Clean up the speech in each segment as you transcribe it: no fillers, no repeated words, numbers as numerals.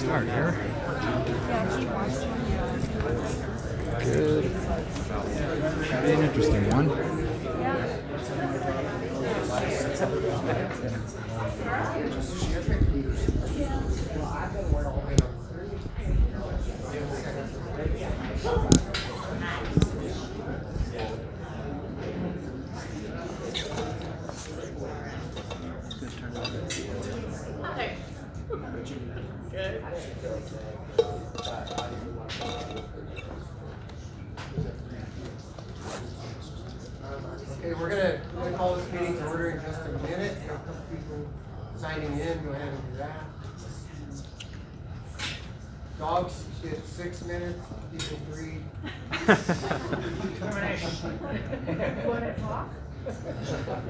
start here. Yeah, if he wants one. Good. Should be an interesting one. Okay, we're gonna call this meeting to order in just a minute. We have a couple people signing in. Go ahead and do that. Dogs get 6 minutes. People 3. You want to talk?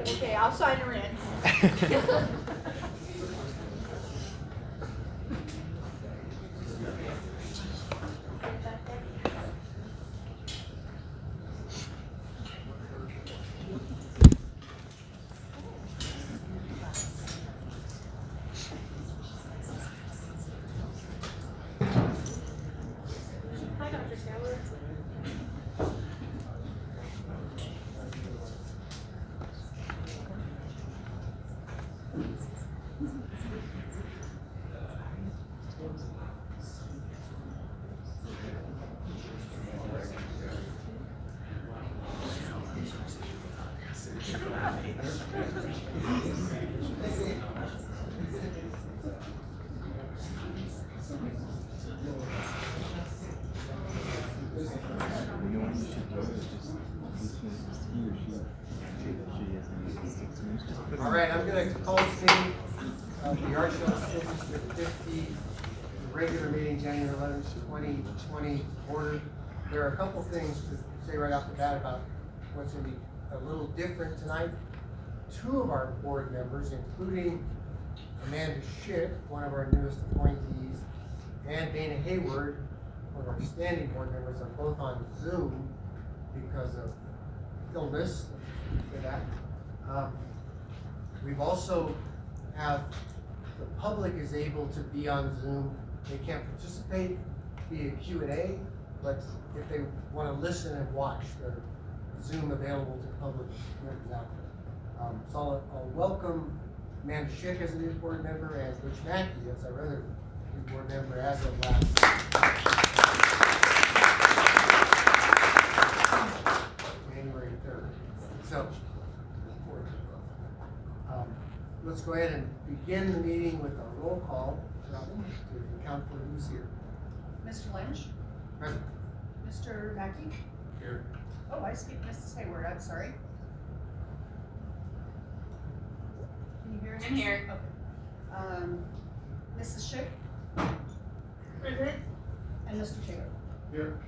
Okay, I'll sign her in. Hi, Dr. Taylor. All right, I'm going to call this meeting of the Archuleta District 50, the regular meeting, January 11th, 2020 order. There are a couple things to say right off the bat about what's going to be a little different tonight. 2 of our board members, including Amanda Schick, one of our newest appointees, and Dana Hayward, one of our standing board members, are both on Zoom because of illness. For that. We've also have the public is able to be on Zoom. They can't participate via Q&A, but if they want to listen and watch, they're Zoom available to public members out there. So I'll welcome Amanda Schick as a new board member and Butch Mackey as our other new board member as of last January 3rd. So let's go ahead and begin the meeting with a roll call, Robyn, to account for who's here. Mr. Lynch? Present. Mr. Mackey? Here. Oh, I speak Mrs. Hayward, I'm sorry. Can you hear us? I'm here. Okay. Mrs. Schick? Present. And Mr. Taylor? Here.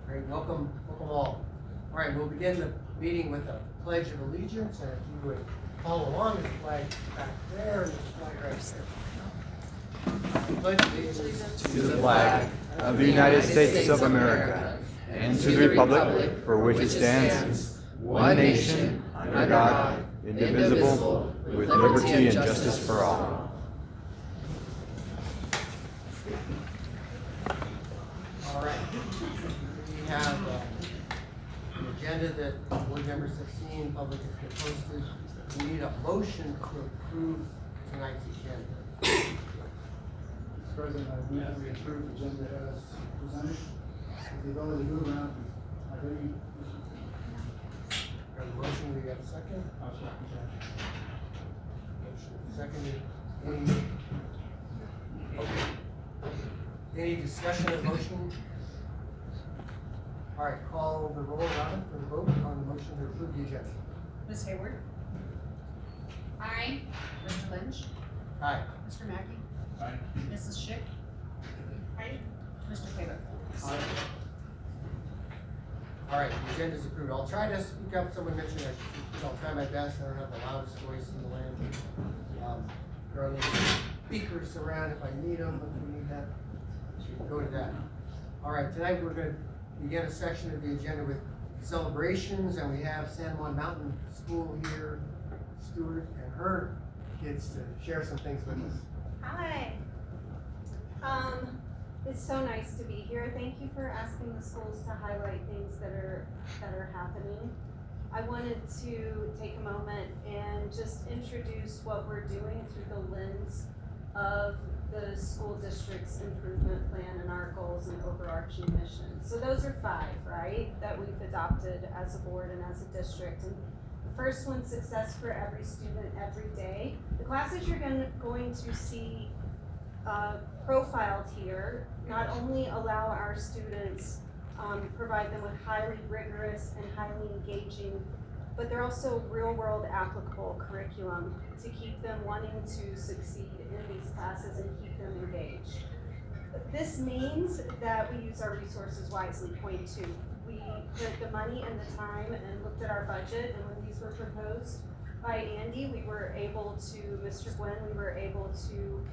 Great, welcome all. All right, we'll begin the meeting with a pledge of allegiance, and if you would follow along, the flag back there, and the flag right there. Pledge allegiance To the flag of the United States of America and to the republic for which it stands, one nation, under God, indivisible, with liberty and justice for all. All right. We have an agenda that board members have seen, public has been posted. We need a motion to approve tonight's agenda. Mr. President, I move that we approve the agenda as presented, with the ability to move around. Got a motion, we got a second? I'll second that. Motion seconded. Any discussion of the motion? All right, call the roll, Robyn, for the vote on the motion to approve the agenda. Ms. Hayward? Aye. Mr. Lynch? Aye. Mr. Mackey? Aye. Mrs. Schick? Aye. Mr. Taylor? All right, the agenda is approved. I'll try to speak up. Someone mentioned I'll try my best. I don't have the loudest voice in the land. There are little speakers around if I need them, if we need that. We can go to that. All right, tonight we're going to begin a section of the agenda with celebrations, and we have San Juan Mountain School here, Stuart and her kids, to share some things with us. Hi. It's so nice to be here. Thank you for asking the schools to highlight things that are happening. I wanted to take a moment and just introduce what we're doing through the lens of the school district's improvement plan and our goals and overarching mission. So those are 5, right, that we've adopted as a board and as a district. And the first one, success for every student every day. The classes you're going to see profiled here not only allow our students, provide them with highly rigorous and highly engaging, but they're also real-world applicable curriculum to keep them wanting to succeed in these classes and keep them engaged. This means that we use our resources wisely, point 2. We put the money and the time and looked at our budget, and when these were proposed by Andy, we were able to, Mr. Gwynn, we were able to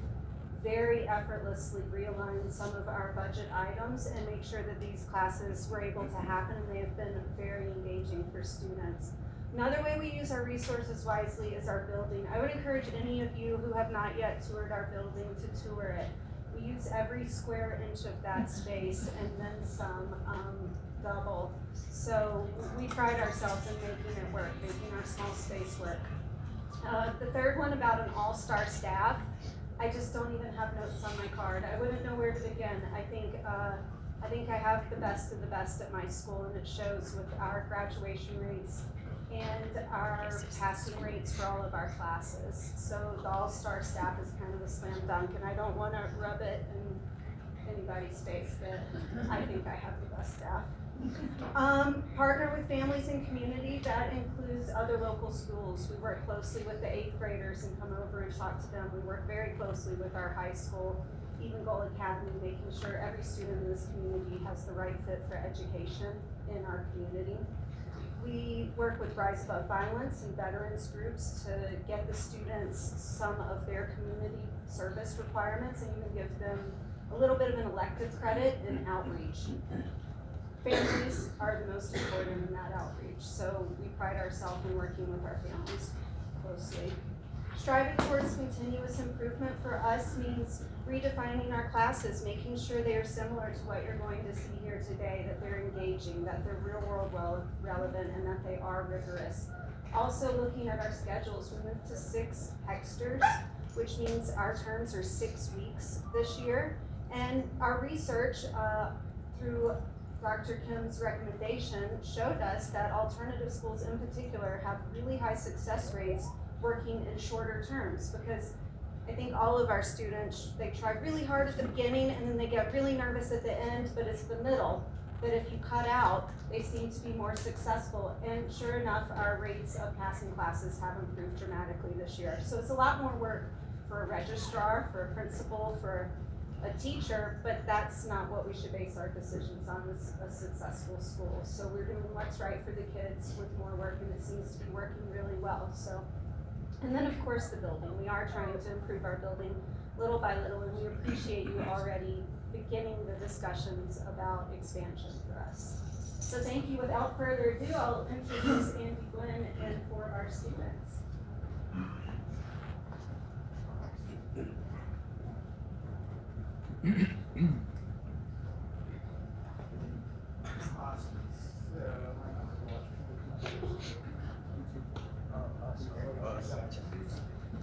very effortlessly realign some of our budget items and make sure that these classes were able to happen, and they have been very engaging for students. Another way we use our resources wisely is our building. I would encourage any of you who have not yet toured our building to tour it. We use every square inch of that space and then some, double. So we pride ourselves in making it work, making our small space work. The third one about an all-star staff. I just don't even have notes on my card. I wouldn't know where to begin. I think I have the best of the best at my school, and it shows with our graduation rates and our passing rates for all of our classes. So the all-star staff is kind of a slam dunk, and I don't want to rub it in anybody's face that I think I have the best staff. Partner with families and community, that includes other local schools. We work closely with the 8th graders and come over and talk to them. We work very closely with our high school, Even Goal Academy, making sure every student in this community has the right fit for education in our community. We work with Rise Above Violence and veterans groups to get the students some of their community service requirements and even give them a little bit of an elective credit in outreach. Families are the most important in that outreach, so we pride ourselves in working with our families closely. Striving towards continuous improvement for us means redefining our classes, making sure they are similar to what you're going to see here today, that they're engaging, that they're real world relevant, and that they are rigorous. Also looking at our schedules, we moved to 6 hexters, which means our terms are 6 weeks this year. And our research through Dr. Kim's recommendation showed us that alternative schools in particular have really high success rates working in shorter terms, because I think all of our students, they try really hard at the beginning and then they get really nervous at the end, but it's the middle that if you cut out, they seem to be more successful. And sure enough, our rates of passing classes have improved dramatically this year. So it's a lot more work for a registrar, for a principal, for a teacher, but that's not what we should base our decisions on, as a successful school. So we're doing what's right for the kids with more work, and it seems to be working really well. So, and then of course the building. We are trying to improve our building little by little, and we appreciate you already beginning the discussions about expansion for us. So thank you. Without further ado, I'll introduce Andy Gwynn and 4 of our students.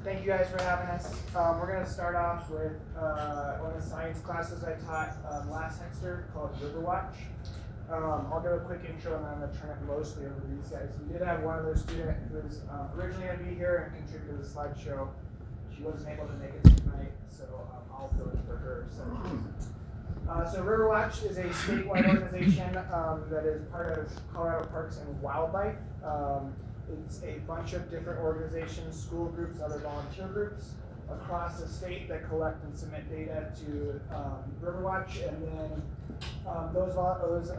Thank you guys for having us. We're going to start off with one of the science classes I taught last semester called Riverwatch. I'll give a quick intro and then I'm going to turn it mostly over to these guys. We did have one other student who was originally going to be here and contribute to the slideshow. She wasn't able to make it tonight, so I'll fill in for her. So Riverwatch is a statewide organization that is part of Colorado Parks and Wildlife. It's a bunch of different organizations, school groups, other volunteer groups across the state that collect and submit data to Riverwatch, and then those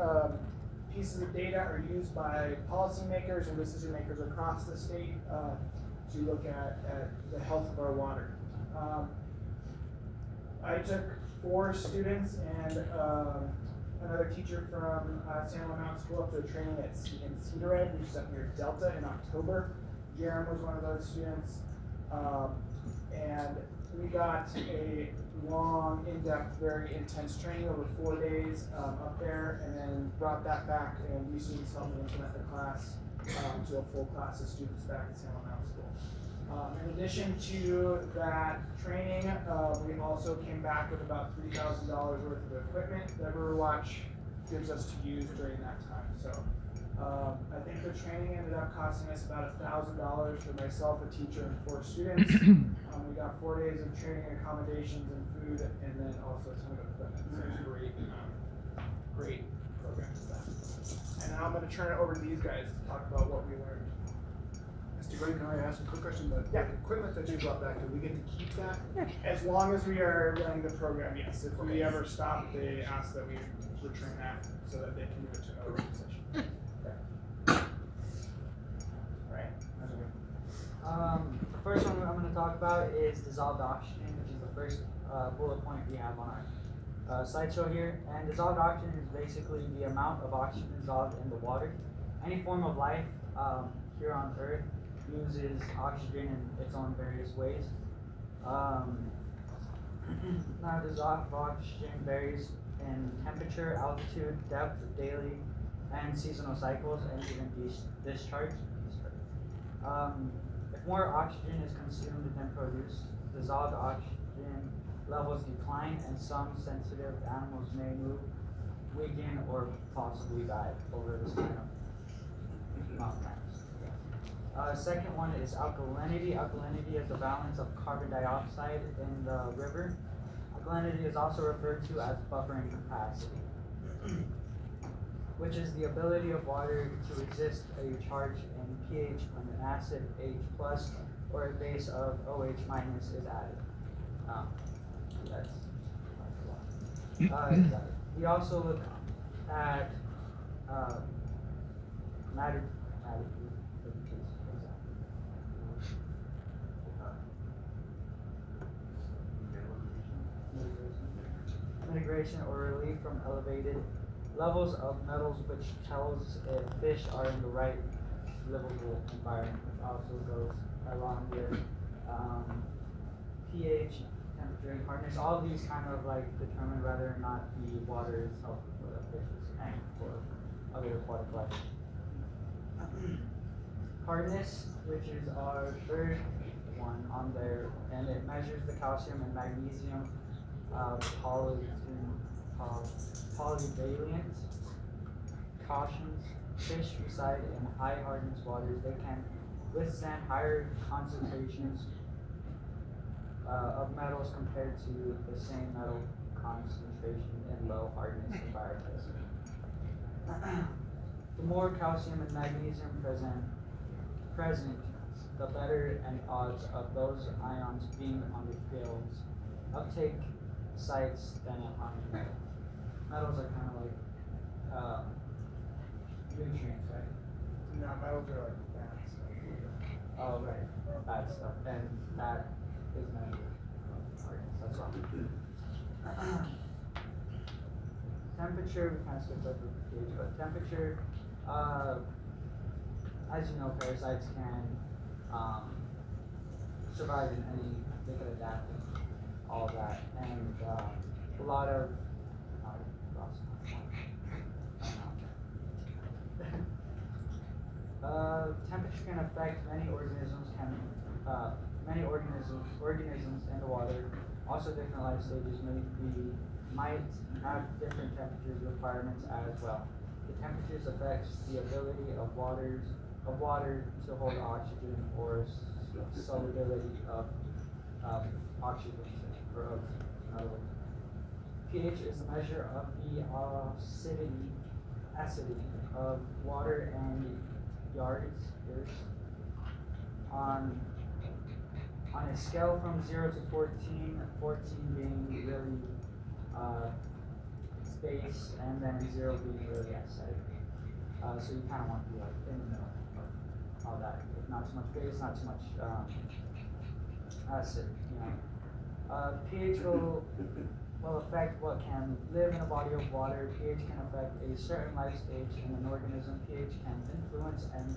pieces of data are used by policymakers and decision makers across the state to look at the health of our water. I took 4 students and another teacher from San Juan Mountain School up to a training in Cedar Red, which is up near Delta, in October. Jerem was one of those students. And we got a long, in-depth, very intense training over 4 days up there, and then brought that back, and we students helped me implement the class to a full class of students back at San Juan School. In addition to that training, we also came back with about $3,000 worth of equipment that Riverwatch gives us to use during that time. So I think the training ended up costing us about $1,000 for myself, a teacher, and 4 students. We got 4 days of training, accommodations, and food, and then also a ton of equipment. So it was a great program for that. And now I'm going to turn it over to these guys to talk about what we learned. Mr. Gray, can I ask a quick question? The equipment that you brought back, do we get to keep that? As long as we are running the program, yes. If we ever stop, they ask that we return that so that they can move it to another organization. Right. The first one I'm going to talk about is dissolved oxygen, which is the first bullet point we have on our slideshow here. And dissolved oxygen is basically the amount of oxygen dissolved in the water. Any form of life here on Earth uses oxygen in its own various ways. Now, dissolved oxygen varies in temperature, altitude, depth, daily, and seasonal cycles, and even discharge. If more oxygen is consumed than produced, dissolved oxygen levels decline, and some sensitive animals may move, weaken, or possibly die over this kind of amount of time. Second one is alkalinity. Alkalinity is the balance of carbon dioxide in the river. Alkalinity is also referred to as buffering capacity, which is the ability of water to resist a charge in pH when an acid H plus or a base of OH minus is added. Exactly. We also look at mitigation or relief from elevated levels of metals, which tells if fish are in the right livable environment, which also goes along with pH, temperature, and hardness. All of these kind of like determine whether or not the water is healthy for the fishes and for other aquatic life. Hardness, which is our third one on there, and it measures the calcium and magnesium polyvalent cautions. Fish reside in high hardness waters. They can withstand higher concentrations of metals compared to the same metal concentration in low hardness environments. The more calcium and magnesium present, the better any odds of those ions being on the gill's uptake sites than on the metal. Metals are kind of like nutrients, right? No, metals are like bad stuff. Oh, right, bad stuff, and that is measured. That's wrong. Temperature, we kind of skipped over the pH, but temperature, as you know, parasites can survive in any, they can adapt and all that, and a lot of, temperature can affect many organisms in the water. Also, different life stages might have different temperatures requirements as well. The temperatures affects the ability of water to hold oxygen or solubility of oxygen or oxygen. In other words, pH is a measure of the acidity of water and yards on a scale from 0 to 14, 14 being really base, and then 0 being really acidic. So you kind of want to be like in the middle of all that. Not too much base, not too much acid, you know. pH will affect what can live in a body of water. pH can affect a certain life stage in an organism. pH can influence and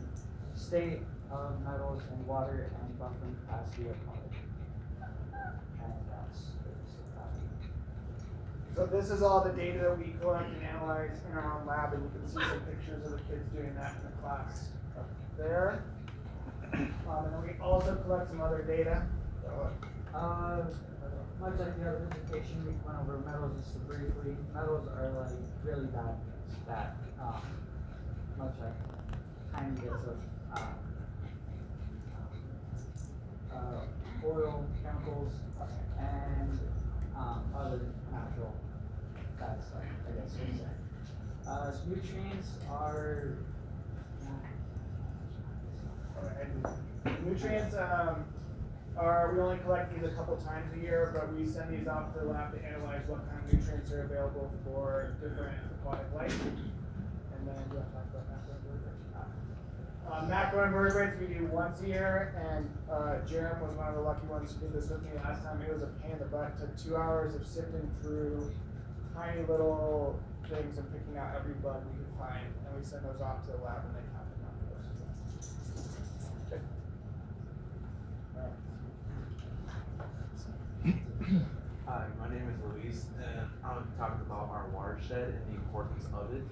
state of metals in water and buffering capacity of water. And that's So this is all the data that we collect and analyze in our own lab, and you can see some pictures of the kids doing that in the class up there. And then we also collect some other data. Much like the other indication, we went over metals just briefly. Metals are like really bad things that, much like tiny bits of oil, chemicals, and other natural bad stuff, I guess you would say. Nutrients are. Nutrients we only collect these a couple times a year, but we send these out to the lab to analyze what kind of nutrients are available for different aquatic life. And then we'll talk about macroinvertebrates. Macroinvertebrates we do once a year, and Jerem was one of the lucky ones who did this with me last time. It was a pain in the butt. It took 2 hours of sifting through tiny little things and picking out every bug we could find, and we send those off to the lab and they count them out for us. Okay. Hi, my name is Luis, and I'm going to talk about our watershed and the importance of it.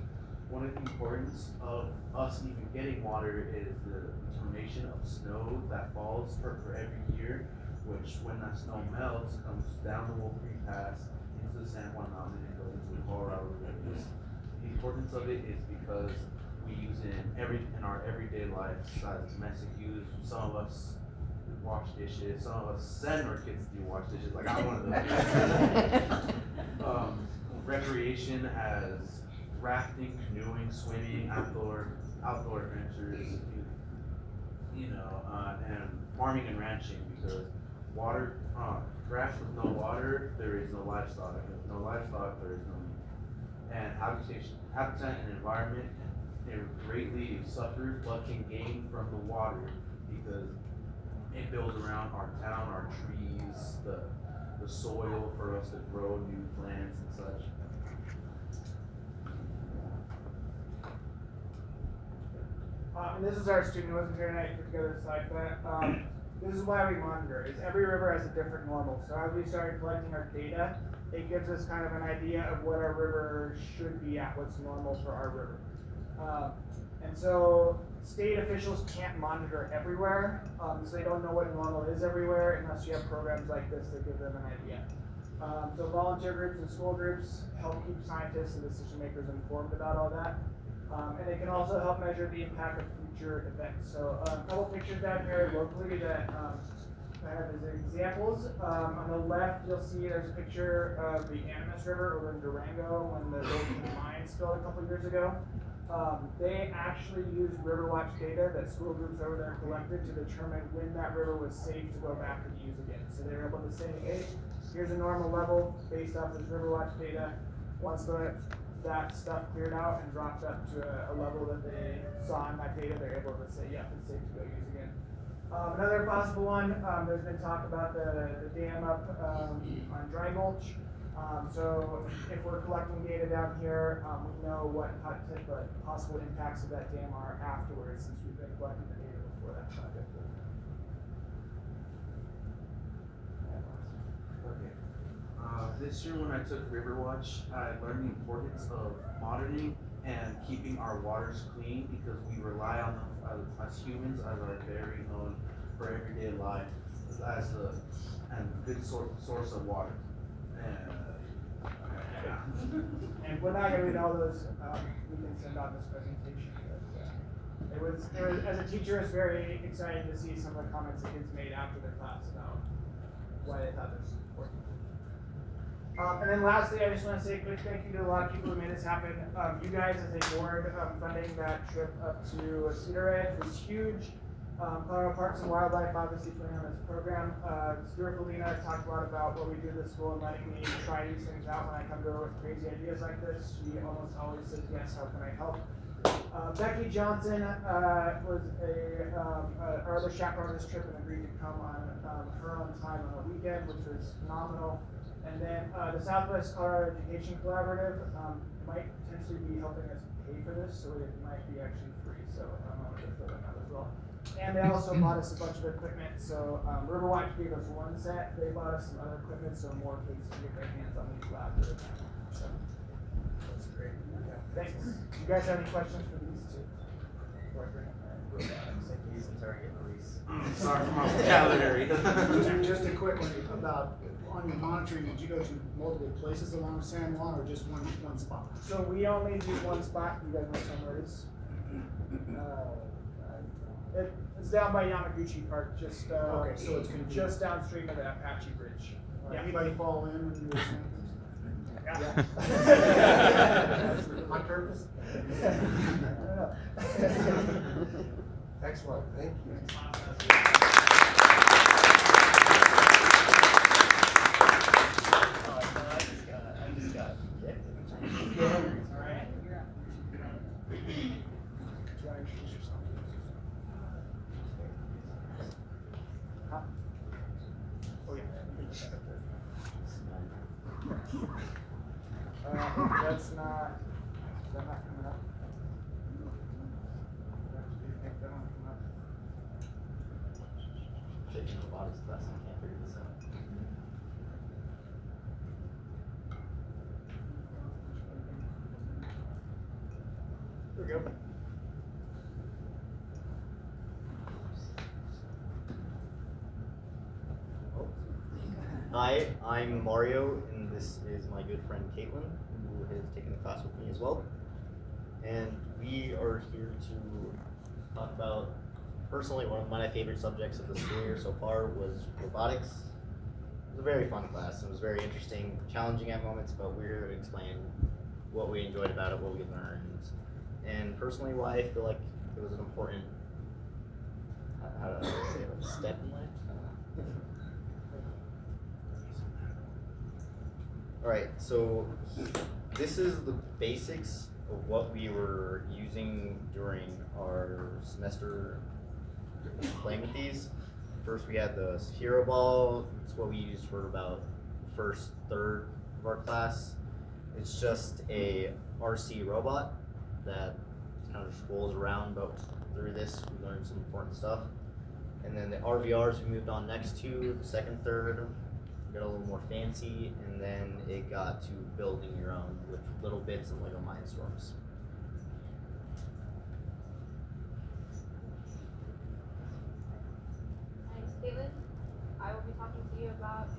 One of the importance of us even getting water is the determination of snow that falls for every year, which when that snow melts, comes down the Wolf Creek Pass, into the San Juan Mountain, and goes into the Colorado River. The importance of it is because we use it in our everyday life as domestic use. Some of us wash dishes, some of us send our kids to wash dishes, like I'm one of those. Recreation as rafting, canoeing, swimming, outdoor adventures, and farming and ranching, because water, grass with no water, there is no livestock. With no livestock, there is no meat. And habitat and environment, it greatly suffers, but can gain from the water, because it builds around our town, our trees, the soil for us to grow new plants and such. And this is our student who wasn't here tonight, put together a slide for that. This is why we monitor, is every river has a different normal. So as we started collecting our data, it gives us kind of an idea of what our river should be at, what's normal for our river. And so state officials can't monitor everywhere, so they don't know what normal is everywhere unless you have programs like this that give them an idea. So volunteer groups and school groups help keep scientists and decision makers informed about all that. And they can also help measure the impact of future events. So a couple pictures down here locally that I have as examples. On the left, you'll see there's a picture of the Animas River over in Durango when the Golden Mine spilled a couple years ago. They actually used Riverwatch data that school groups over there collected to determine when that river was safe to go back and use again. So they were able to say, hey, here's a normal level based off this Riverwatch data. Once that stuff cleared out and dropped up to a level that they saw in that data, they're able to say, yeah, it's safe to go use again. Another possible one, there's been talk about the dam up on Dry Gulch. So if we're collecting data down here, we know what possible impacts of that dam are afterwards, since we've been collecting the data before that project. Okay. This year when I took Riverwatch, I learned the importance of monitoring and keeping our waters clean, because we rely on them as humans as our very own for everyday life as a good source of water. And we're not going to read all those. We can send out this presentation. But, it was as a teacher, it's very exciting to see some of the comments the kids made after their class about why they thought this was important. And then lastly, I just want to say a quick thank you to a lot of people who made this happen. You guys as a board funding that trip up to Cedar Edge was huge. Colorado Parks and Wildlife obviously putting on this program. Stuart Galina talked a lot about what we do at the school and letting me try these things out when I come to her with crazy ideas like this. She almost always says, yes, how can I help? Becky Johnson was our other chaperone on this trip and agreed to come on her own time on a weekend, which was phenomenal. And then the Southwest Colorado Education Collaborative might potentially be helping us pay for this, so it might be actually free, so I wanted to throw that out as well. And they also bought us a bunch of equipment, so Riverwatch gave us one set, they bought us some other equipment, so more kids can get their hands on these labs at a time. So, That's great. Yeah. thanks. You guys have any questions for these two? Before I bring up my robotics? Sorry for my vocabulary. Just a quick one about, on your monitoring, did you go to multiple places along San Juan or just one spot? So we only do one spot, you guys want to tell me where it is? It's down by Yamaguchi Park, just, Okay, so it's gonna be- just downstream of the Apache Bridge. Yeah. Anybody fall in when you were saying Yeah. On purpose? Excellent, thank you. That's not, is that not coming up? That one come up? Taking robotics class, I can't figure this out. There we go. Hi, I'm Mario, and this is my good friend Caitlin, who has taken the class with me as well. And we are here to talk about, personally, one of my favorite subjects of the school year so far was robotics. It was a very fun class. It was very interesting, challenging at moments, but we're here to explain what we enjoyed about it, what we learned, and personally why I feel like it was an important, how do I say it, step in life? Alright, so this is the basics of what we were using during our semester playing with these. First we had the Sphero Ball. It's what we used for about the first third of our class. It's just a RC robot that kind of swirls around, but through this we learned some important stuff. And then the RVRs we moved on next to, the second, third, got a little more fancy, and then it got to building your own with little bits and Lego Mindstorms. My name's Caitlin. I will be talking to you about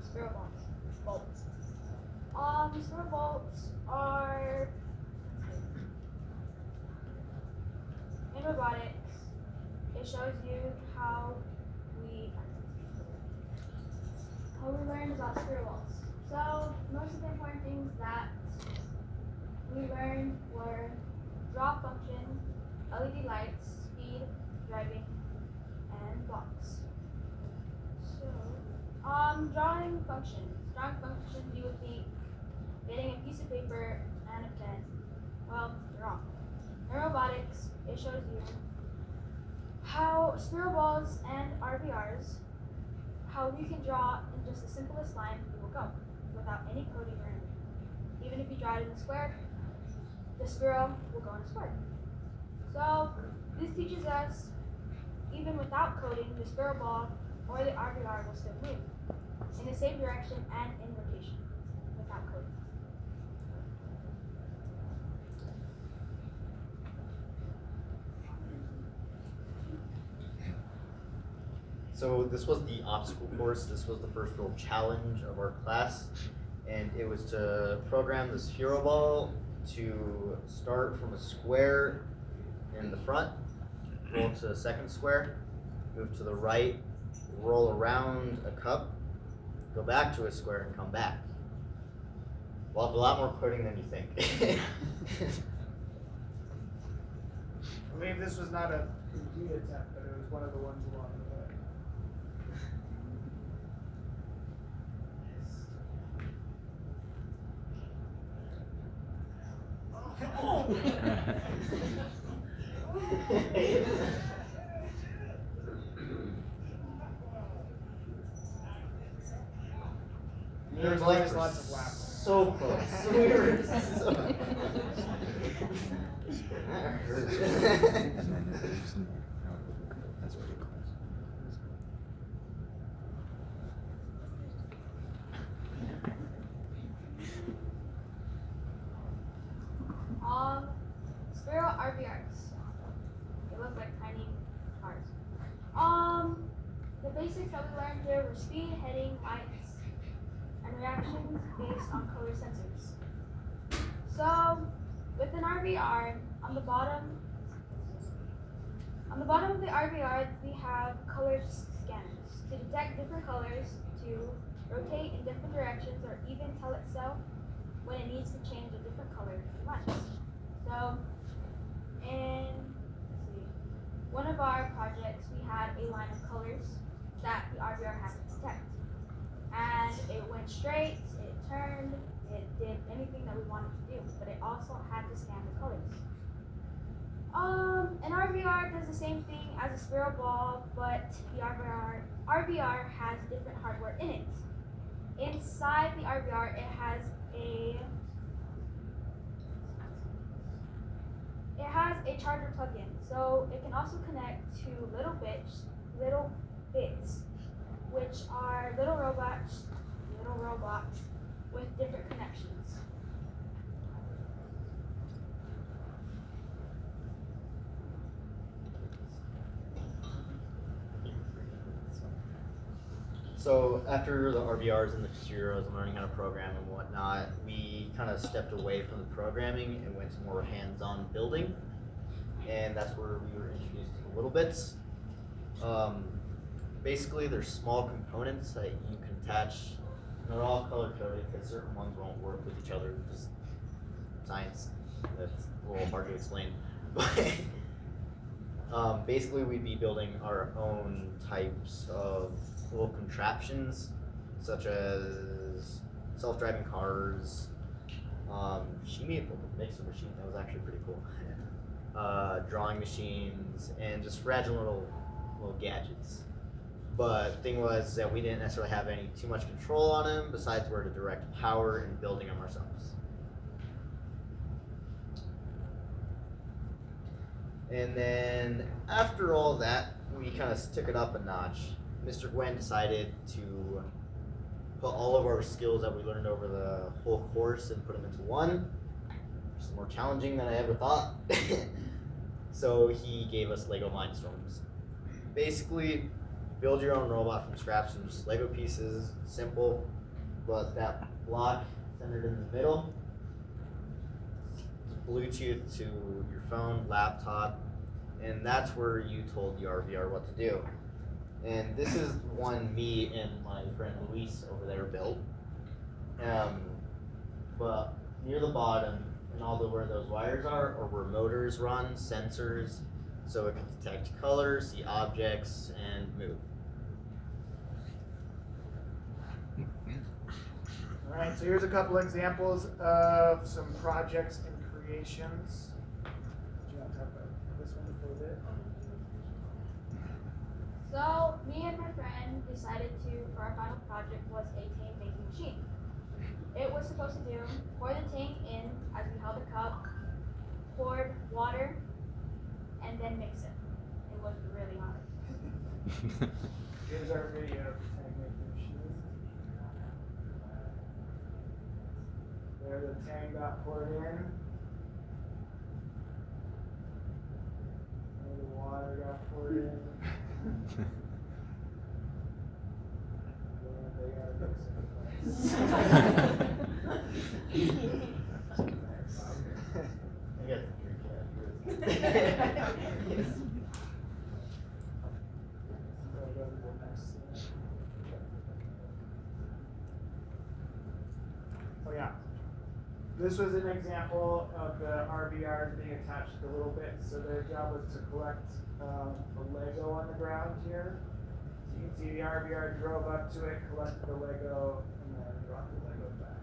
Sphero bolts. Sphero bolts are in robotics. It shows you how we learned about Sphero bolts. So most of the important things that we learned were draw function, LED lights, speed, driving, and blocks. So, drawing functions. Drawing functions, you would think getting a piece of paper and a pen. Well, you're wrong. In robotics, it shows you how Sphero balls and RVRs, how you can draw in just the simplest line, you will go without any coding or anything. Even if you draw it in a square, the Sphero will go in a square. So this teaches us, even without coding, the Sphero ball or the RVR will still move in the same direction and in rotation without coding. So this was the obstacle course. This was the first real challenge of our class, and it was to program the Sphero ball to start from a square in the front, roll to a second square, move to the right, roll around a cup, go back to a square, and come back. We'll have a lot more coding than you think. I believe this was not a complete attempt, but it was one of the ones along the way. There's always lots of laughter. So close. We were so Spiral RBRs. They look like tiny cars. The basics that we learned here were speed, heading, lights, and reactions based on color sensors. So, with an RBR, on the bottom of the RBR, we have color scanners to detect different colors, to rotate in different directions, or even tell itself when it needs to change a different color in lights. So, in one of our projects, we had a line of colors that the RBR had to detect. And it went straight, it turned, it did anything that we wanted to do, but it also had to scan the colors. An RBR does the same thing as a spiral ball, but the RBR has different hardware in it. Inside the RBR, it has a charger plug-in, so it can also connect to little bits, which are little robots with different connections. So after the RBRs and the Futuros and learning how to program and whatnot, we kind of stepped away from the programming and went to more hands-on building. And that's where we were introduced to the little bits. Basically, there's small components that you can attach. They're all color-coded because certain ones won't work with each other. Just science. That's a little hard to explain. But basically, we'd be building our own types of little contraptions, such as self-driving cars. She made a mixer machine that was actually pretty cool. Drawing machines, and just fragile little gadgets. But the thing was that we didn't necessarily have too much control on them, besides where to direct power and building them ourselves. And then after all that, we kind of took it up a notch. Mr. Gwen decided to put all of our skills that we learned over the whole course and put them into one. It's more challenging than I ever thought. So he gave us Lego Mindstorms. Basically, build your own robot from scratch from just Lego pieces, simple, but that block centered in the middle, Bluetooth to your phone, laptop, and that's where you told the RBR what to do. And this is one me and my friend Luis over there built. But near the bottom, and where those wires are where motors run, sensors, so it can detect colors, see objects, and move. All right, so here's a couple examples of some projects and creations. Do you want to talk about this one for a bit? So, me and my friend decided for our final project was a tank making machine. It was supposed to pour the tank in as we held a cup, poured water, and then mix it. It was really hard. Here's our video of the tank making machine. There the tank got poured in. There the water got poured in. And then they gotta mix it. Oh yeah. This was an example of the RBRs being attached to the little bits. So their job was to collect the Lego on the ground here. So you can see the RBR drove up to it, collected the Lego, and then brought the Lego back.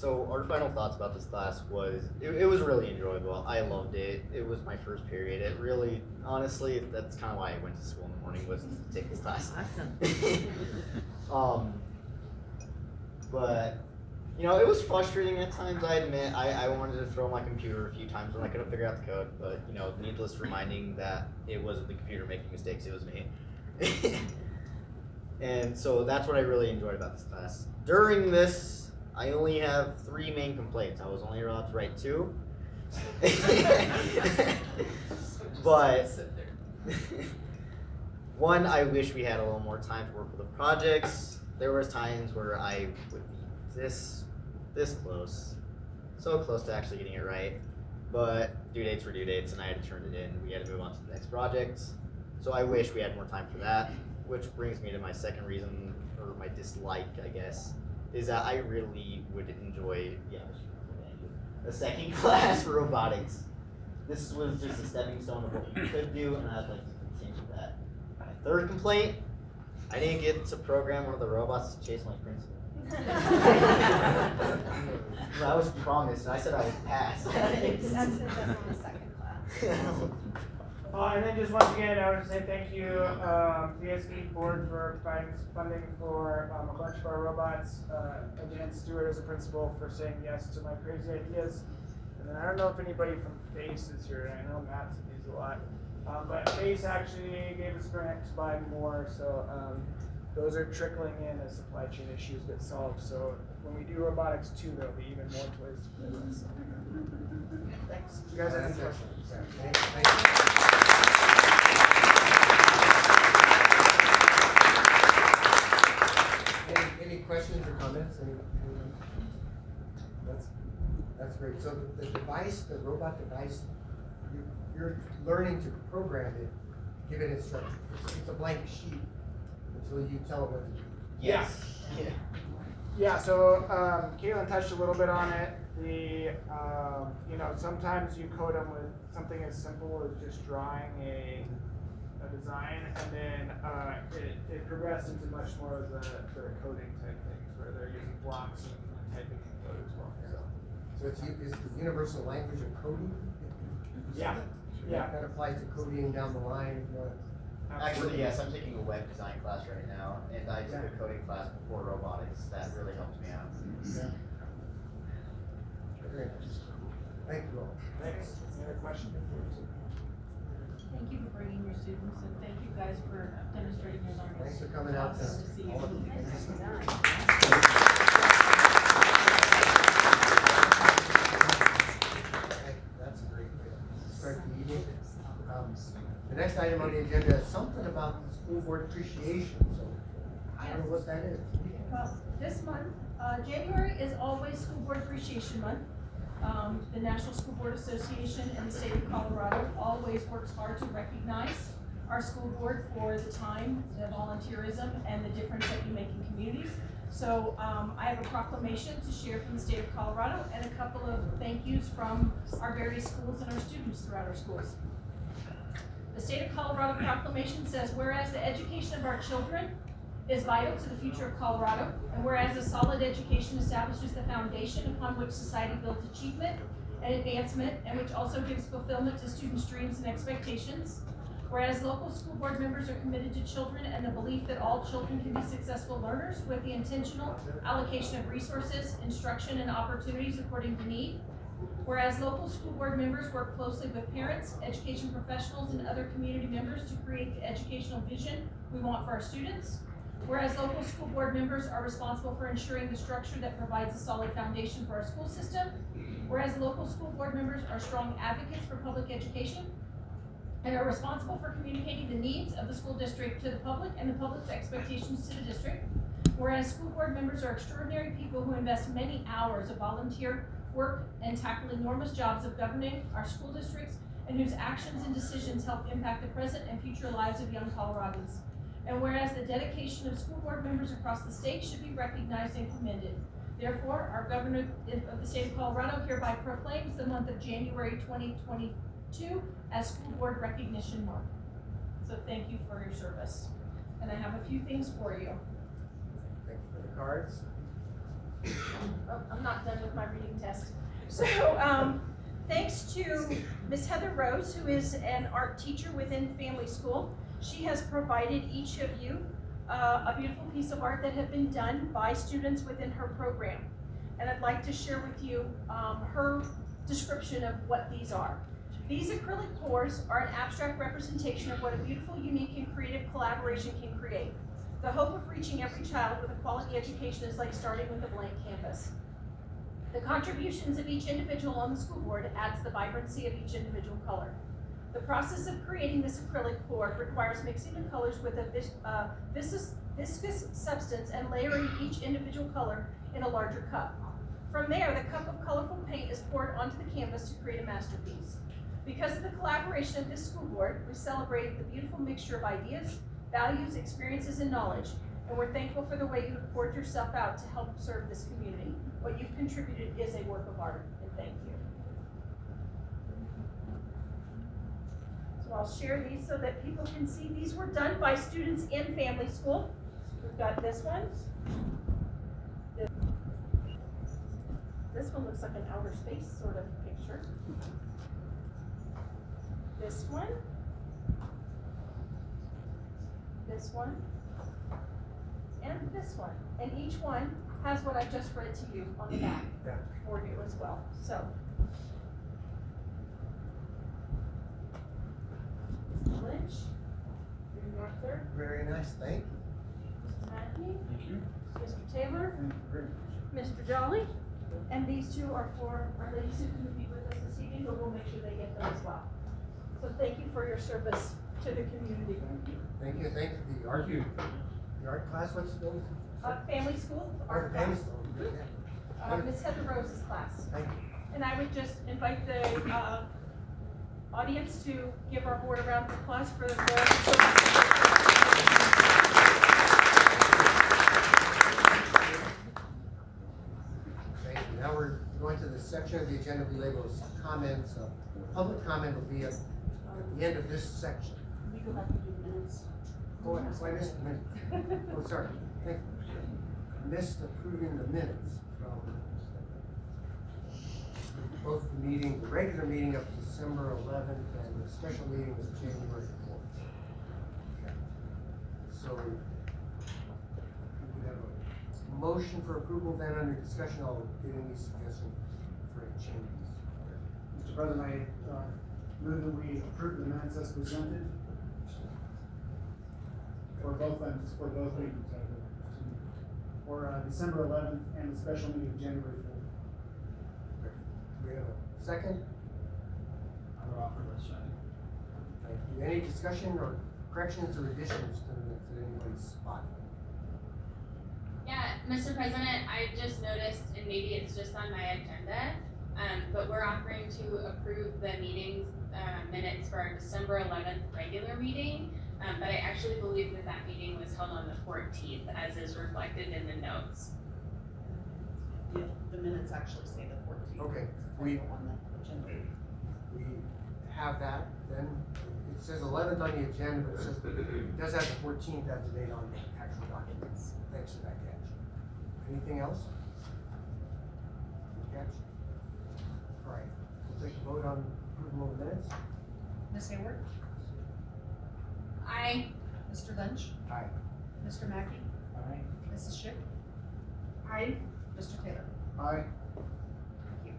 So our final thoughts about this class was, it was really enjoyable. I loved it. It was my first period. It really, honestly, that's kind of why I went to school in the morning, was to take this class. Awesome. But, you know, it was frustrating at times, I admit. I wanted to throw my computer a few times when I couldn't figure out the code, but, you know, needless reminding that it wasn't the computer making mistakes, it was me. And so that's what I really enjoyed about this class. During this, I only have 3 main complaints. I was only allowed to write 2. But one, I wish we had a little more time to work with the projects. There was times where I would be this close, so close to actually getting it right. But due dates were due dates, and I had to turn it in. We had to move on to the next project. So I wish we had more time for that. Which brings me to my second reason, or my dislike, I guess, is that I really would enjoy, a second class for robotics. This was just a stepping stone of what you could do, and I'd like to continue that. My third complaint, I didn't get to program one of the robots to chase my principal. I was promised, and I said I would pass. That's on the second class. And then just once again, I want to say thank you, BSE board, for providing funding for a bunch of our robots. Again, Stuart as a principal for saying yes to my crazy ideas. And then I don't know if anybody from FACE is here. I know Matt's used a lot. But FACE actually gave us a grant to buy more. So those are trickling in as supply chain issues get solved. So when we do robotics too, there'll be even more toys to play with. So, thanks. You guys have any questions? Thank you. Any questions or comments? Anyone? That's great. So the device, the robot device, you're learning to program it, give it instructions. It's a blank sheet until you tell it what to do. Yes. Yeah. Yeah. So Caitlin touched a little bit on it. You know, sometimes you code them with something as simple as just drawing a design, and then it progressed into much more of the coding type things where they're using blocks and typing in code as well. So it's the universal language of coding? Yeah. Yeah. That applies to coding down the line. Actually, yes, I'm taking a web design class right now, and I took a coding class before robotics. That really helped me out. Yeah. Very nice. Thank you all. Thanks. Any other questions? Thank you for bringing your students, and thank you guys for demonstrating your learning. Thanks for coming out to see you. all of you. That's a great way to start the evening. The next item on the agenda is something about school board appreciation. So I don't know what that is. Well, this month, January is always School Board Appreciation Month. The National School Board Association and the state of Colorado always works hard to recognize our school board for the time, the volunteerism, and the difference that you make in communities. So I have a proclamation to share from the state of Colorado and a couple of thank yous from our various schools and our students throughout our schools. The state of Colorado proclamation says, whereas the education of our children is vital to the future of Colorado, and whereas a solid education establishes the foundation upon which society builds achievement and advancement, and which also gives fulfillment to students' dreams and expectations, whereas local school board members are committed to children and the belief that all children can be successful learners with the intentional allocation of resources, instruction, and opportunities according to need, whereas local school board members work closely with parents, education professionals, and other community members to create the educational vision we want for our students, whereas local school board members are responsible for ensuring the structure that provides a solid foundation for our school system, whereas local school board members are strong advocates for public education and are responsible for communicating the needs of the school district to the public and the public's expectations to the district, whereas school board members are extraordinary people who invest many hours of volunteer work and tackle enormous jobs of governing our school districts, and whose actions and decisions help impact the present and future lives of young Coloradans. And whereas the dedication of school board members across the state should be recognized and commended. Therefore, our governor of the state of Colorado hereby proclaims the month of January 2022 as School Board Recognition Month. So thank you for your service. And I have a few things for you. Thank you for the cards. I'm not done with my reading test. So, thanks to Miss Heather Rose, who is an art teacher within Family School, she has provided each of you a beautiful piece of art that had been done by students within her program. And I'd like to share with you her description of what these are. These acrylic pours are an abstract representation of what a beautiful, unique, and creative collaboration can create. The hope of reaching every child with a quality education is like starting with a blank canvas. The contributions of each individual on the school board adds the vibrancy of each individual color. The process of creating this acrylic pour requires mixing the colors with a viscous substance and layering each individual color in a larger cup. From there, the cup of colorful paint is poured onto the canvas to create a masterpiece. Because of the collaboration of this school board, we celebrate the beautiful mixture of ideas, values, experiences, and knowledge, and we're thankful for the way you have poured yourself out to help serve this community. What you've contributed is a work of art, and thank you. So I'll share these so that people can see. These were done by students in Family School. We've got this one. This one looks like an outer space sort of picture. This one. This one. And this one. And each one has what I just read to you on the back for you as well. So. Mr. Lynch. Your Arthur. Very nice, thank you. Mrs. Mackey. Thank you. Mr. Taylor. Mr. Jolly. And these two are for our ladies who can be with us this evening, but we'll make sure they get them as well. So thank you for your service to the community. Thank you. The art class, what's the name? Family School. Art Family School. Miss Heather Rose's class. Thank you. And I would just invite the audience to give our board a round of applause for their Thank you. Now we're going to the section of the agenda we label as comments. Public comment will be at the end of this section. We go back and do the minutes. Oh, I missed the minutes. Oh, sorry. Thank you. Missed approving the minutes from both the meeting, the regular meeting of December 11th and the special meeting of January 4th. Okay. So we have a motion for approval, then under discussion, I'll give any suggestion for any changes. Mr. President, I move that we approve the minutes as presented for both ends, for both meetings, for December 11th and the special meeting of January 4th. Do we have a second? I would offer a second. Thank you. Any discussion or corrections or additions to the minutes that anybody's spotted? Yeah, Mr. President, I just noticed, and maybe it's just on my agenda, but we're offering to approve the meetings minutes for our December 11th regular meeting, but I actually believe that meeting was held on the 14th, as is reflected in the notes. Yeah, the minutes actually say the 14th. Okay, we have that then. It says 11th on the agenda, but it says it does have the 14th as the date on the actual documents. Thanks for that catch. Anything else? Good catch. All right, we'll take a vote on approval of the minutes. Miss Hayward. Aye. Mr. Lynch. Aye. Mr. Mackey. Aye. Mrs. Schick. Aye. Mr. Taylor. Aye. Thank you.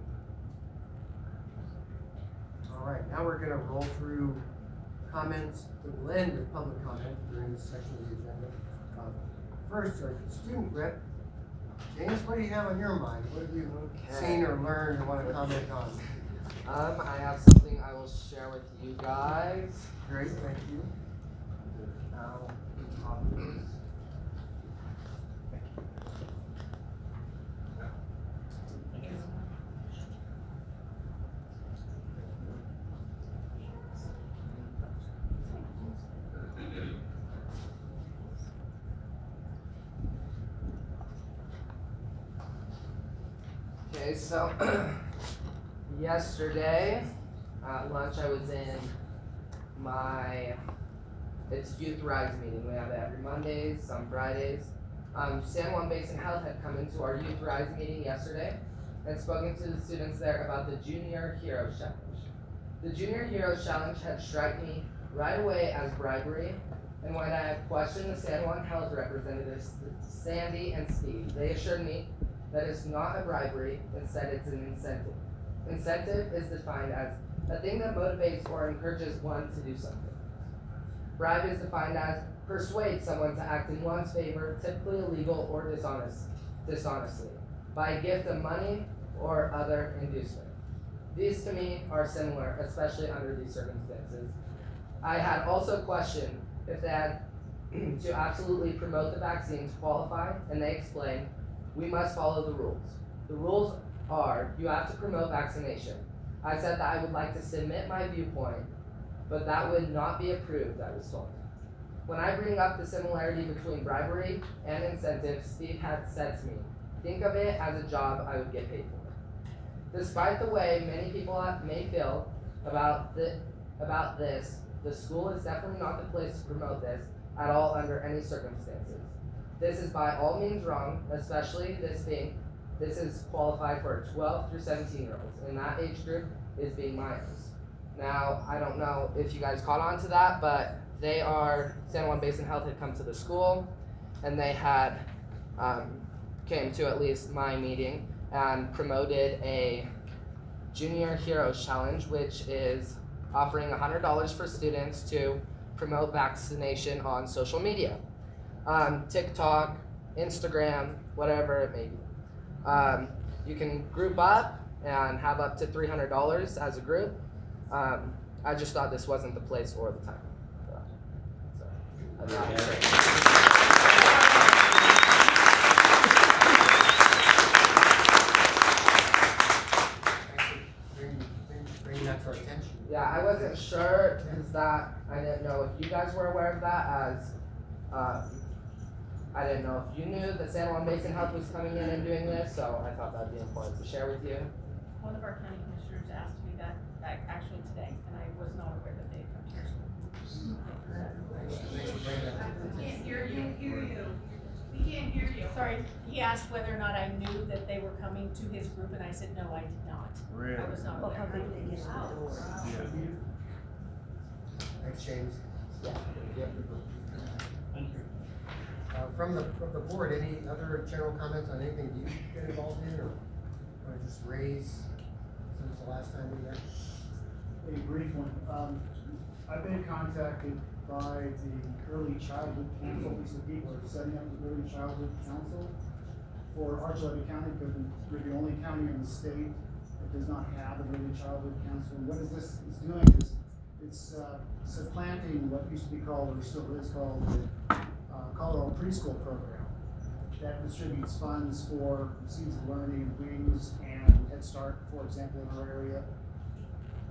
All right, now we're gonna roll through comments that will end with public comment during this section of the agenda. First, our student rep, James, what do you have on your mind? What have you seen or learned or want to comment on? I have something I will share with you guys. Great, thank you. Now, okay, so yesterday at lunch I was in it's youth rights meeting. We have it every Mondays, some Fridays. San Juan Basin Health had come into our Youth Rise meeting yesterday and spoken to the students there about the Junior Heroes Challenge. The Junior Heroes Challenge had struck me right away as bribery, and when I had questioned the San Juan Health representatives, Sandy and Steve, they assured me that it's not a bribery, instead it's an incentive. Incentive is defined as a thing that motivates or encourages one to do something. Bribe is defined as persuade someone to act in one's favor, typically illegal or dishonestly, by a gift of money or other inducement. These to me are similar, especially under these circumstances. I had also questioned if they had to absolutely promote the vaccine to qualify, and they explained, we must follow the rules. The rules are, you have to promote vaccination. I said that I would like to submit my viewpoint, but that would not be approved, I was told. When I bring up the similarity between bribery and incentive, Steve had said to me, think of it as a job I would get paid for. Despite the way many people may feel about this, the school is definitely not the place to promote this at all under any circumstances. This is by all means wrong, especially this is qualified for 12 through 17-year-olds, and that age group is being minors. Now, I don't know if you guys caught on to that, but San Juan Basin Health had come to the school, and they had came to at least my meeting and promoted a Junior Heroes Challenge, which is offering $100 for students to promote vaccination on social media. TikTok, Instagram, whatever it may be. You can group up and have up to $300 as a group. I just thought this wasn't the place or the time. Bringing that to our attention. Yeah, I wasn't sure because I didn't know if you guys were aware of that, as I didn't know if you knew that San Juan Basin Health was coming in and doing this, so I thought that'd be important to share with you. One of our county commissioners asked me that actually today, and I was not aware that they had come to your school. We can't hear you. We can't hear you. Sorry, he asked whether or not I knew that they were coming to his group, and I said, no, I did not. Really? I was not aware. Thanks, James. Yeah. Thank you. From the board, any other general comments on anything you get involved in, or want to just raise since the last time we met? A brief one. I've been contacted by the Early Childhood Council. These are people who are setting up the Early Childhood Council for Archuleta County, because we're the only county in the state that does not have an Early Childhood Council. And what is this is doing is it's supplanting what used to be called, or still is called, the Colorado Preschool Program that distributes funds for Seeds of Learning, Wings, and Head Start, for example, in our area.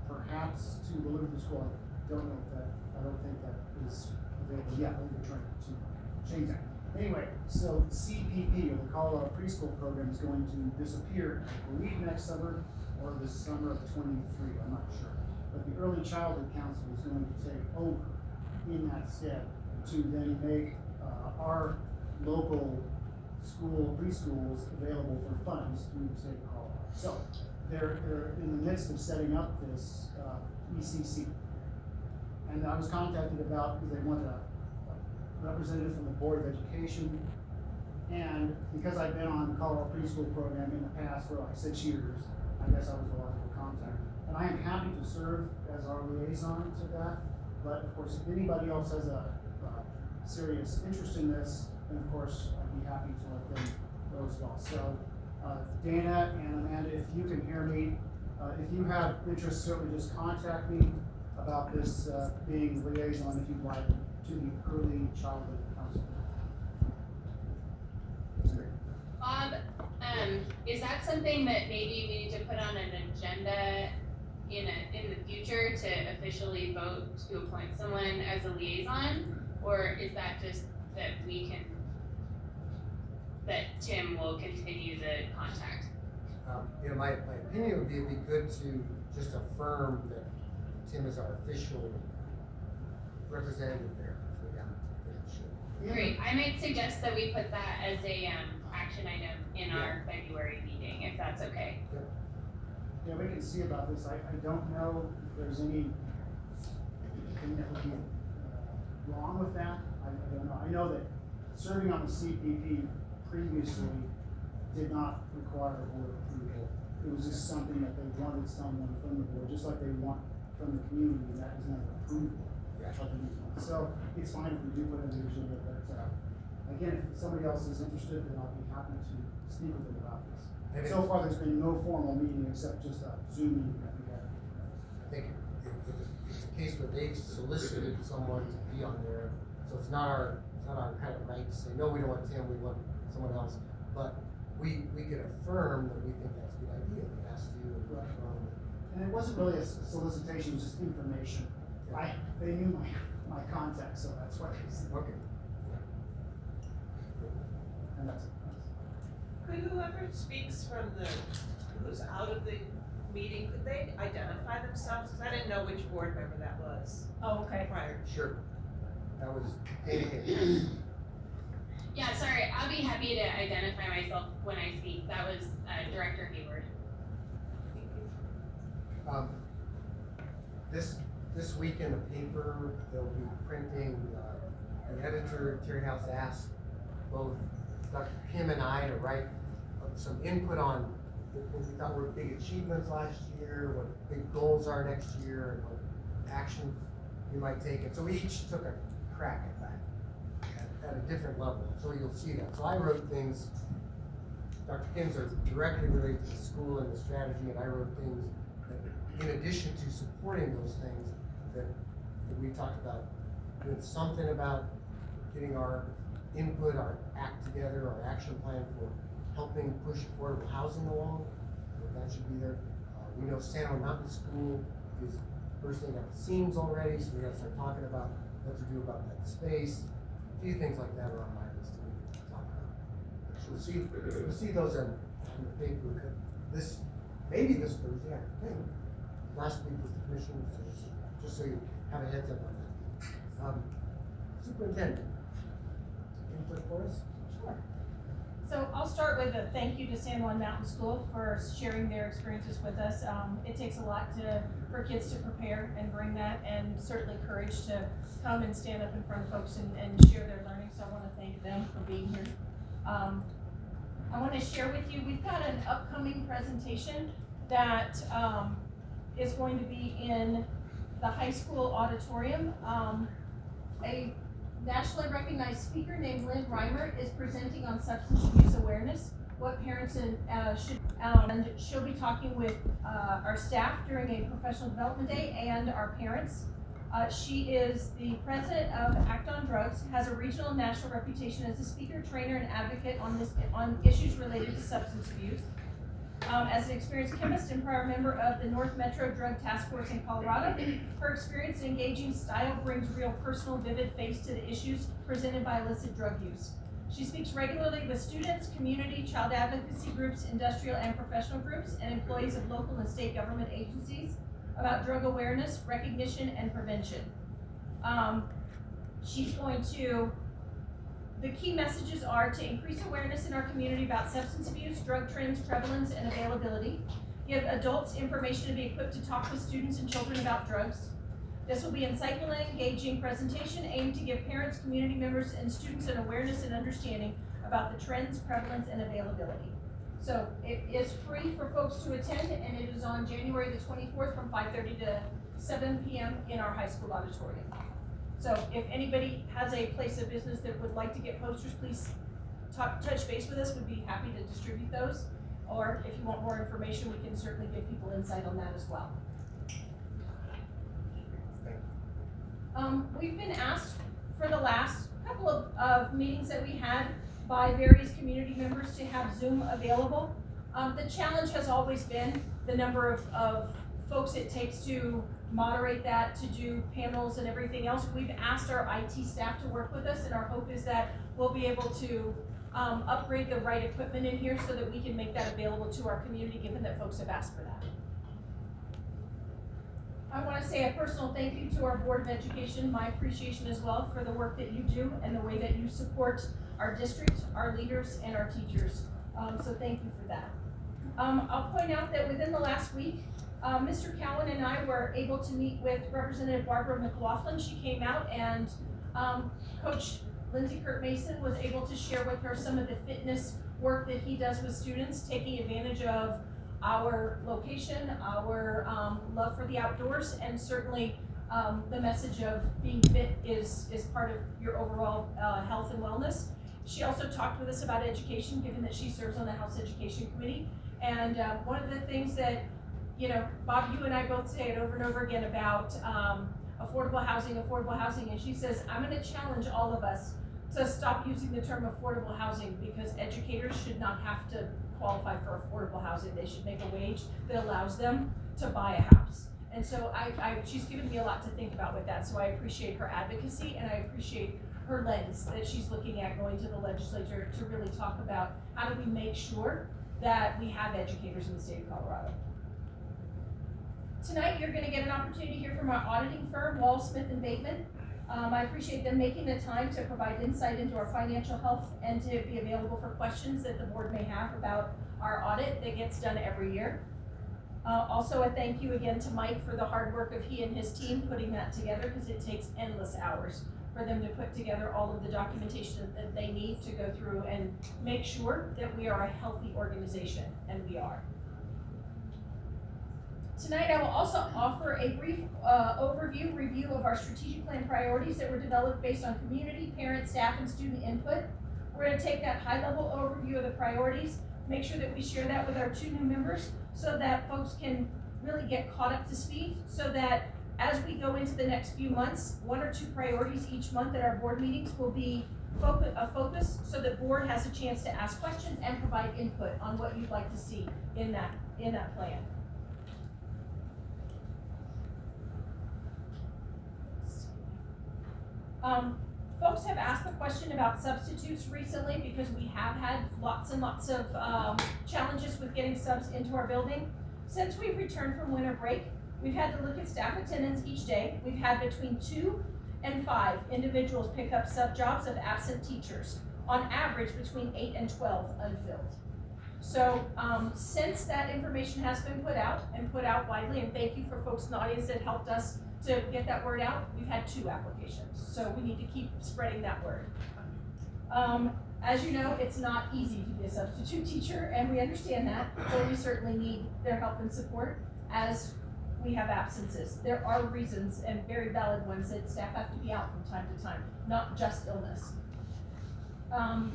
Perhaps to the Liberty School, I don't think that is available yet. We're trying to change that. Anyway, so CPP, or the Colorado Preschool Program, is going to disappear, I believe, next summer or the summer of 23. I'm not sure. But the Early Childhood Council is going to take over in that stead to then make our local preschools available for funds through the state of Colorado. So they're in the midst of setting up this ECC. And I was contacted about because they want a representative from the Board of Education. And because I've been on the Colorado Preschool Program in the past for like 6 years, I guess I was the logical contact. And I am happy to serve as our liaison to that. But of course, if anybody else has a serious interest in this, then of course I'd be happy to let them know as well. So Dana and Amanda, if you can hear me, if you have interest, certainly just contact me about this being liaison, if you'd like, to the Early Childhood Council. That's great. Bob, is that something that maybe we need to put on an agenda in the future to officially vote to appoint someone as a liaison? Or is that just that Tim will continue the contact? My opinion would be it'd be good to just affirm that Tim is our official representative there. So yeah, Great, I might suggest that we put that as a, action item in our February meeting, if that's okay. Yeah, we can see about this. I don't know if there's anything that would be wrong with that. I don't know. I know that serving on the CPP previously did not require a board approval. It was just something that they wanted someone from the board, just like they want from the community, and that was never approved. So it's fine if we do put it in the agenda, but again, if somebody else is interested, then I'll be happy to speak with them about this. So far, there's been no formal meeting except just a Zoom meeting that we had. I think it's a case where they've solicited someone to be on there, so it's not our kind of right to say, no, we don't want Tim, we want someone else. But we can affirm that we think that's a good idea, we asked you and affirm. And it wasn't really a solicitation, it was just information. They knew my contact, so that's what they said. Okay. And that's it. Could whoever speaks from who's out of the meeting, could they identify themselves? Because I didn't know which board member that was Oh, okay. prior. Sure. That was David. Yeah, sorry, I'll be happy to identify myself when I speak. That was Director Hayward. This week in the paper, they'll be printing, the editor, Terry House, asked both Dr. Kim and I to write some input on what we thought were big achievements last year, what big goals are next year, and what actions we might take. And so we each took a crack at that at a different level. So you'll see that. So I wrote things, Dr. Kim's are directly related to the school and the strategy, and I wrote things that, in addition to supporting those things, that we talked about doing something about getting our input, our act together, our action plan for helping push affordable housing along. That should be there. We know San Juan Mountain School is bursting at the seams already, so we gotta start talking about what to do about that space. A few things like that are on my list that we can talk about. We'll see those on the paper maybe this Thursday, I think. Last week was the commission, so just so you have a heads up on that. Superintendent, input for us? Sure. So I'll start with a thank you to San Juan Mountain School for sharing their experiences with us. It takes a lot for kids to prepare and bring that, and certainly courage to come and stand up in front of folks and share their learning. So I want to thank them for being here. I want to share with you, we've got an upcoming presentation that is going to be in the high school auditorium. A nationally recognized speaker named Lynn is presenting on substance abuse awareness, what parents should, and she'll be talking with our staff during a professional development day and our parents. She is the president of Act on Drugs, has a regional and national reputation as a speaker, trainer, and advocate on issues related to substance abuse. As an experienced chemist and prior member of the North Metro Drug Task Force in Colorado, her experience and engaging style brings real personal, vivid face to the issues presented by illicit drug use. She speaks regularly with students, community, child advocacy groups, industrial and professional groups, and employees of local and state government agencies about drug awareness, recognition, and prevention. The key messages are to increase awareness in our community about substance abuse, drug trends, prevalence, and availability. Give adults information to be equipped to talk with students and children about drugs. This will be an insightful and engaging presentation aimed to give parents, community members, and students an awareness and understanding about the trends, prevalence, and availability. So it is free for folks to attend, and it is on January the 24th from 5:30 to 7 p.m. in our high school auditorium. So if anybody has a place of business that would like to get posters, please touch base with us. We'd be happy to distribute those. Or if you want more information, we can certainly give people insight on that as well. We've been asked for the last couple of meetings that we had by various community members to have Zoom available. The challenge has always been the number of folks it takes to moderate that, to do panels and everything else. We've asked our IT staff to work with us, and our hope is that we'll be able to upgrade the right equipment in here so that we can make that available to our community, given that folks have asked for I want to say a personal thank you to our Board of Education, my appreciation as well for the work that you do and the way that you support our district, our leaders, and our teachers. So thank you for that. I'll point out that within the last week, Mr. Cowan and I were able to meet with Representative Barbara McLaughlin. She came out and Coach Lindsay Kurt Mason was able to share with her some of the fitness work that he does with students, taking advantage of our location, our love for the outdoors, and certainly the message of being fit is part of your overall health and wellness. She also talked with us about education, given that she serves on the House Education Committee. And one of the things that, you know, Bob, you and I both say it over and over again about affordable housing, and she says, I'm gonna challenge all of us to stop using the term affordable housing, because educators should not have to qualify for affordable housing. They should make a wage that allows them to buy a house. And so she's given me a lot to think about with that, so I appreciate her advocacy, and I appreciate her lens that she's looking at going to the legislature to really talk about how do we make sure that we have educators in the state of Colorado. Tonight, you're gonna get an opportunity to hear from our auditing firm, Wall, Smith & Bateman. I appreciate them making the time to provide insight into our financial health and to be available for questions that the board may have about our audit that gets done every year. Also, a thank you again to Mike for the hard work of he and his team putting that together, because it takes endless hours for them to put together all of the documentation that they need to go through and make sure that we are a healthy organization, and we are. Tonight, I will also offer a brief review of our strategic plan priorities that were developed based on community, parent, staff, and student input. We're going to take that high-level overview of the priorities, make sure that we share that with our 2 new members so that folks can really get caught up to speed, so that as we go into the next few months, 1 or 2 priorities each month at our board meetings will be a focus, so that board has a chance to ask questions and provide input on what you'd like to see in that plan. Folks have asked the question about substitutes recently, because we have had lots and lots of challenges with getting subs into our building. Since we've returned from winter break, we've had to look at staff attendance each day. We've had between 2 and 5 individuals pick up sub jobs of absent teachers, on average between 8 and 12 unfilled. So since that information has been put out widely, and thank you for folks in the audience that helped us to get that word out, we've had 2 applications. So we need to keep spreading that word. As you know, it's not easy to be a substitute teacher, and we understand that, but we certainly need their help and support as we have absences. There are reasons, and very valid ones, that staff have to be out from time to time, not just illness. Let's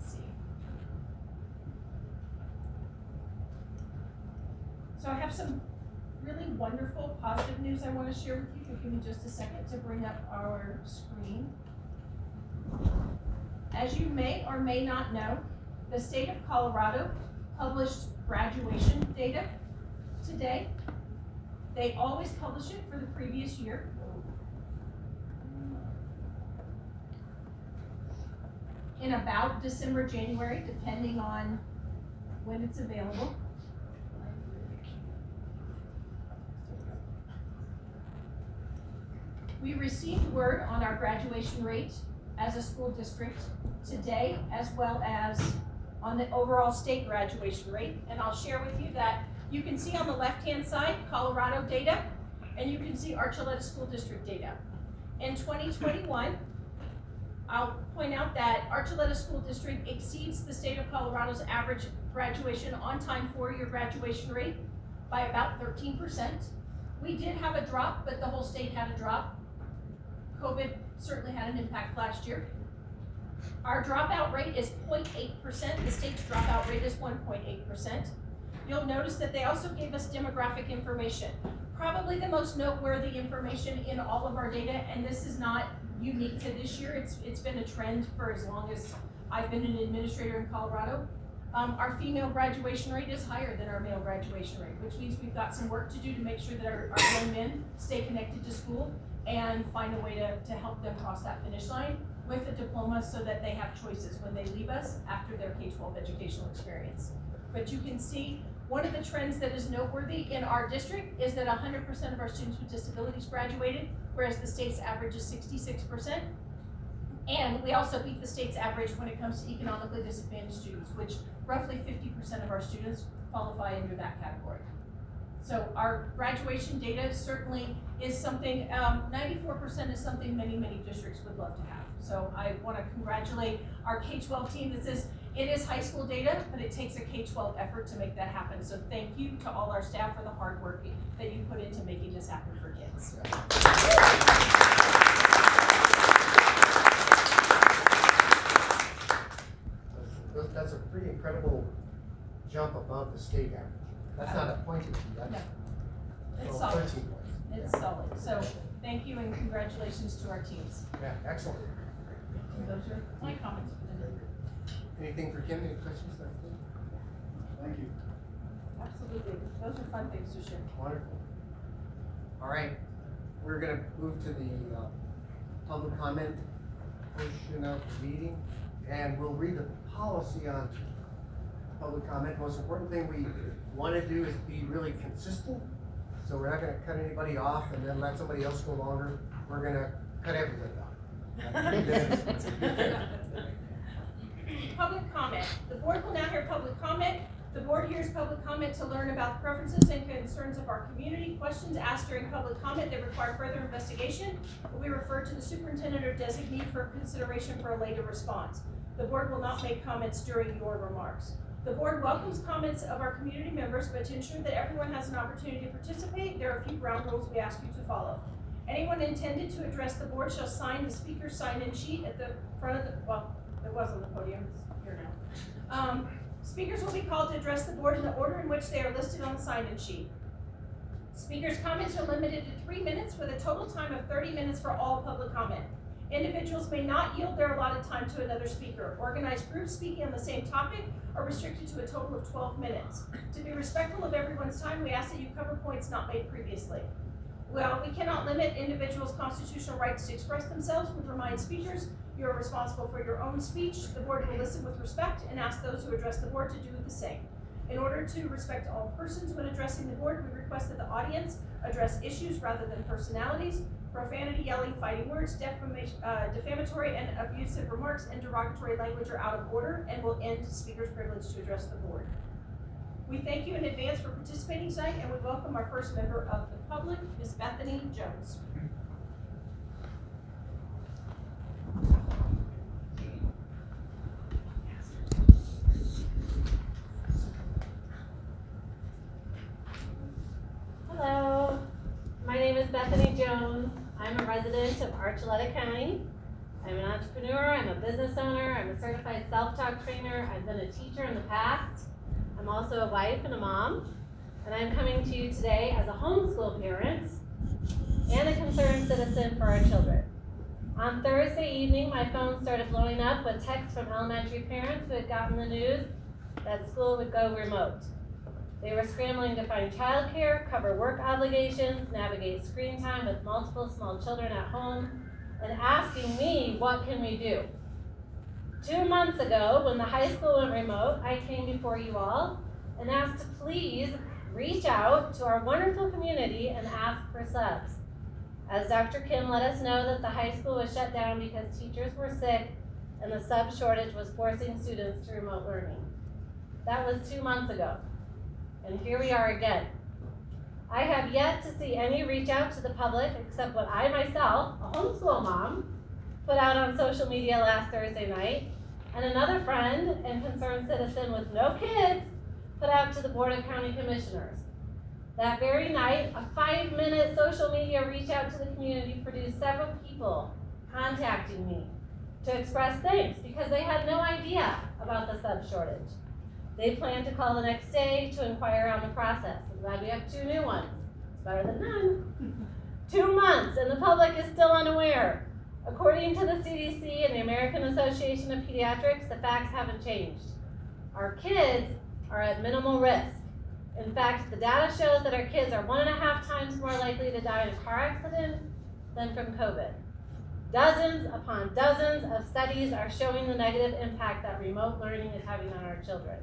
see. So I have some really wonderful positive news I want to share with you. If you give me just a second to bring up our screen. As you may or may not know, the state of Colorado published graduation data today. They always publish it for the previous year. In about December, January, depending on when it's available. We received word on our graduation rate as a school district today, as well as on the overall state graduation rate. And I'll share with you that you can see on the left-hand side Colorado data, and you can see Archuleta School District data. In 2021, I'll point out that Archuleta School District exceeds the state of Colorado's average graduation on-time 4-year graduation rate by about 13%. We did have a drop, but the whole state had a drop. COVID certainly had an impact last year. Our dropout rate is 0.8%. The state's dropout rate is 1.8%. You'll notice that they also gave us demographic information. Probably the most noteworthy information in all of our data, and this is not unique to this year. It's been a trend for as long as I've been an administrator in Colorado. Our female graduation rate is higher than our male graduation rate, which means we've got some work to do to make sure that our young men stay connected to school and find a way to help them cross that finish line with a diploma so that they have choices when they leave us after their K-12 educational experience. But you can see One of the trends that is noteworthy in our district is that 100% of our students with disabilities graduated, whereas the state's average is 66%. And we also beat the state's average when it comes to economically disadvantaged students, which roughly 50% of our students qualify under that category. So our graduation data certainly is something, 94% is something many, many districts would love to have. So I want to congratulate our K-12 team that says it is high school data, but it takes a K-12 effort to make that happen. So thank you to all our staff for the hard work that you put into making this happen for kids. That's a pretty incredible jump above the state average. That's not a point issue, that's It's 13 solid. points. It's solid. So thank you and congratulations to our teams. Yeah, excellent. Those are my comments for today. Anything for Kim, any questions? Thank you. Absolutely. Those are fun things to share. Wonderful. All right, we're gonna move to the public comment portion of the meeting, and we'll read the policy on public comment. Most important thing we want to do is be really consistent. So we're not gonna cut anybody off and then let somebody else go longer. We're gonna cut everybody off. Public comment. The board will now hear public comment. The board hears public comment to learn about the preferences and concerns of our community. Questions asked during public comment that require further investigation will be referred to the superintendent or designee for consideration for a later response. The board will not make comments during your remarks. The board welcomes comments of our community members, but to ensure that everyone has an opportunity to participate, there are a few ground rules we ask you to follow. Anyone intended to address the board shall sign the speaker's sign-in sheet at the front of the, well, it was on the podium, it's here now. Speakers will be called to address the board in the order in which they are listed on the sign-in sheet. Speakers' comments are limited to 3 minutes with a total time of 30 minutes for all public comment. Individuals may not yield their allotted time to another speaker. Organized groups speaking on the same topic are restricted to a total of 12 minutes. To be respectful of everyone's time, we ask that you cover points not made previously. Well, we cannot limit individuals' constitutional rights to express themselves. We remind speakers you are responsible for your own speech. The board will listen with respect and ask those who address the board to do the same. In order to respect all persons when addressing the board, we request that the audience address issues rather than personalities. Profanity, yelling, fighting words, defamatory and abusive remarks, and derogatory language are out of order and will end speaker's privilege to address the board. We thank you in advance for participating tonight, and we welcome our first member of the public, Ms. Bethany Jones. Hello, my name is Bethany Jones. I'm a resident of Archuleta County. I'm an entrepreneur, I'm a business owner, I'm a certified self-taught trainer, I've been a teacher in the past. I'm also a wife and a mom, and I'm coming to you today as a homeschool parent and a concerned citizen for our children. On Thursday evening, my phone started blowing up with texts from elementary parents who had gotten the news that school would go remote. They were scrambling to find childcare, cover work obligations, navigate screen time with multiple small children at home, and asking me, what can we do? 2 months ago, when the high school went remote, I came before you all and asked to please reach out to our wonderful community and ask for subs. As Dr. Kim let us know that the high school was shut down because teachers were sick and the sub shortage was forcing students to remote learning. That was 2 months ago. And here we are again. I have yet to see any reach out to the public except what I myself, a homeschool mom, put out on social media last Thursday night, and another friend and concerned citizen with no kids put out to the Board of County Commissioners. That very night, a 5-minute social media reach out to the community produced several people contacting me to express thanks because they had no idea about the sub shortage. They plan to call the next day to inquire on the process. I'm glad we have 2 new ones. It's better than none. 2 months and the public is still unaware. According to the CDC and the American Association of Pediatrics, the facts haven't changed. Our kids are at minimal risk. In fact, the data shows that our kids are 1.5 times more likely to die in a car accident than from COVID. Dozens upon dozens of studies are showing the negative impact that remote learning is having on our children.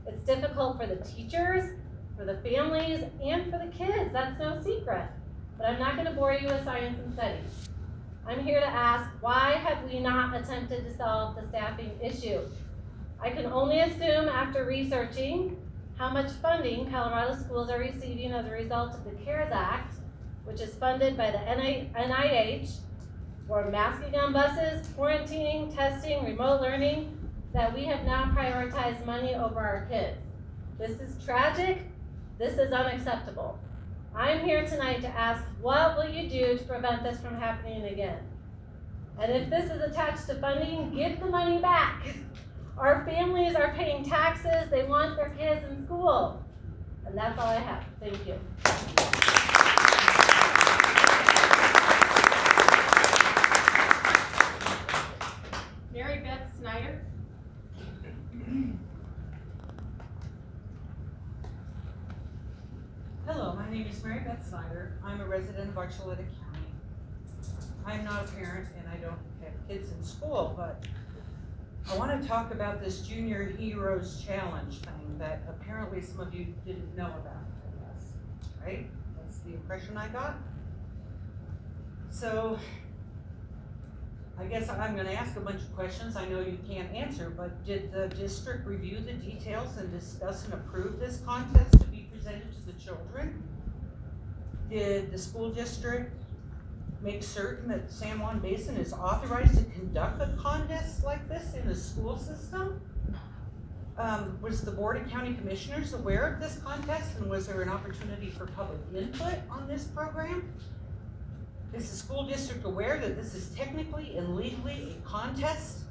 It's difficult for the teachers, for the families, and for the kids. That's no secret. But I'm not gonna bore you with science and studies. I'm here to ask, why have we not attempted to solve the staffing issue? I can only assume after researching how much funding Colorado schools are receiving as a result of the CARES Act, which is funded by the NIH for masking on buses, quarantining, testing, remote learning, that we have now prioritized money over our kids. This is tragic. This is unacceptable. I'm here tonight to ask, what will you do to prevent this from happening again? And if this is attached to funding, give the money back. Our families are paying taxes. They want their kids in school. And that's all I have. Thank you. Mary Beth Snyder. Hello, my name is Mary Beth Snyder. I'm a resident of Archuleta County. I'm not a parent and I don't have kids in school, but I want to talk about this Junior Heroes Challenge thing that apparently some of you didn't know about, I guess, right? That's the impression I got. So I guess I'm going to ask a bunch of questions I know you can't answer, but did the district review the details and discuss and approve this contest to be presented to the children? Did the school district make certain that San Juan Basin is authorized to conduct a contest like this in the school system? Was the Board of County Commissioners aware of this contest, and was there an opportunity for public input on this program? Is the school district aware that this is technically and legally a contest?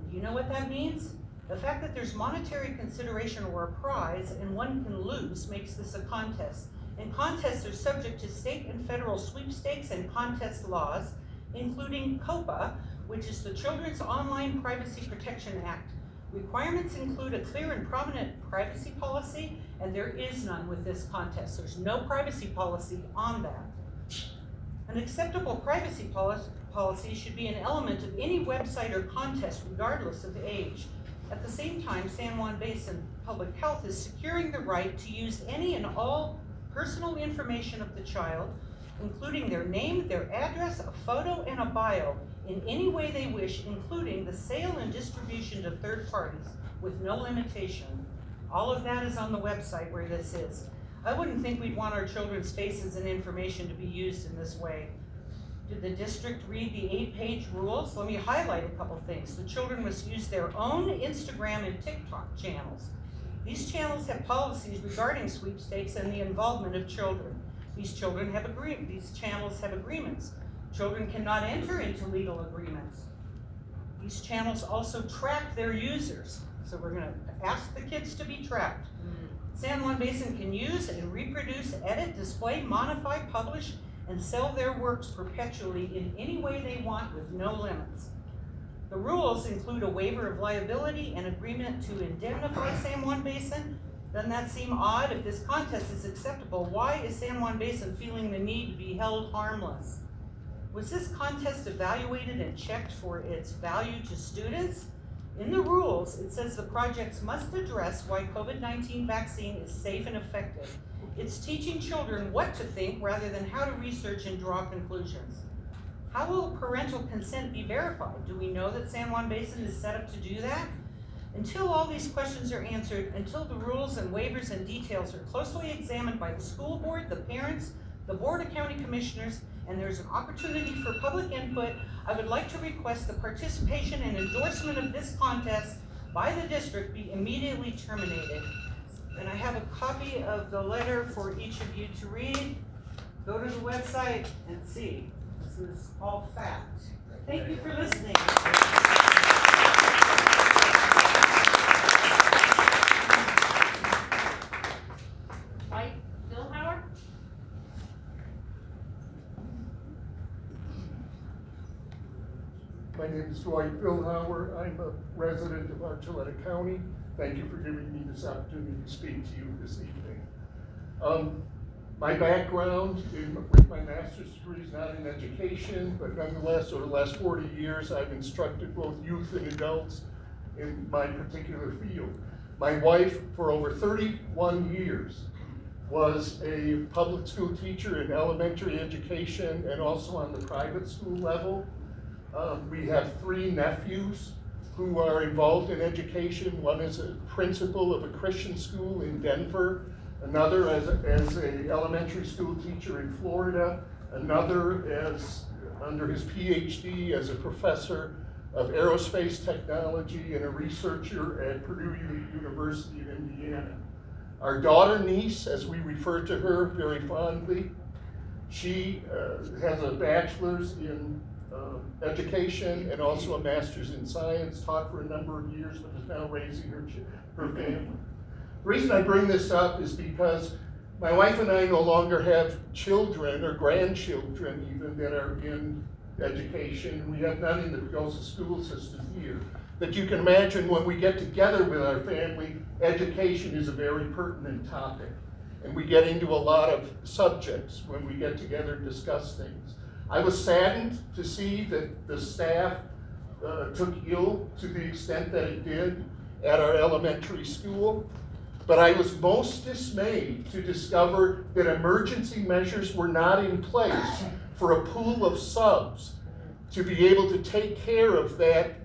Do you know what that means? The fact that there's monetary consideration or a prize and one can lose makes this a contest. And contests are subject to state and federal sweepstakes and contest laws, including COPA, which is the Children's Online Privacy Protection Act. Requirements include a clear and prominent privacy policy, and there is none with this contest. There's no privacy policy on that. An acceptable privacy policy should be an element of any website or contest, regardless of age. At the same time, San Juan Basin Public Health is securing the right to use any and all personal information of the child, including their name, their address, a photo, and a bio, in any way they wish, including the sale and distribution to third parties, with no limitation. All of that is on the website where this is. I wouldn't think we'd want our children's faces and information to be used in this way. Did the district read the 8-page rules? Let me highlight a couple things. The children must use their own Instagram and TikTok channels. These channels have policies regarding sweepstakes and the involvement of children. These channels have agreements. Children cannot enter into legal agreements. These channels also track their users. So we're gonna ask the kids to be tracked. San Juan Basin can use and reproduce, edit, display, modify, publish, and sell their works perpetually in any way they want with no limits. The rules include a waiver of liability and agreement to indemnify San Juan Basin. Doesn't that seem odd? If this contest is acceptable, why is San Juan Basin feeling the need to be held harmless? Was this contest evaluated and checked for its value to students? In the rules, it says the projects must address why COVID-19 vaccine is safe and effective. It's teaching children what to think rather than how to research and draw conclusions. How will parental consent be verified? Do we know that San Juan Basin is set up to do that? Until all these questions are answered, until the rules and waivers and details are closely examined by the school board, the parents, the Board of County Commissioners, and there's an opportunity for public input, I would like to request the participation and endorsement of this contest by the district be immediately terminated. And I have a copy of the letter for each of you to read. Go to the website and see. This is all fact. Thank you for listening. Mike Billhauer. My name is Dwight Billhauer. I'm a resident of Archuleta County. Thank you for giving me this opportunity to speak to you this evening. My background with my master's degree is not in education, but nonetheless, over the last 40 years, I've instructed both youth and adults in my particular field. My wife, for over 31 years, was a public school teacher in elementary education and also on the private school level. We have 3 nephews who are involved in education. One is a principal of a Christian school in Denver, another as a elementary school teacher in Florida, another as under his PhD as a professor of aerospace technology and a researcher at Purdue University of Indiana. Our daughter niece, as we refer to her very fondly, she has a bachelor's in education and also a master's in science, taught for a number of years, but is now raising her family. The reason I bring this up is because my wife and I no longer have children or grandchildren even that are in education. We have none in the Pagosa school system here. But you can imagine when we get together with our family, education is a very pertinent topic. And we get into a lot of subjects when we get together and discuss things. I was saddened to see that the staff took ill to the extent that it did at our elementary school. But I was most dismayed to discover that emergency measures were not in place for a pool of subs to be able to take care of that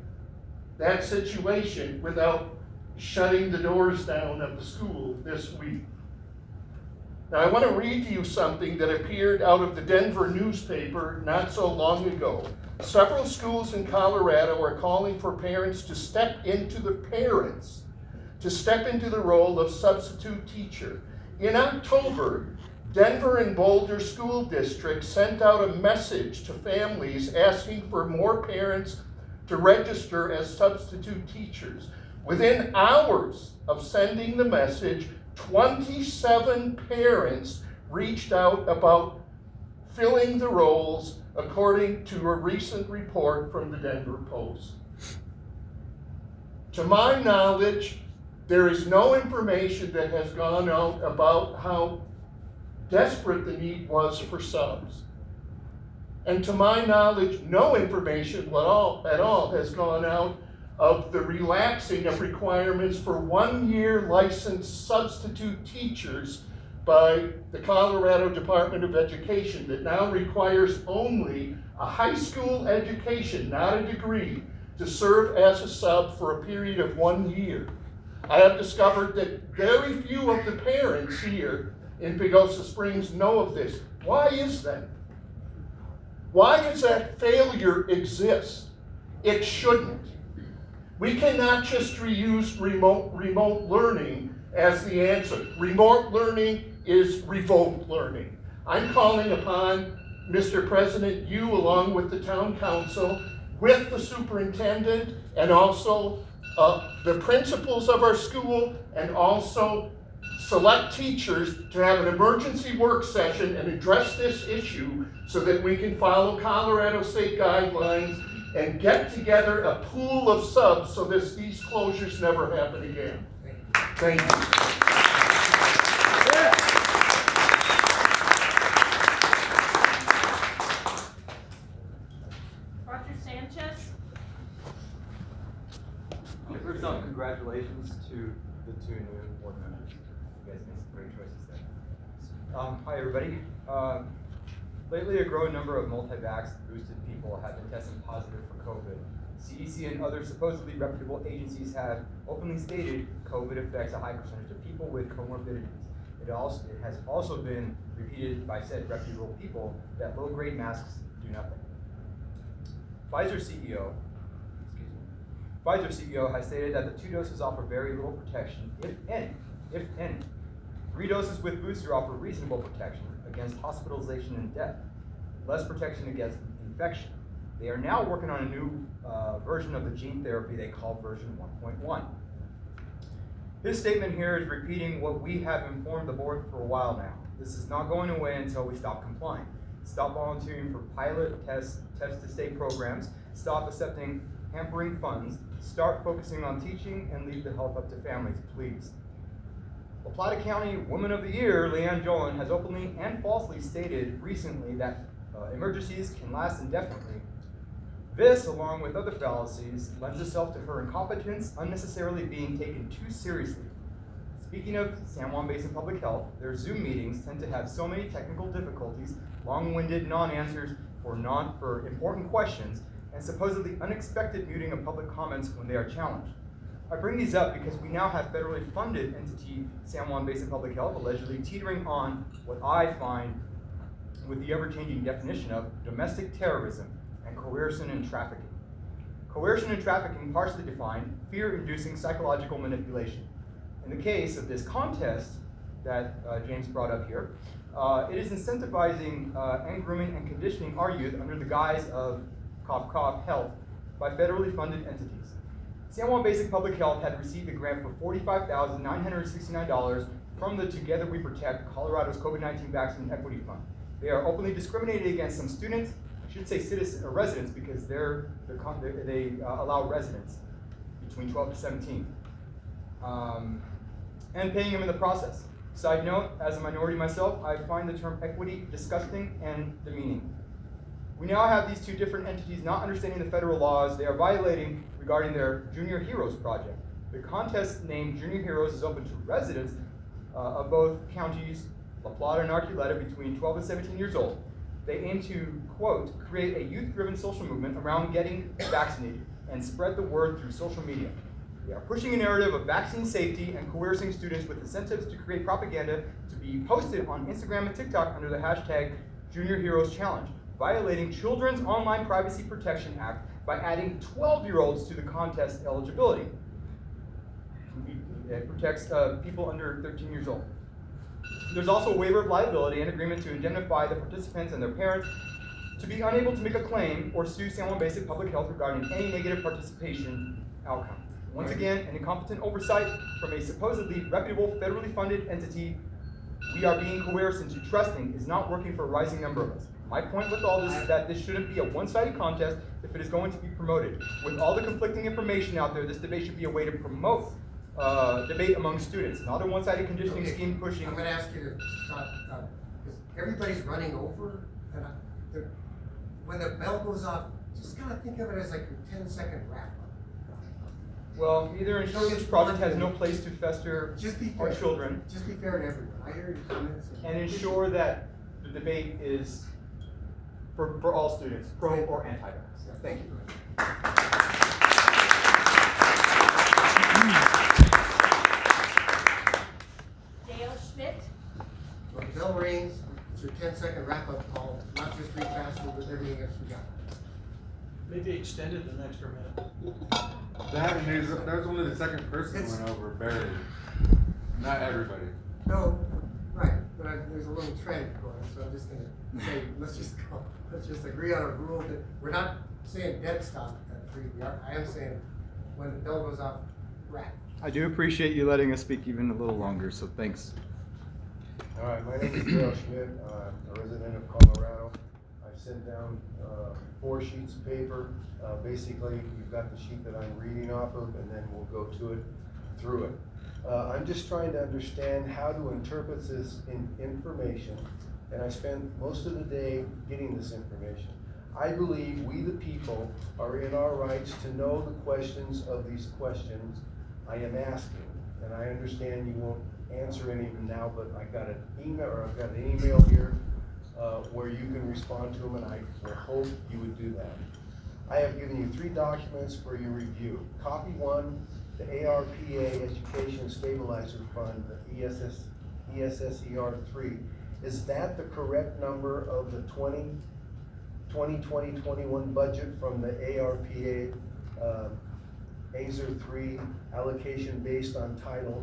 situation without shutting the doors down of the school this week. Now I want to read to you something that appeared out of the Denver newspaper not so long ago. Several schools in Colorado are calling for parents to step into the role of substitute teacher. In October, Denver and Boulder school districts sent out a message to families asking for more parents to register as substitute teachers. Within hours of sending the message, 27 parents reached out about filling the roles, according to a recent report from the Denver Post. To my knowledge, there is no information that has gone out about how desperate the need was for subs. And to my knowledge, no information at all has gone out of the relaxing of requirements for 1-year licensed substitute teachers by the Colorado Department of Education that now requires only a high school education, not a degree, to serve as a sub for a period of 1 year. I have discovered that very few of the parents here in Pagosa Springs know of this. Why is that? Why does that failure exist? It shouldn't. We cannot just reuse remote learning as the answer. Remote learning is revoked learning. I'm calling upon Mr. President, you along with the town council, with the superintendent, and also the principals of our school, and also select teachers to have an emergency work session and address this issue so that we can follow Colorado state guidelines and get together a pool of subs so that these closures never happen again. Thank you. Roger Sanchez. First off, congratulations to the 2 new board members. You guys made some great choices there. Hi everybody. Lately, a growing number of multi-vax boosted people have been testing positive for COVID. CDC and other supposedly reputable agencies have openly stated COVID affects a high percentage of people with comorbidities. It has also been repeated by said reputable people that low-grade masks do nothing. Pfizer CEO has stated that the 2 doses offer very little protection, if any. 3 doses with booster offer reasonable protection against hospitalization and death, less protection against infection. They are now working on a new version of the gene therapy they call version 1.1. His statement here is repeating what we have informed the board for a while now. This is not going away until we stop complying. Stop volunteering for pilot test-to-state programs, stop accepting hampering funds, start focusing on teaching, and leave the health up to families, please. La Plata County Woman of the Year, Leanne Jolin, has openly and falsely stated recently that emergencies can last indefinitely. This, along with other fallacies, lends itself to her incompetence unnecessarily being taken too seriously. Speaking of San Juan Basin Public Health, their Zoom meetings tend to have so many technical difficulties, long-winded non-answers for important questions, and supposedly unexpected muting of public comments when they are challenged. I bring these up because we now have federally funded entity San Juan Basin Public Health allegedly teetering on what I find with the ever-changing definition of domestic terrorism and coercion and trafficking. Coercion and trafficking, partially defined, fear-inducing psychological manipulation. In the case of this contest that James brought up here, it is incentivizing and grooming and conditioning our youth under the guise of cough cough health by federally funded entities. San Juan Basic Public Health had received a grant for $45,969 from the Together We Protect, Colorado's COVID-19 Vaccine Equity Fund. They are openly discriminating against some students, I should say citizens or residents, because they allow residents between 12 to 17, and paying them in the process. Side note, as a minority myself, I find the term equity disgusting and demeaning. We now have these two different entities not understanding the federal laws they are violating regarding their Junior Heroes project. The contest named Junior Heroes is open to residents of both counties, La Plata and Archuleta, between 12 and 17 years old. They aim to, quote, create a youth-driven social movement around getting vaccinated and spread the word through social media. They are pushing a narrative of vaccine safety and coercing students with incentives to create propaganda to be posted on Instagram and TikTok under the hashtag Junior Heroes Challenge, violating Children's Online Privacy Protection Act by adding 12-year-olds to the contest eligibility. It protects people under 13 years old. There's also a waiver of liability and agreement to indemnify the participants and their parents to be unable to make a claim or sue San Juan Basic Public Health regarding any negative participation outcome. Once again, an incompetent oversight from a supposedly reputable, federally funded entity we are being coerced into trusting is not working for a rising number of us. My point with all this is that this shouldn't be a one-sided contest if it is going to be promoted. With all the conflicting information out there, this debate should be a way to promote debate among students, not a one-sided conditioning scheme pushing. I'm going to ask you to stop, because everybody's running over, and when the bell goes off, just kind of think of it as like a 10-second wrap-up. Well, either Intelligence Project has no place to fester our children. Just be fair to everyone. I hear your comments. And ensure that the debate is for all students, pro or anti-vax. Thank you. Dale Schmidt. When the bell rings, it's your 10-second wrap-up call, not just read faster with everything else we got. Maybe extend it an extra minute. That and there's only the second person who went over, barely. Not everybody. No, right, but there's a little trend going, so I'm just gonna say, let's just agree on a rule that we're not saying dead stop at 3. I am saying when the bell goes off, wrap. I do appreciate you letting us speak even a little longer, so thanks. All right, my name is Dale Schmidt. I'm a resident of Colorado. I've sent down 4 sheets of paper. Basically, you've got the sheet that I'm reading off of, and then we'll go through it. I'm just trying to understand how to interpret this information, and I spent most of the day getting this information. I believe we the people are in our rights to know the questions of these questions I am asking, and I understand you won't answer any of them now, but I've got an email here where you can respond to them, and I will hope you would do that. I have given you 3 documents for your review. Copy 1, the ARPA Education Stabilizer Fund, the ESSER 3. Is that the correct number of the 2020-21 budget from the ARPA ASER 3 allocation based on Title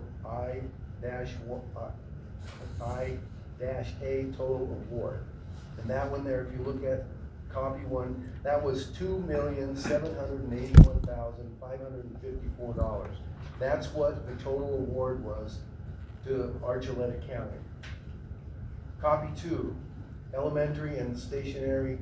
I-A total award? And that one there, if you look at copy 1, that was $2,781,554. That's what the total award was to Archuleta County. Copy 2, elementary and stationary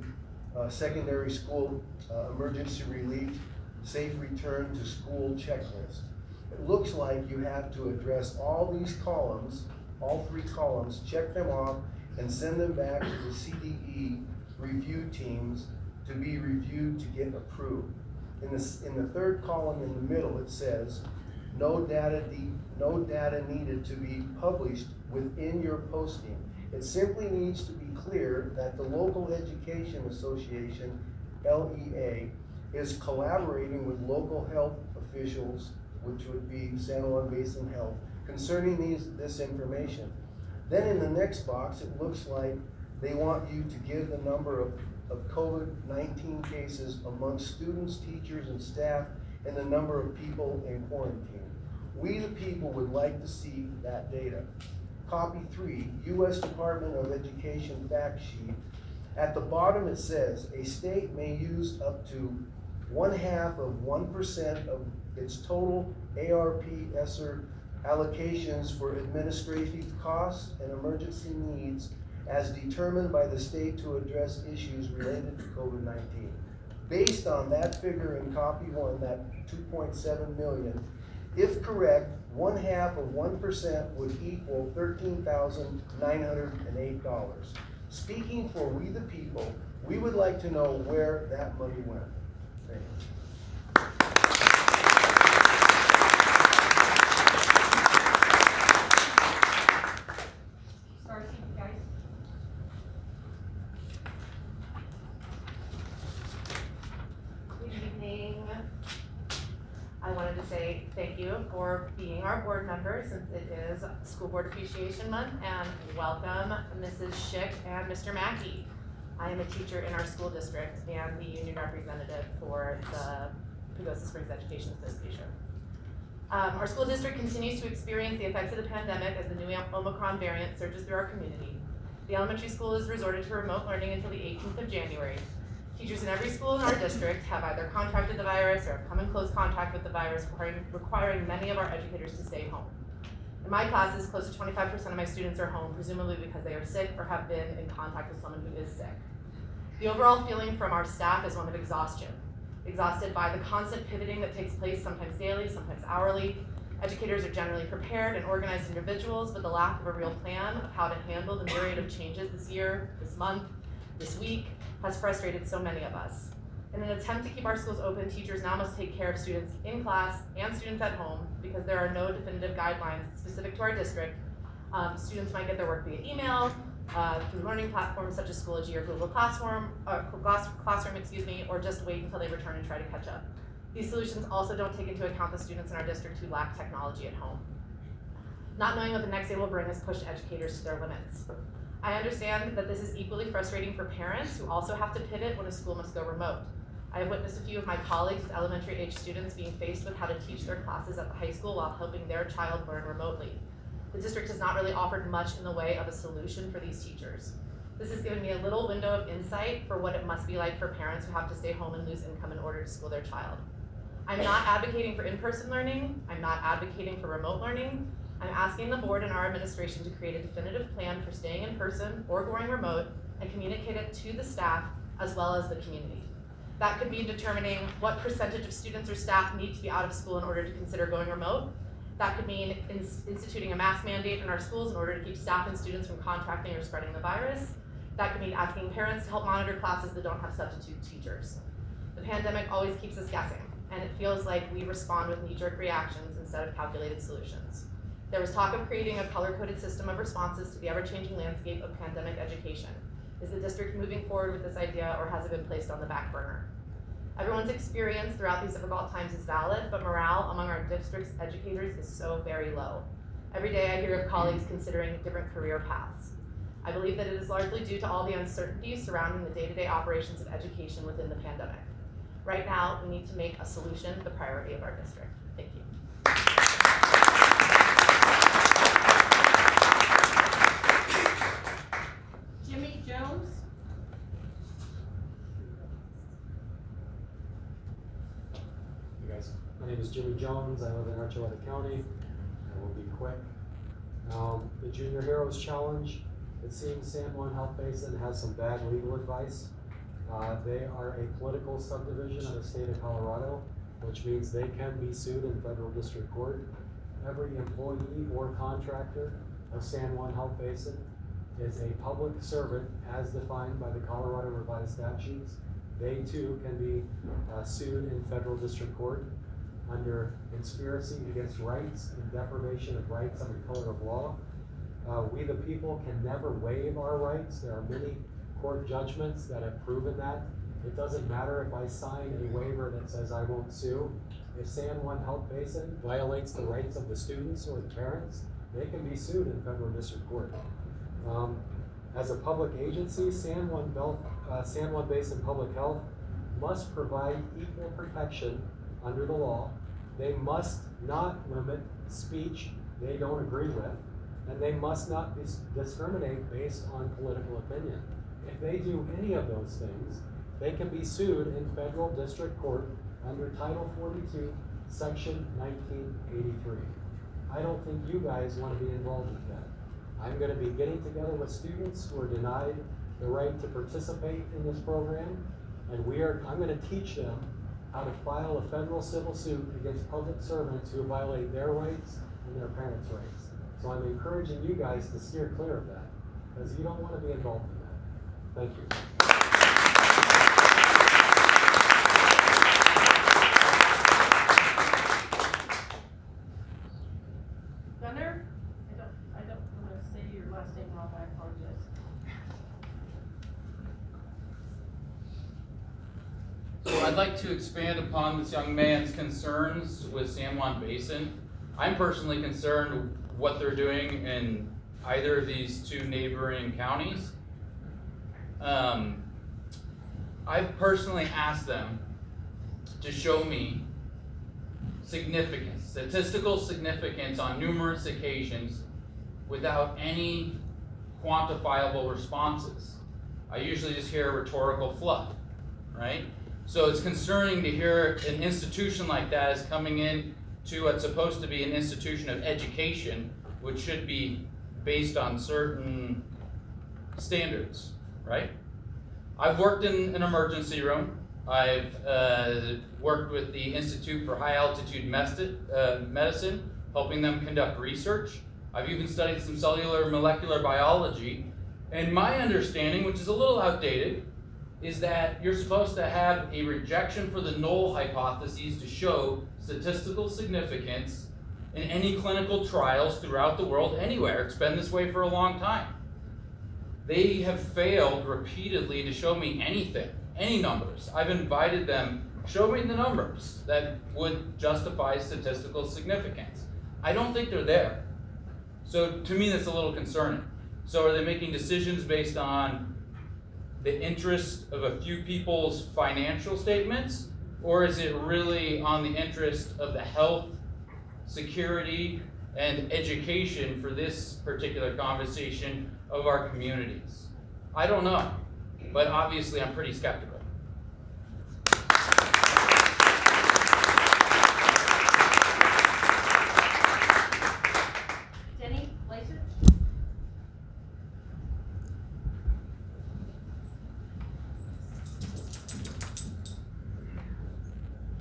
secondary school emergency relief safe return to school checklist. It looks like you have to address all these columns, all 3 columns, check them off, and send them back to the CDE review teams to be reviewed to get approved. In the third column in the middle, it says, no data needed to be published within your posting. It simply needs to be clear that the local education association, LEA, is collaborating with local health officials, which would be San Juan Basin Health, concerning this information. Then in the next box, it looks like they want you to give the number of COVID-19 cases amongst students, teachers, and staff, and the number of people in quarantine. We the people would like to see that data. Copy 3, U.S. Department of Education fact sheet. At the bottom it says, a state may use up to 0.5% of its total ARP-ESSER allocations for administrative costs and emergency needs as determined by the state to address issues related to COVID-19. Based on that figure in copy 1, that 2.7 million, if correct, 0.5% would equal $13,908. Speaking for we the people, we would like to know where that money went. Thank you. Start, guys. Good evening. I wanted to say thank you for being our board member since it is School Board Appreciation Month, and welcome Mrs. Schick and Mr. Mackey. I am a teacher in our school district and the union representative for the Pagosa Springs Education Association. Our school district continues to experience the effects of the pandemic as the new Omicron variant surges through our community. The elementary school has resorted to remote learning until the 18th of January. Teachers in every school in our district have either contracted the virus or have come in close contact with the virus, requiring many of our educators to stay home. In my classes, close to 25% of my students are home, presumably because they are sick or have been in contact with someone who is sick. The overall feeling from our staff is one of exhaustion. Exhausted by the constant pivoting that takes place, sometimes daily, sometimes hourly. Educators are generally prepared and organized individuals, but the lack of a real plan of how to handle the myriad of changes this year, this month, this week, has frustrated so many of us. In an attempt to keep our schools open, teachers now must take care of students in class and students at home because there are no definitive guidelines specific to our district. Students might get their work via email, through learning platforms such as Schoology or Google Classroom, or just wait until they return and try to catch up. These solutions also don't take into account the students in our district who lack technology at home. Not knowing what the next day will bring has pushed educators to their limits. I understand that this is equally frustrating for parents who also have to pivot when a school must go remote. I have witnessed a few of my colleagues with elementary age students being faced with how to teach their classes at the high school while helping their child learn remotely. The district has not really offered much in the way of a solution for these teachers. This has given me a little window of insight for what it must be like for parents who have to stay home and lose income in order to school their child. I'm not advocating for in-person learning. I'm not advocating for remote learning. I'm asking the board and our administration to create a definitive plan for staying in person or going remote and communicate it to the staff as well as the community. That could be determining what percentage of students or staff need to be out of school in order to consider going remote. That could mean instituting a mask mandate in our schools in order to keep staff and students from contracting or spreading the virus. That could mean asking parents to help monitor classes that don't have substitute teachers. The pandemic always keeps us guessing, and it feels like we respond with knee-jerk reactions instead of calculated solutions. There was talk of creating a color-coded system of responses to the ever-changing landscape of pandemic education. Is the district moving forward with this idea, or has it been placed on the back burner? Everyone's experience throughout these difficult times is valid, but morale among our district's educators is so very low. Every day I hear of colleagues considering different career paths. I believe that it is largely due to all the uncertainties surrounding the day-to-day operations of education within the pandemic. Right now, we need to make a solution the priority of our district. Thank you. Jimmy Jones. Hey guys, my name is Jimmy Jones. I live in Archuleta County. I will be quick. The Junior Heroes Challenge, it seems San Juan Health Basin has some bad legal advice. They are a political subdivision of the state of Colorado, which means they can be sued in federal district court. Every employee or contractor of San Juan Health Basin is a public servant as defined by the Colorado Revised Statutes they too can be sued in federal district court under conspiracy against rights and deprivation of rights under color of law. We the people can never waive our rights. There are many court judgments that have proven that. It doesn't matter if I sign a waiver that says I won't sue. If San Juan Health Basin violates the rights of the students or the parents, they can be sued in federal district court. As a public agency, San Juan Basin Public Health must provide equal protection under the law. They must not limit speech they don't agree with, and they must not discriminate based on political opinion. If they do any of those things, they can be sued in federal district court under Title 42, Section 1983. I don't think you guys want to be involved with that. I'm going to be getting together with students who are denied the right to participate in this program, and I'm going to teach them how to file a federal civil suit against public servants who violate their rights and their parents' rights. So I'm encouraging you guys to steer clear of that, because you don't want to be involved in that. Thank you. Gunner? I don't want to say your last name wrong, I apologize. So I'd like to expand upon this young man's concerns with San Juan Basin. I'm personally concerned what they're doing in either of these two neighboring counties. I've personally asked them to show me significance, statistical significance on numerous occasions without any quantifiable responses. I usually just hear rhetorical fluff, right? So it's concerning to hear an institution like that is coming in to what's supposed to be an institution of education, which should be based on certain standards, right? I've worked in an emergency room. I've worked with the Institute for High Altitude Medicine, helping them conduct research. I've even studied some cellular molecular biology. And my understanding, which is a little outdated, is that you're supposed to have a rejection for the null hypotheses to show statistical significance in any clinical trials throughout the world anywhere. It's been this way for a long time. They have failed repeatedly to show me anything, any numbers. I've invited them, show me the numbers that would justify statistical significance. I don't think they're there. So to me, that's a little concerning. So are they making decisions based on the interest of a few people's financial statements, or is it really on the interest of the health, security, and education for this particular conversation of our communities? I don't know, but obviously I'm pretty skeptical.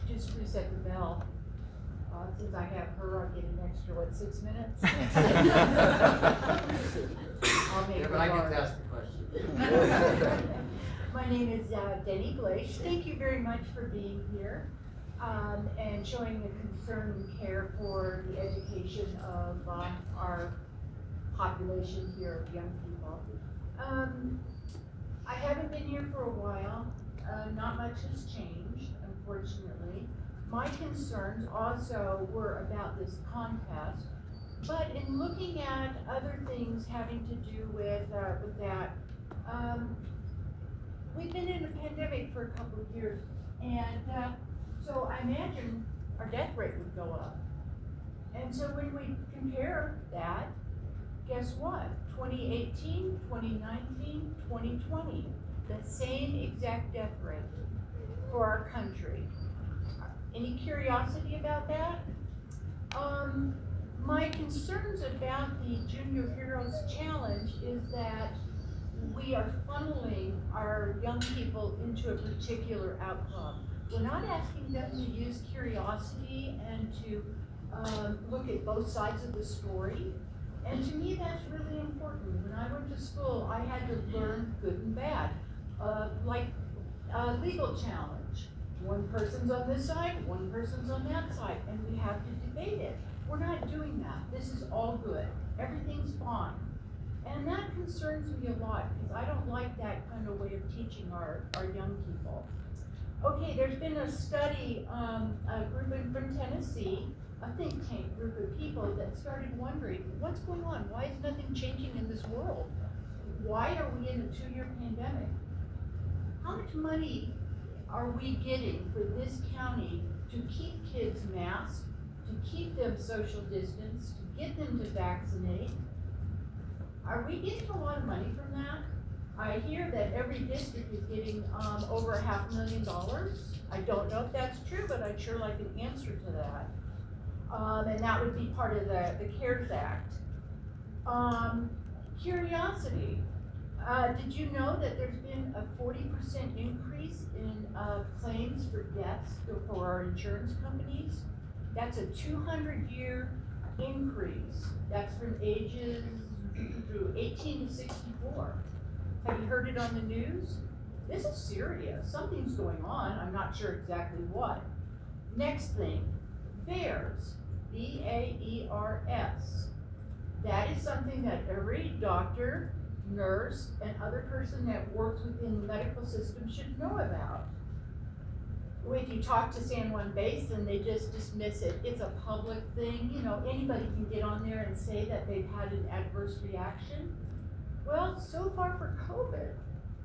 Just reset the bell. Since I have her, I get an extra, 6 minutes? I'll make Yeah, it but I get hard. to ask the question. My name is Denny Blaish. Thank you very much for being here and showing the concern and care for the education of our population here of young people. I haven't been here for a while. Not much has changed, unfortunately. My concerns also were about this contest, but in looking at other things having to do with that, we've been in a pandemic for a couple of years, and so I imagine our death rate would go up. And so when we compare that, guess what? 2018, 2019, 2020, the same exact death rate for our country. Any curiosity about that? My concerns about the Junior Heroes Challenge is that we are funneling our young people into a particular outcome. We're not asking them to use curiosity and to look at both sides of the story. And to me, that's really important. When I went to school, I had to learn good and bad. Like legal challenge. One person's on this side, one person's on that side, and we have to debate it. We're not doing that. This is all good. Everything's fine. And that concerns me a lot, because I don't like that kind of way of teaching our young people. Okay, there's been a study, a group from Tennessee, a think tank group of people that started wondering, what's going on? Why is nothing changing in this world? Why are we in a 2-year pandemic? How much money are we getting for this county to keep kids masked, to keep them social distance, to get them to vaccinate? Are we getting a lot of money from that? I hear that every district is getting over $500,000. I don't know if that's true, but I'd sure like an answer to that. And that would be part of the CARES Act. Curiosity. Did you know that there's been a 40% increase in claims for deaths for our insurance companies? That's a 200-year increase. That's from ages through 18 to 64. Have you heard it on the news? This is serious. Something's going on. I'm not sure exactly what. Next thing, VAERS, VAERS. That is something that every doctor, nurse, and other person that works within the medical system should know about. If you talk to San Juan Basin, they just dismiss it. It's a public thing. You know, anybody can get on there and say that they've had an adverse reaction. Well, so far for COVID,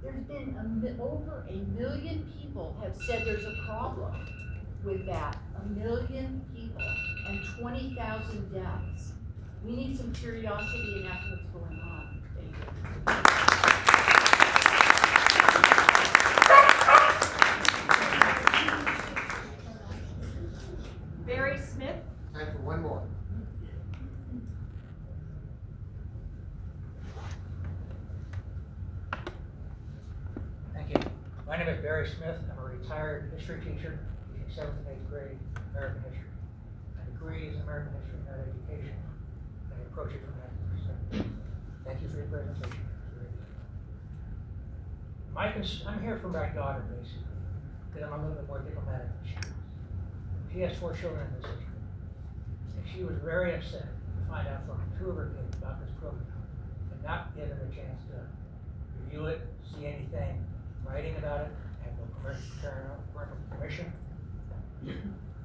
there's been over 1 million people have said there's a problem with that. 1 million people and 20,000 deaths. We need some curiosity and that's what's going on. Thank you. Barry Smith. Time for one more. Thank you. My name is Barry Smith. I'm a retired history teacher, teaching 7th and 8th grade American history. My degree is in American history, not education. I approach it from that perspective. Thank you for your presentation. I'm here for my daughter, basically, because I'm a little bit more diplomatic than she is. She has 4 children in this district. And she was very upset to find out from 2 of her kids about this program and not give them a chance to review it, see anything, writing about it, have no parental permission.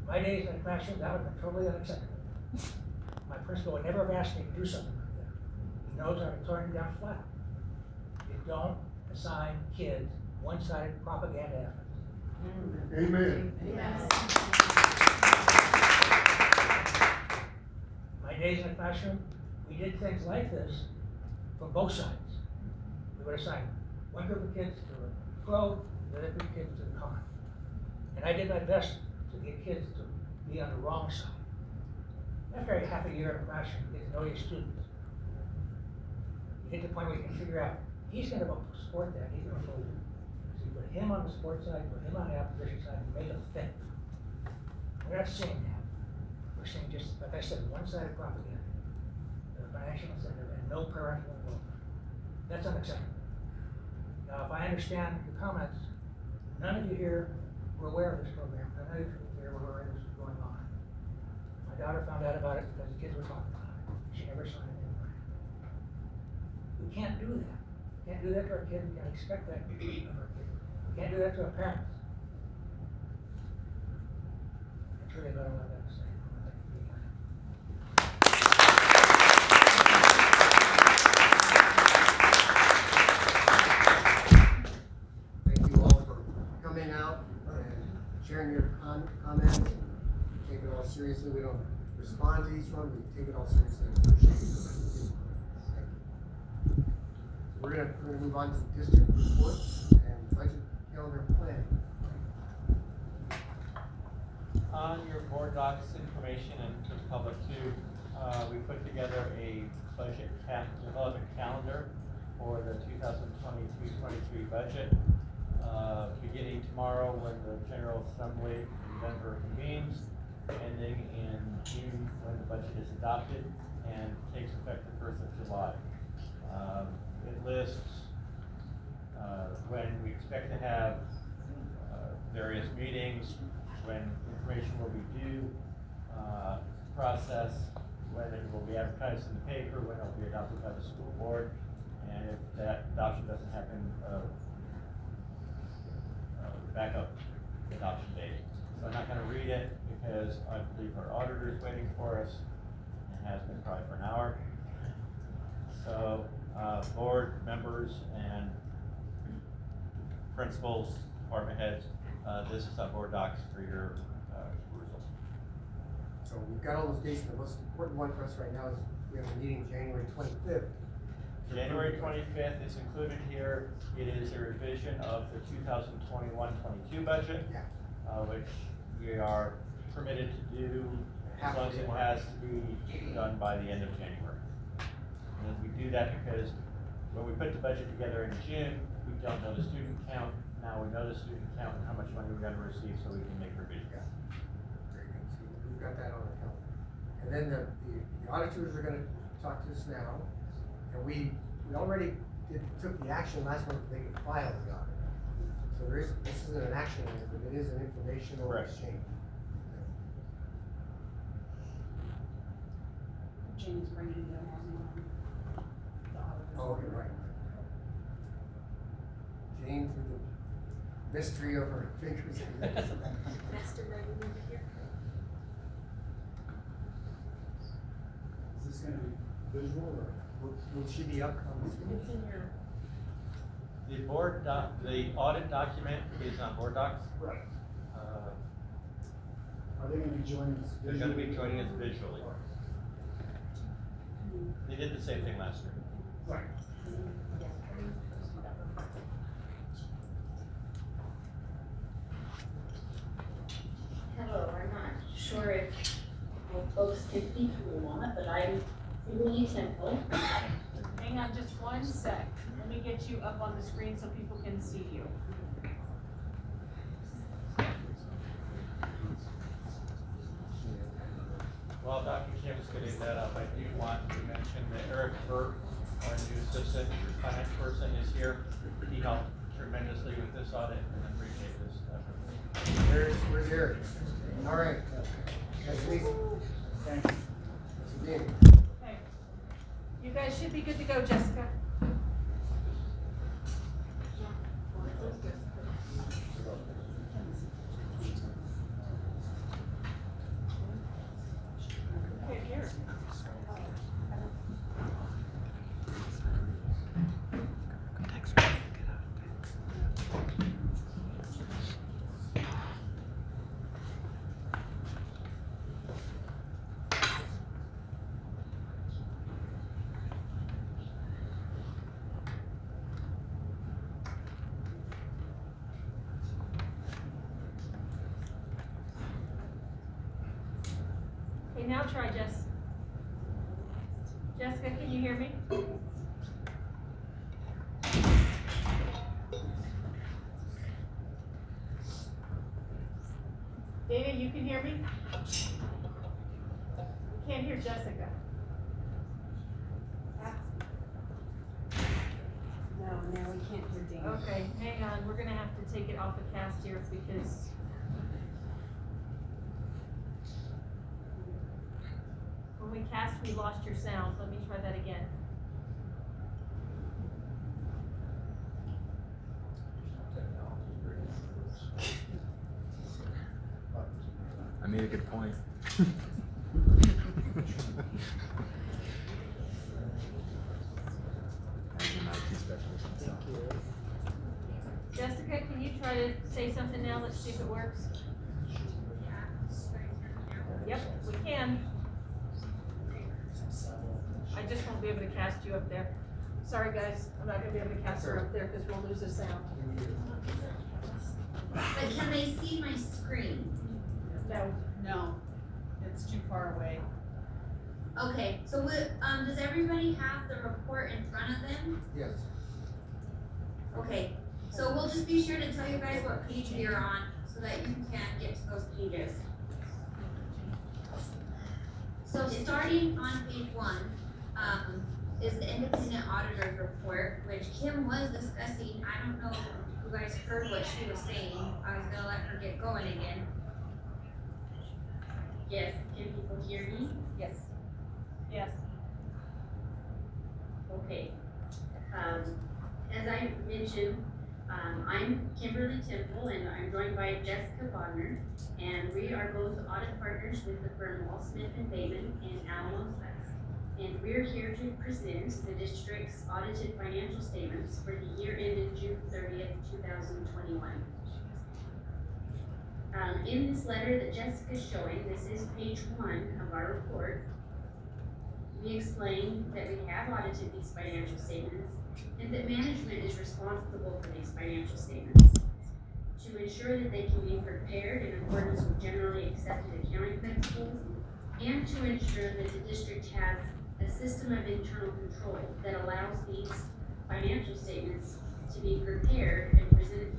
My days in the classroom, that would have been totally unacceptable. My principal would never have asked me to do something like that. He knows I've been turning down flat. You don't assign kids one-sided propaganda efforts. Amen. My days in the classroom, we did things like this from both sides. We would assign one group of kids to the pro, the other group of kids to the con. And I did my best to get kids to be on the wrong side. After half a year in the classroom, you get to know your students. You get to the point where you can figure out, he's going to support that, he's going to oppose it. So you put him on the sports side, put him on the opposition side, and make a thing. We're not saying that. We're saying just, like I said, one-sided propaganda. The financial incentive and no parental involvement. That's unacceptable. Now, if I understand your comments, none of you here were aware of this program. None of you here were aware this was going on. My daughter found out about it because the kids were talking about it. She never saw anything about it. We can't do that. We can't do that to our kids. We can't expect that of our kids. We can't do that to our parents. That's really about all I've got to say. Thank you all for coming out and sharing your comments. We take it all seriously. We don't respond to each one. We take it all seriously. Appreciate it. We're gonna move on to district reports and budget calendar planning. On your board docs information and to the public too, we put together a budget development calendar for the 2022-23 budget. Beginning tomorrow when the General Assembly in Denver convenes, ending in June when the budget is adopted and takes effect the 1st of July. It lists when we expect to have various meetings, when information will be due, process, when it will be advertised in the paper, when it will be adopted by the school board, and if that adoption doesn't happen, backup adoption date. So I'm not gonna read it because I believe our auditor is waiting for us, and has been probably for an hour. So, board members and principals, department heads, this is on board docs for your perusal. So we've got all those dates. The most important one for us right now is we have a meeting January 25th. January 25th is included here. It is a revision of the 2021-22 budget, which we are permitted to do as long as it has to be done by the end of January. And we do that because when we put the budget together in June, we don't know the student count. Now we know the student count and how much money we're going to receive, so we can make revisions. Very good. So we've got that on the calendar. And then the auditors are gonna talk to us now. And we already took the action last month, they could file the audit. So this isn't an action item, but it is an informational exchange. James bringing them on the auditors. Oh, you're right. Jane, through the mystery of her fingers. Master Robyn over here. Is this gonna be visual or? Will she be up on the screen? It's in your. The the audit document is on board docs. Right. Are they gonna be joining us? They're going to be joining us visually. They did the same thing last year. Right. Hello, I'm not sure if folks can speak who want it, but I'm Emily Temple. Hang on just one sec. Let me get you up on the screen so people can see you. While Dr. Kim is getting that up, I do want to mention that Eric Burke, our new assistant finance person, is here. He helped tremendously with this audit and I appreciate this effort. Where's Eric? All right. That's me. Thanks. That's again. Okay. You guys should be good to go, Jessica. Okay, here. Okay, now try Jess. Jessica, can you hear me? David, you can hear me? We can't hear Jessica. No, we can't hear Dana. Okay, hang on, we're gonna have to take it off the cast here because when we cast, we lost your sound. Let me try that again. I made a good point. Jessica, can you try to say something now? Let's see if it works. Yep, we can. I just won't be able to cast you up there. Sorry, guys, I'm not gonna be able to cast her up there because we'll lose the sound. But can they see my screen? No. No, it's too far away. Okay, so does everybody have the report in front of them? Yes. Okay, so we'll just be sure to tell you guys what page we are on so that you can get to those pages. So starting on page 1, is the independent auditor's report, which Kim was discussing. I don't know who you guys heard what she was saying. I was gonna let her get going again. Yes, can people hear me? Yes. Yes. Okay. As I mentioned, I'm Kimberly Temple and I'm joined by Jessica Bodner, and we are both audit partners with the firm Wall Smith and Bateman in Alamos West. And we're here to present the district's audited financial statements for the year ended June 30th, 2021. In this letter that Jessica's showing, this is page 1 of our report. We explain that we have audited these financial statements and that management is responsible for these financial statements to ensure that they can be prepared in accordance with generally accepted accounting principles and to ensure that the district has a system of internal control that allows these financial statements to be prepared and presented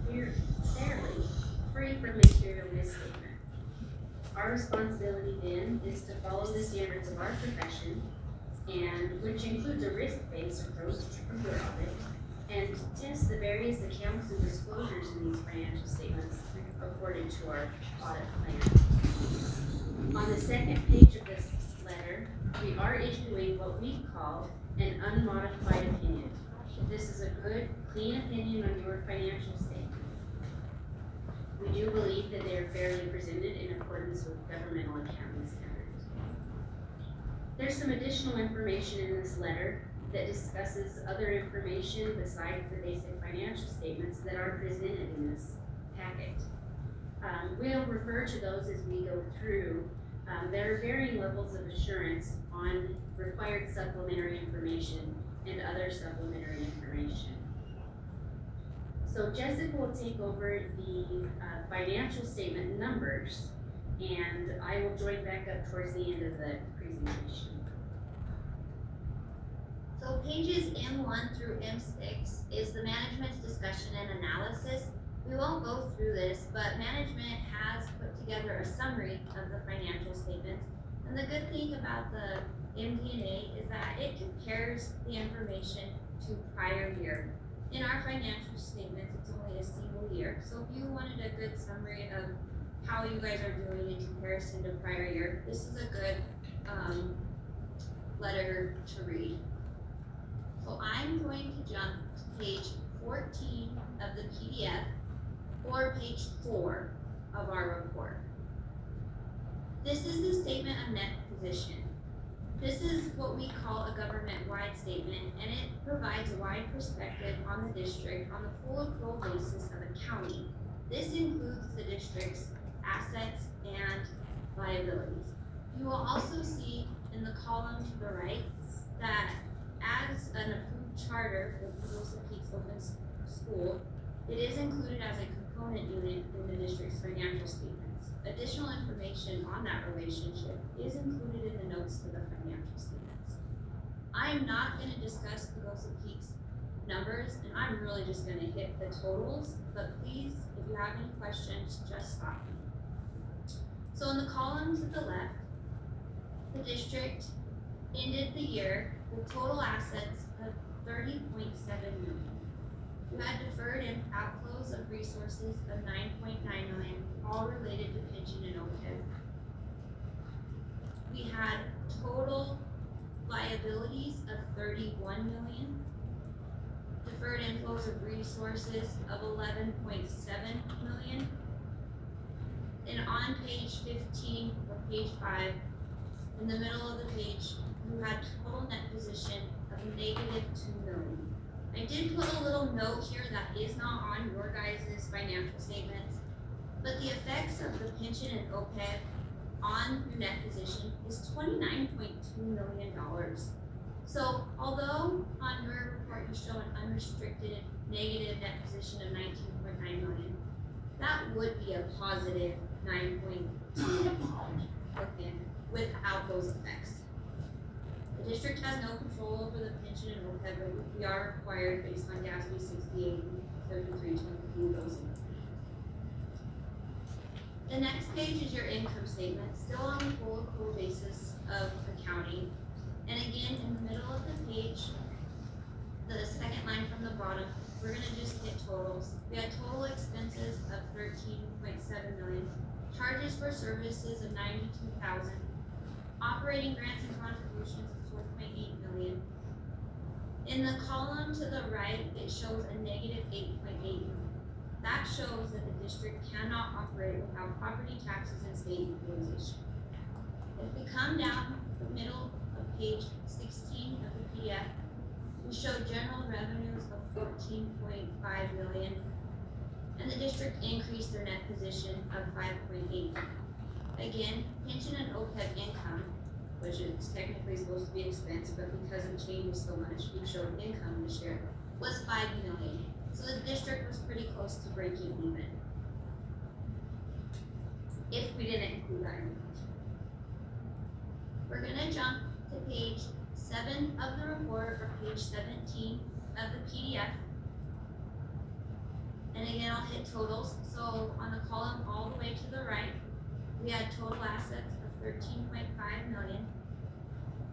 fairly, free from material misstatement. Our responsibility then is to follow the standards of our profession, and which includes a risk-based approach to the audit, and test the various accounts and disclosures in these financial statements according to our audit plan. On the second page of this letter, we are issuing what we call an unmodified opinion. This is a good, clean opinion on your financial statements. We do believe that they are fairly presented in accordance with governmental accounting standards. There's some additional information in this letter that discusses other information besides the basic financial statements that are presented in this packet. We'll refer to those as we go through. There are varying levels of assurance on required supplementary information and other supplementary information. So Jessica will take over the financial statement numbers, and I will join back up towards the end of the presentation. So pages M1 through M6 is the management's discussion and analysis. We won't go through this, but management has put together a summary of the financial statements. And the good thing about the MD&A is that it compares the information to prior year. In our financial statements, it's only a single year. So if you wanted a good summary of how you guys are doing in comparison to prior year, this is a good letter to read. So I'm going to jump to page 14 of the PDF or page 4 of our report. This is the statement of net position. This is what we call a government-wide statement, and it provides a wide perspective on the district on the full accrual basis of accounting. This includes the district's assets and liabilities. You will also see in the column to the right that as an approved charter for Joseph Peaks Open School, it is included as a component unit in the district's financial statements. Additional information on that relationship is included in the notes to the financial statements. I'm not going to discuss the Joseph Peaks numbers, and I'm really just going to hit the totals, but please, if you have any questions, just stop me. So in the column to the left, the district ended the year with total assets of $30.7 million. You had deferred and outflows of resources of $9.9 million, all related to pension and OPEB. We had total liabilities of $31 million, deferred inflows of resources of $11.7 million. And on page 15 or page 5, in the middle of the page, you had total net position of negative $2 million. I did put a little note here that is not on your guys' financial statements, but the effects of the pension and OPEB on your net position is $29.2 million. So although on your report you show an unrestricted negative net position of $19.9 million, that would be a positive $9.2 million without those effects. The district has no control over the pension and OPEB, but we are required based on GASB 68 and 33 to include those in. The next page is your income statement, still on the full accrual basis of accounting. And again, in the middle of the page, the second line from the bottom, we're gonna just hit totals. We had total expenses of 13.7 million, charges for services of 92,000, operating grants and contributions of 4.8 million. In the column to the right, it shows a negative 8.8 million. That shows that the district cannot operate without property taxes and state equalization. If we come down the middle of page 16 of the PDF, we show general revenues of 14.5 million, and the district increased their net position of 5.8. Again, pension and OPEB income, which is technically supposed to be expense, but because it changes so much, we showed income this year, was 5 million. So the district was pretty close to breaking even, if we didn't include that in the budget. We're gonna jump to page 7 of the report, or page 17 of the PDF. And again, I'll hit totals. So on the column all the way to the right, we had total assets of 13.5 million,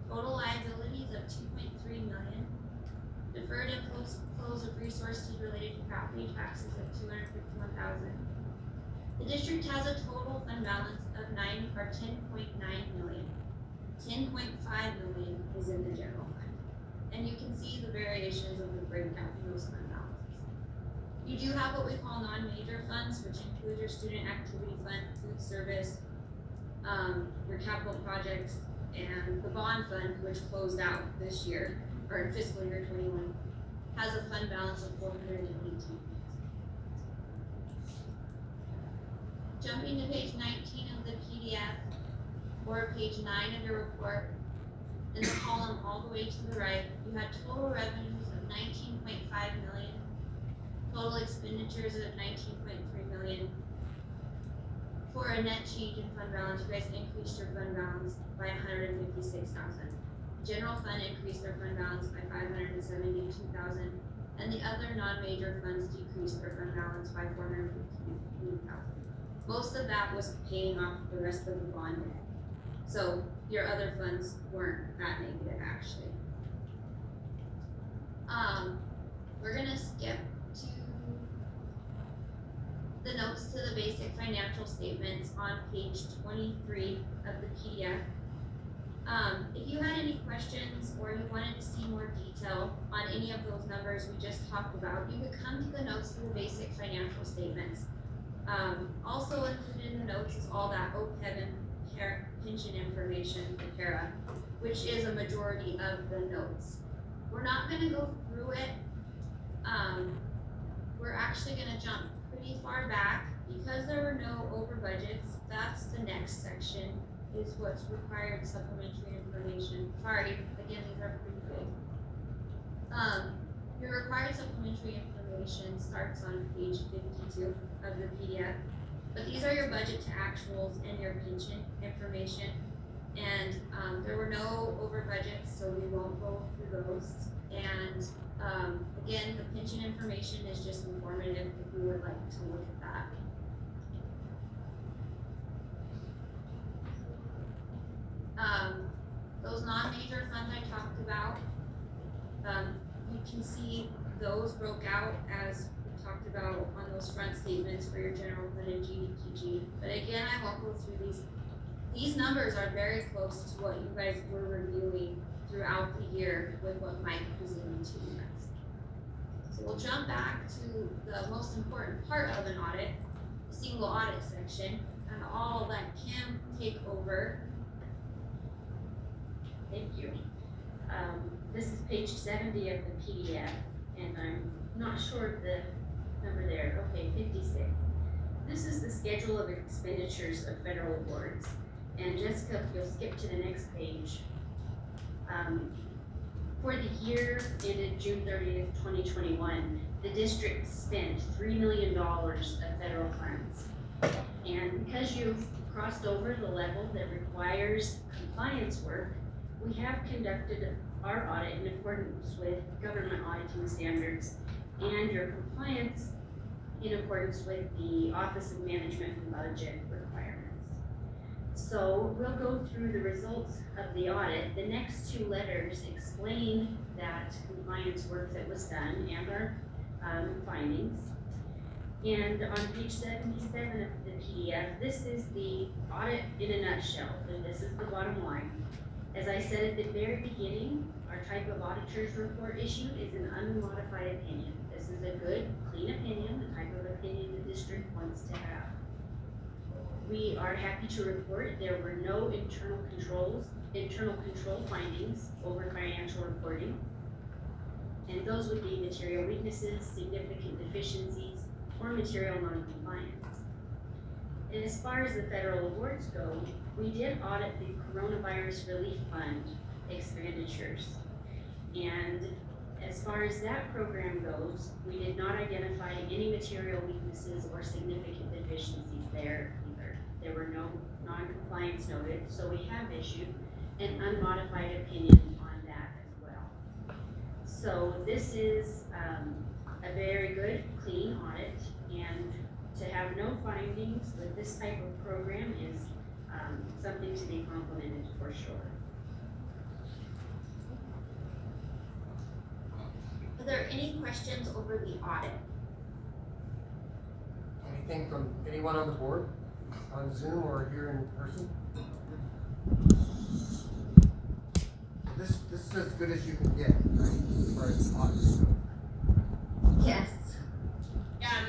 total liabilities of 2.3 million, deferred inflows of resources related to property taxes of 251,000. The district has a total fund balance of 10.9 million. 10.5 million is in the general fund. And you can see the variations of the breakdown in those fund balances. You do have what we call non-major funds, which include your student activity fund, food service, your capital projects, and the bond fund, which closed out this year, or in fiscal year 21, has a fund balance of 418. Jumping to page 19 of the PDF, or page 9 of your report, in the column all the way to the right, you had total revenues of 19.5 million, total expenditures of 19.3 million. For a net change in fund balance, you guys increased your fund balance by 156,000. General fund increased their fund balance by 572,000, and the other non-major funds decreased their fund balance by 415,000. Most of that was paying off the rest of the bond debt. So your other funds weren't that negative, actually. We're gonna skip to the notes to the basic financial statements on page 23 of the PDF. If you had any questions or you wanted to see more detail on any of those numbers we just talked about, you could come to the notes to the basic financial statements. Also included in the notes is all that OPEB and pension information for Kara, which is a majority of the notes. We're not gonna go through it. We're actually gonna jump pretty far back because there were no over budgets. That's the next section, is what's required supplementary information. Sorry, again, these are pretty big. Your required supplementary information starts on page 52 of the PDF. But these are your budget to actuals and your pension information. And there were no over budgets, so we won't go through those. And again, the pension information is just informative if you would like to look at that. Those non-major funds I talked about, you can see those broke out as we talked about on those front statements for your general fund and GDPG. But again, I won't go through these. These numbers are very close to what you guys were reviewing throughout the year with what Mike presented to you guys. So we'll jump back to the most important part of an audit, the single audit section, and I'll let Kim take over. Thank you. This is page 70 of the PDF, and I'm not sure of the number there. Okay, 56. This is the schedule of expenditures of federal awards. And Jessica, if you'll skip to the next page. For the year ended June 30th, 2021, the district spent $3 million of federal funds. And because you've crossed over the level that requires compliance work, we have conducted our audit in accordance with government auditing standards and your compliance in accordance with the Office of Management and Budget requirements. So we'll go through the results of the audit. The next two letters explain that compliance work that was done and our findings. And on page 77 of the PDF, this is the audit in a nutshell, and this is the bottom line. As I said at the very beginning, our type of auditor's report issued is an unmodified opinion. This is a good, clean opinion, the type of opinion the district wants to have. We are happy to report there were no internal control findings over financial reporting. And those would be material weaknesses, significant deficiencies, or material non-compliance. And as far as the federal awards go, we did audit the Coronavirus Relief Fund expenditures. And as far as that program goes, we did not identify any material weaknesses or significant deficiencies there either. There were no non-compliance noted, so we have issued an unmodified opinion on that as well. So this is a very good, clean audit, and to have no findings with this type of program is something to be complimented for sure. Are there any questions over the audit? Anything from anyone on the board, on Zoom or here in person? This is as good as you can get, right, as far as audits go. Yes. Yeah,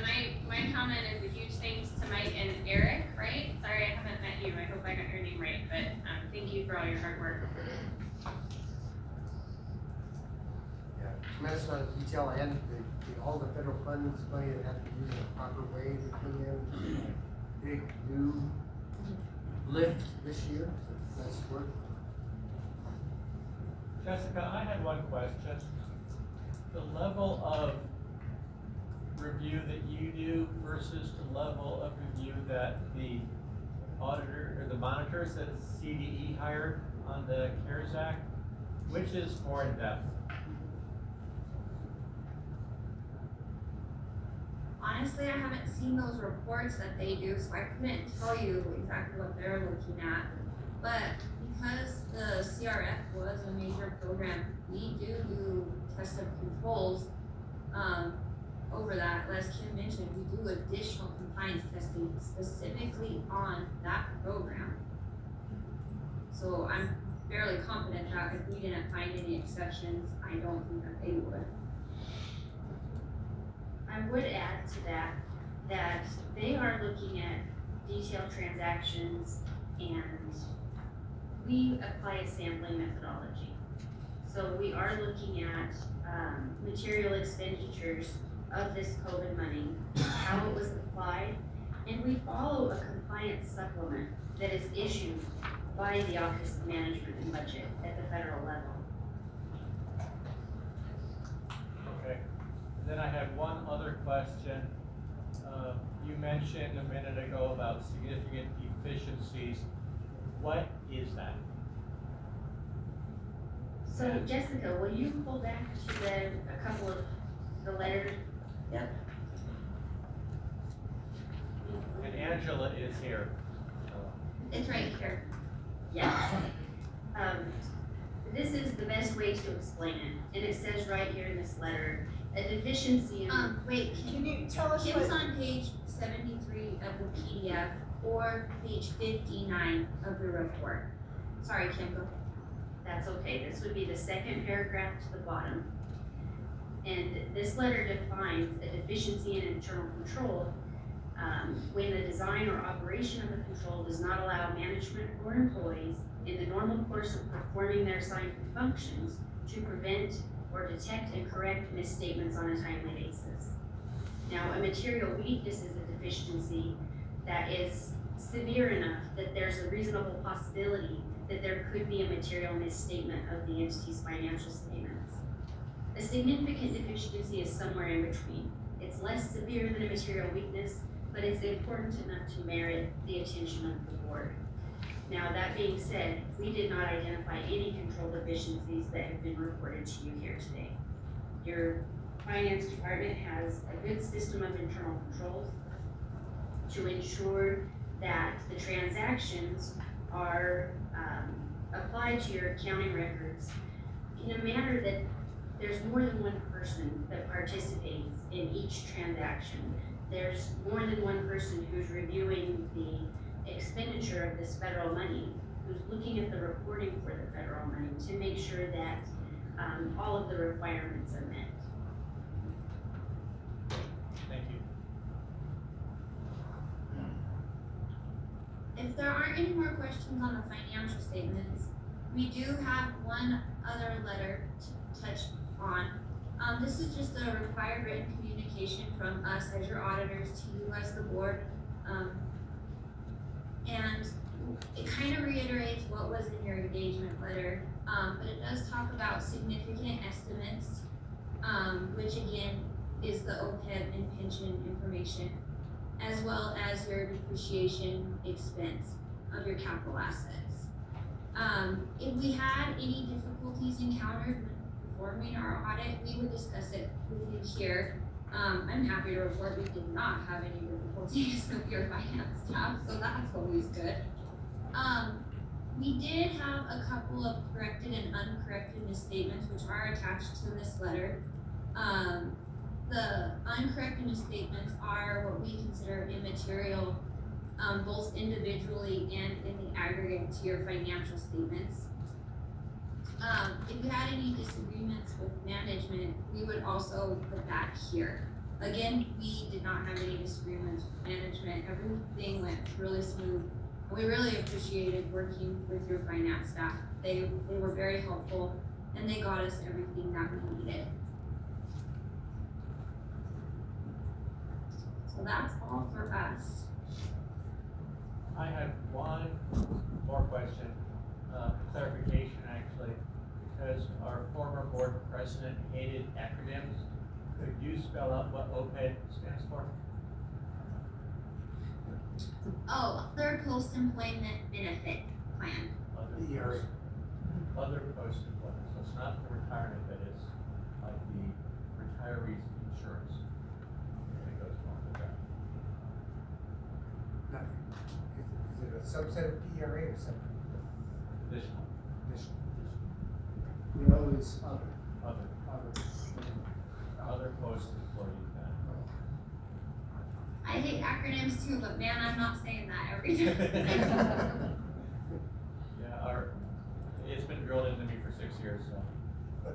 my comment is a huge thanks to Mike and Eric, right? Sorry, I haven't met you. I hope I got your name right, but thank you for all your hard work. Yeah, tremendous amount of detail, and all the federal funds, money that had to be used in a proper way that came in. Big new lift this year, so nice work. Jessica, I had one question. The level of review that you do versus the level of review that the auditor or the monitors that CDE hired on the CARES Act, which is more in depth? Honestly, I haven't seen those reports that they do, so I couldn't tell you exactly what they're looking at. But because the CRF was a major program, we do test of controls over that. As Kim mentioned, we do additional compliance testing specifically on that program. So I'm fairly confident that if we didn't find any exceptions, I don't think that they would. I would add to that they are looking at detailed transactions, and we apply a sampling methodology. So we are looking at material expenditures of this COVID money, how it was applied, and we follow a compliance supplement that is issued by the Office of Management and Budget at the federal level. Okay. Then I had one other question. You mentioned a minute ago about significant deficiencies. What is that? So Jessica, will you pull back to a couple of the letters? Yep. And Angela is here. It's right here. Yes. This is the best way to explain it, and it says right here in this letter, a deficiency in. Wait, Can you tell us Kim's what? on page 73 of the PDF or page 59 of the report. Sorry, Kim, go. That's okay, this would be the second paragraph to the bottom. And this letter defines a deficiency in internal control when the design or operation of the control does not allow management or employees in the normal course of performing their assigned functions to prevent or detect and correct misstatements on a timely basis. Now, a material weakness is a deficiency that is severe enough that there's a reasonable possibility that there could be a material misstatement of the entity's financial statements. A significant deficiency is somewhere in between. It's less severe than a material weakness, but it's important enough to merit the attention of the board. Now, that being said, we did not identify any control deficiencies that have been reported to you here today. Your finance department has a good system of internal controls to ensure that the transactions are applied to your accounting records in a manner that there's more than one person that participates in each transaction. There's more than one person who's reviewing the expenditure of this federal money, who's looking at the reporting for the federal money to make sure that all of the requirements are met. Thank you. If there aren't any more questions on the financial statements, we do have one other letter to touch on. This is just a required written communication from us as your auditors to you as the board. And it kind of reiterates what was in your engagement letter, but it does talk about significant estimates, which again is the OPEB and pension information, as well as your depreciation expense of your capital assets. If we had any difficulties encountered when performing our audit, we would discuss it with you here. I'm happy to report we did not have any difficulties with your finance staff, so that's always good. We did have a couple of corrected and uncorrected misstatements which are attached to this letter. The uncorrected misstatements are what we consider immaterial, both individually and in the aggregate to your financial statements. If you had any disagreements with management, we would also put that here. Again, we did not have any disagreements with management. Everything went really smooth. We really appreciated working with your finance staff. They were very helpful and they got us everything that we needed. So that's all for us. I have one more question, clarification actually, because our former board president hated acronyms. Could you spell out what OPEB stands for? Oh, Other Post-Employment Benefit Plan. Other post-employment, so it's not the retirement, but it's like the retiree's insurance. It goes along with that. Is it a subset of PRA or something? Additional. You know, it's other. Other post-employee benefit. I hate acronyms too, but man, I'm not saying that every time. Yeah, it's been drilled into me for 6 years, so.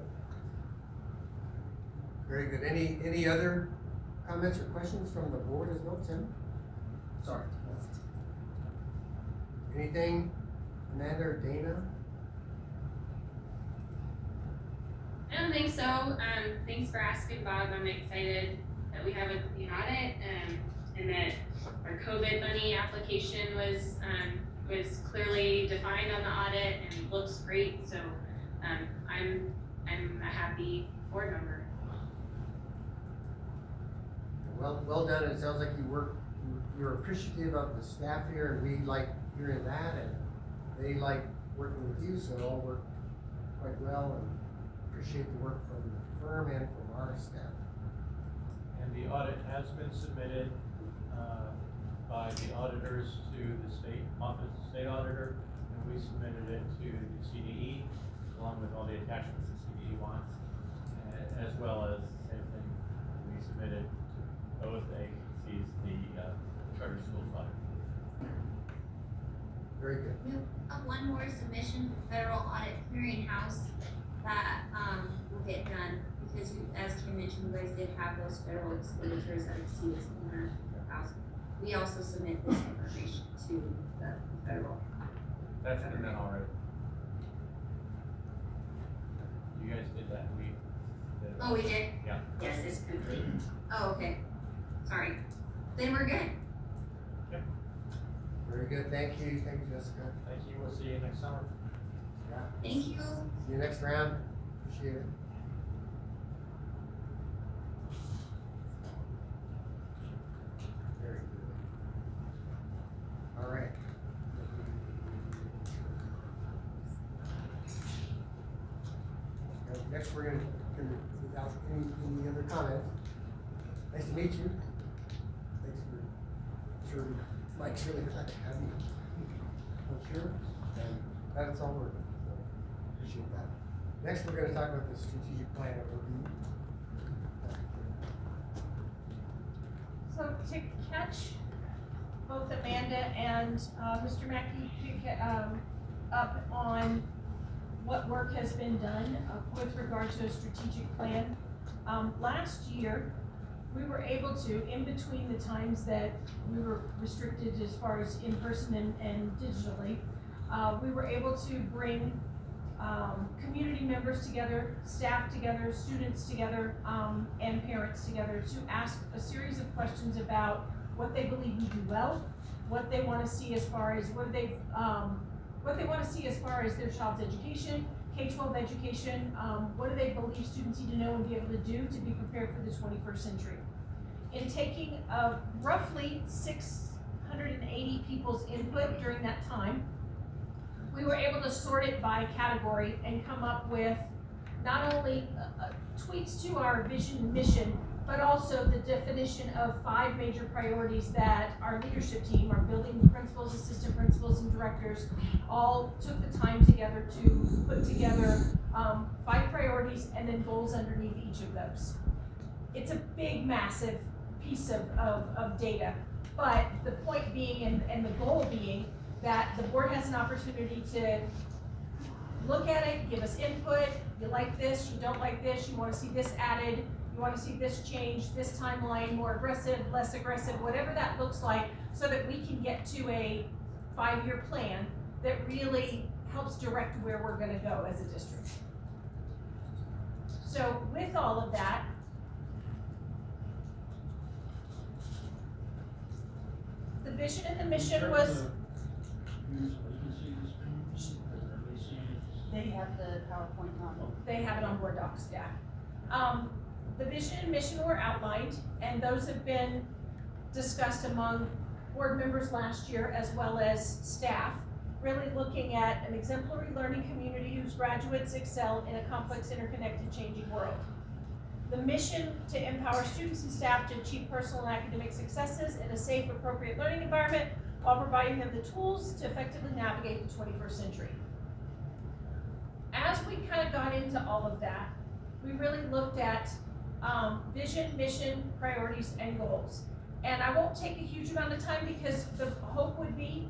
Very good. Any other comments or questions from the board as well, Tim? Sorry. Anything, Amanda or Dana? I don't think so. Thanks for asking, Bob. I'm excited that we have a clean audit, and that our COVID money application was clearly defined on the audit and looks great. So I'm a happy board member. Well done. It sounds like you're appreciative of the staff here, and we like hearing that, and they like working with you, so it all worked quite well, and appreciate the work from the firm and from our staff. And the audit has been submitted by the auditors to the Office of State Auditor, and we submitted it to the CDE, along with all the attachments the CDE wants, as well as the same thing we submitted to both agencies, the charter schools audit. Very good. We have one more submission for Federal Audit Clearinghouse that will get done, because as Kim mentioned, you guys did have those federal expenditures that exceeded $750,000. We also submit this information to the federal. That's been done already. You guys did that, we did it. Oh, we did? Yeah. Yes, it's complete. Oh, okay. Sorry. Then we're good. Yep. Very good. Thank you, Jessica. Thank you, we'll see you next summer. Yeah. Thank you. See you next round. Appreciate it. Very good. All right. Next, we're gonna without any other comments. Nice to meet you. Thanks for, sure, Mike's really glad to have you. I'm sure, and that's all we're doing, so appreciate that. Next, we're gonna talk about the strategic plan overview. So to catch both Amanda and Mr. Mackey up on what work has been done with regard to a strategic plan. Last year, we were able to, in between the times that we were restricted as far as in person and digitally, we were able to bring community members together, staff together, students together, and parents together to ask a series of questions about what they believe we do well, what they want to see as far as what they want to see as far as their child's education, K-12 education, what do they believe students need to know and be able to do to be prepared for the 21st century. In taking roughly 680 people's input during that time, we were able to sort it by category and come up with not only tweaks to our vision and mission, but also the definition of 5 major priorities that our leadership team, our building principals, assistant principals, and directors all took the time together to put together 5 priorities and then goals underneath each of those. It's a big, massive piece of data, but the point being and the goal being that the board has an opportunity to look at it, give us input. You like this, you don't like this, you want to see this added, you want to see this change, this timeline, more aggressive, less aggressive, whatever that looks like, so that we can get to a 5-year plan that really helps direct where we're going to go as a district. So with all of that, the vision and the mission was. They have the PowerPoint on. They have it on Board Docs, yeah. The vision and mission were outlined, and those have been discussed among board members last year as well as staff, really looking at an exemplary learning community whose graduates excel in a complex, interconnected, changing world. The mission to empower students and staff to achieve personal and academic successes in a safe, appropriate learning environment while providing them the tools to effectively navigate the 21st century. As we kind of got into all of that, we really looked at vision, mission, priorities, and goals. And I won't take a huge amount of time because the hope would be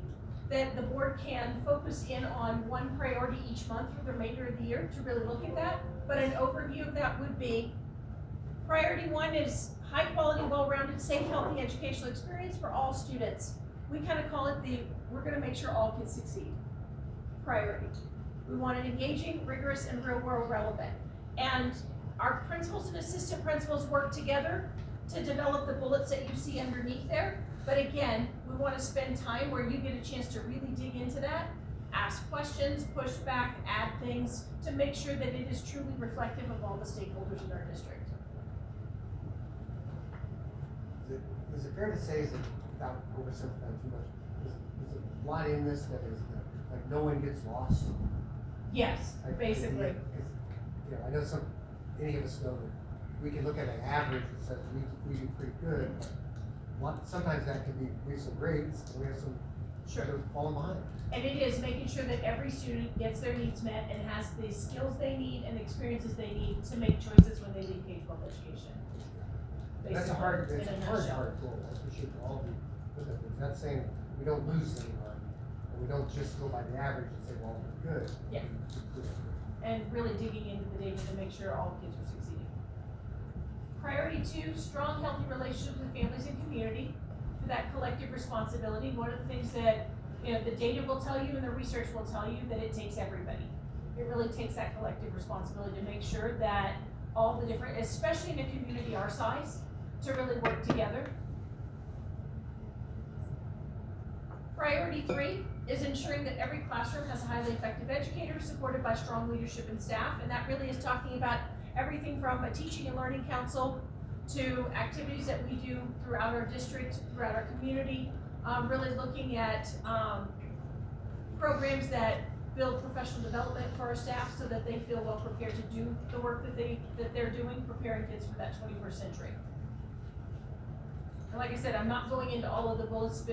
that the board can focus in on one priority each month for the remainder of the year to really look at that. But an overview of that would be, priority 1 is high quality, well-rounded, safe, healthy educational experience for all students. We kind of call it we're gonna make sure all kids succeed priority. We want it engaging, rigorous, and real-world relevant. And our principals and assistant principals work together to develop the bullets that you see underneath there. But again, we want to spend time where you get a chance to really dig into that, ask questions, push back, add things to make sure that it is truly reflective of all the stakeholders in our district. Is it fair to say, without oversimplifying too much, is a lot in this that is like no one gets lost? Yes, basically. I know any of us know that we can look at an average that says we do pretty good. Sometimes that can be, we have some grades, and we have some that are falling behind. And it is making sure that every student gets their needs met and has the skills they need and the experiences they need to make choices when they leave K-12 education. That's a hard goal. I appreciate all of you with it. That's saying we don't lose anyone, and we don't just go by the average and say, well, we're good. Yeah. And really digging into the data to make sure all kids are succeeding. Priority 2, strong, healthy relationships with families and community for that collective responsibility. One of the things that the data will tell you and the research will tell you that it takes everybody. It really takes that collective responsibility to make sure that all the different, especially in a community our size, to really work together. Priority 3 is ensuring that every classroom has a highly effective educator supported by strong leadership and staff, and that really is talking about everything from a teaching and learning council to activities that we do throughout our district, throughout our community, really looking at programs that build professional development for our staff so that they feel well prepared to do the work that they're doing, preparing kids for that 21st century. And like I said, I'm not going into all of the bullets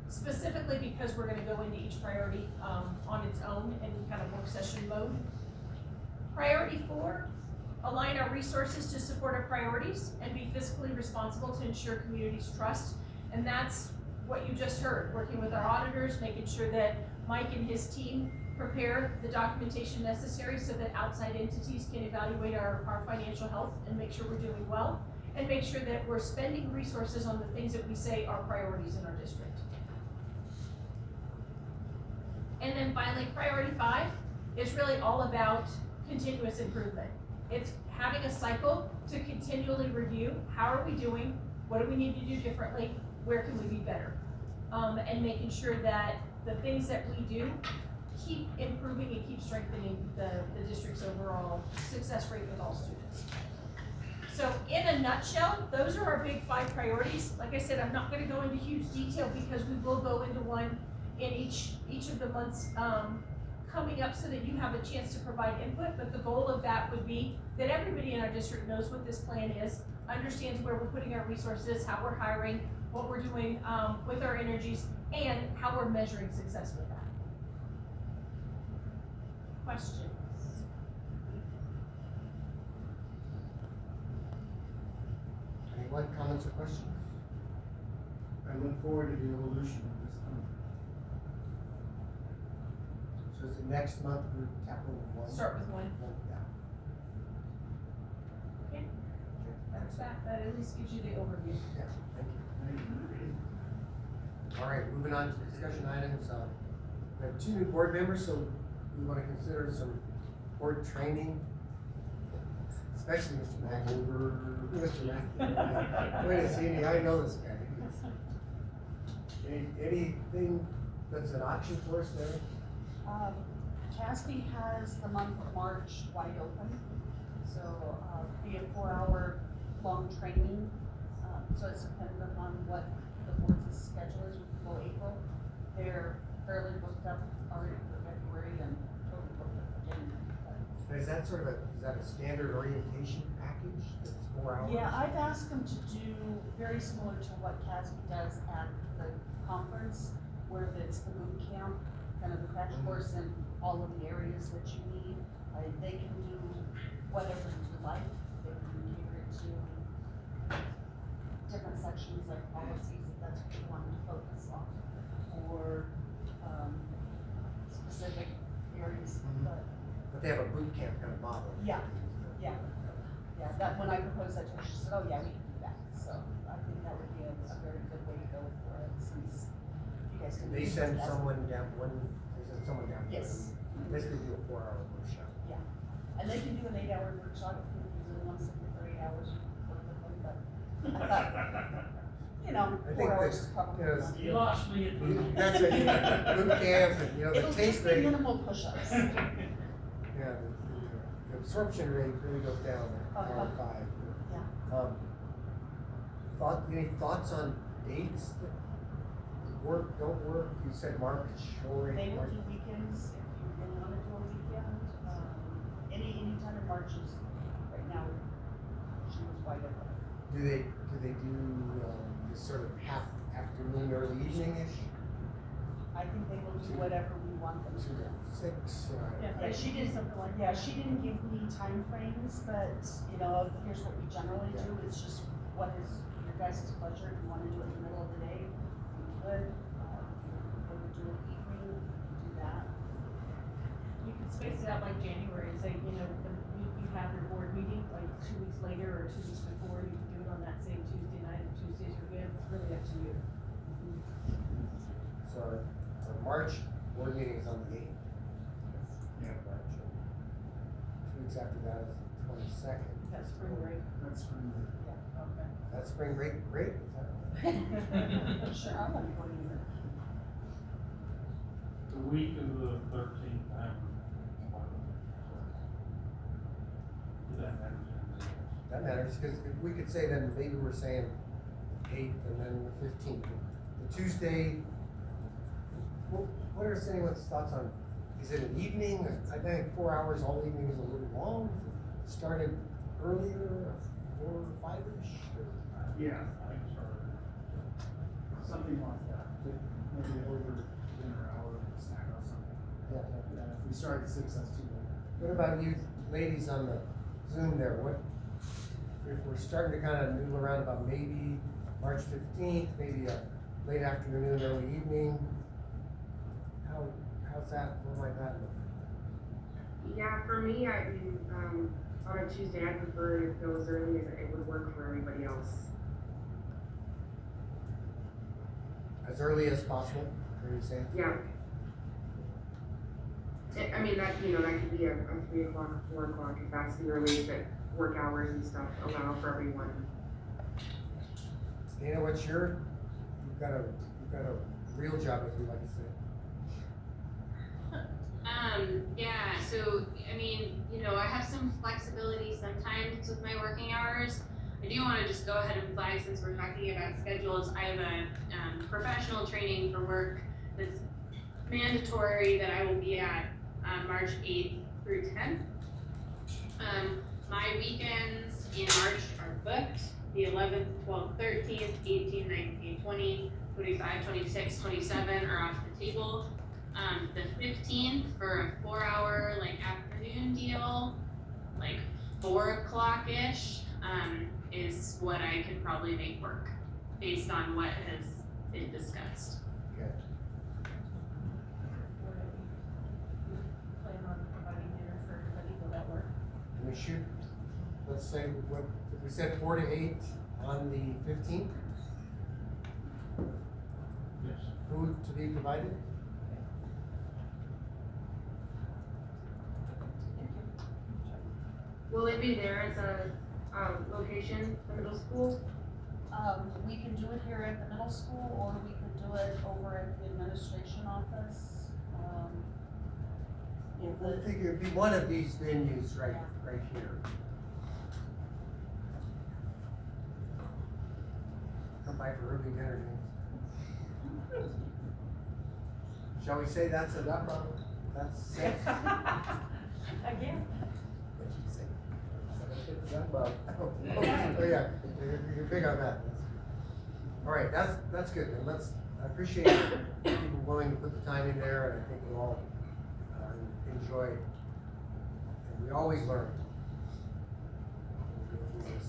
specifically because we're going to go into each priority on its own in kind of work session mode. Priority 4, align our resources to support our priorities and be fiscally responsible to ensure communities' trust. And that's what you just heard, working with our auditors, making sure that Mike and his team prepare the documentation necessary so that outside entities can evaluate our financial health and make sure we're doing well, and make sure that we're spending resources on the things that we say are priorities in our district. And then finally, priority 5 is really all about continuous improvement. It's having a cycle to continually review, how are we doing, what do we need to do differently, where can we be better? And making sure that the things that we do keep improving and keep strengthening the district's overall success rate with all students. So in a nutshell, those are our big 5 priorities. Like I said, I'm not gonna go into huge detail because we will go into one in each of the months coming up so that you have a chance to provide input, but the goal of that would be that everybody in our district knows what this plan is, understands where we're putting our resources, how we're hiring, what we're doing with our energies, and how we're measuring success with that. Questions? Anyone, comments or questions? I look forward to the evolution of this company. So is it next month we're tackling one? Start with one. Yeah. Okay, that's that. That at least gives you the overview. Yeah, thank you. All right, moving on to discussion items. We have 2 new board members, so we want to consider some board training, especially Mr. Mackey. Mr. Mackey. Wait a second, I know this guy. Anything that's an option for us there? CASB has the month of March wide open, so be a 4-hour long training. So it's dependent on what the board's schedule is. We can go April. They're fairly booked up already for February and totally booked up for January. Is that is that a standard orientation package that's 4 hours? Yeah, I've asked them to do very similar to what CASB does at the conference, where it's the boot camp, kind of the crash course in all of the areas that you need. They can do whatever you like. They can cater it to different sections like policies, if that's what you want to focus on, or specific areas. But they have a boot camp kind of model. Yeah. That when I proposed that to her, she said, "Oh yeah, we can do that." So I think that would be a very good way to go for it, since you guys can. They send someone down Yes. Basically do a 4-hour workshop. Yeah, and they can do an 8-hour workshop if you really want to sit for 8 hours. Work with them, but I thought, I 4 think hours is probably enough. You lost me at boot camp. That's it, boot camp and, the It'll taste just be rate. minimal push-ups. Yeah, the absorption rate really goes down at hour 5. Yeah. Any thoughts on dates that work, don't work? You said March, sure. They will do weekends if you really want to do a weekend. Any time in March is, right now, she was wide open. Do they do this sort of half afternoon, early evening-ish? I think they will do whatever we want them to do. 6? Yeah, she did something like, she didn't give me time frames, but, here's what we generally do, it's just what is your guys' pleasure. If you wanna do it in the middle of the day, we could. If you would do it evening, we can do that. You can space it out like January and say, the week you have your board meeting, like 2 weeks later or 2 weeks before, you can do it on that same Tuesday night. If Tuesdays are good, it's really up to you. So our March board meeting is on the 8th. Yeah, March. 2 weeks after that is the 22nd. That's spring break. That's spring break. Yeah, okay. That's spring break, great. Is that Sure, I want to go either. The week of the 13th, That matters, because if we could say then maybe we're saying 8th and then the 15th. The Tuesday, what are anyone's thoughts on, is it an evening? I think 4 hours all evening is a little long. Started earlier, 4 or 5-ish? Yeah, something like that. Maybe over dinner hour, snack or something. Yeah. If we start at 6, that's too late. What about you, ladies on the Zoom there, what, if we're starting to kind of noodle around about maybe March 15th, maybe a late afternoon, early evening, how's that, what might that look? Yeah, for me, I mean, on a Tuesday, I prefer to go as early as it would work for everybody else. As early as possible, are you saying? Yeah. I mean, that, you know, that could be a 3 o'clock, 4 o'clock, if that's the earliest that work hours and stuff allow for everyone. Dana, what's you've got a real job, as we like to say. Yeah, so, I mean, you know, I have some flexibility sometimes with my working hours. I do wanna just go ahead and flag, since we're talking about schedules, I have a professional training for work that's mandatory that I will be at March 8th through 10th. My weekends in March are booked, the 11th, 12th, 13th, 18, 19, 20, 25, 26, 27 are off the table. The 15th for a 4-hour like afternoon deal, like 4 o'clock-ish, is what I could probably make work based on what has been discussed. Okay. Plan on providing dinner for everybody, will that work? Can we shoot, let's say, what, if we said 4 to 8 on the 15th? Yes. Food to be provided? Will it be there as a location, the middle school? We can do it here at the middle school, or we could do it over at the administration office. I think it'd be one of these venues right here. Come by for early dinner, James. Shall we say that's enough? That's set? Again? What'd you say? Oh yeah, you're big on that. All right, that's good. And I appreciate people willing to put the time in there, and I think we'll all enjoy it. And we always learn. When we go through this.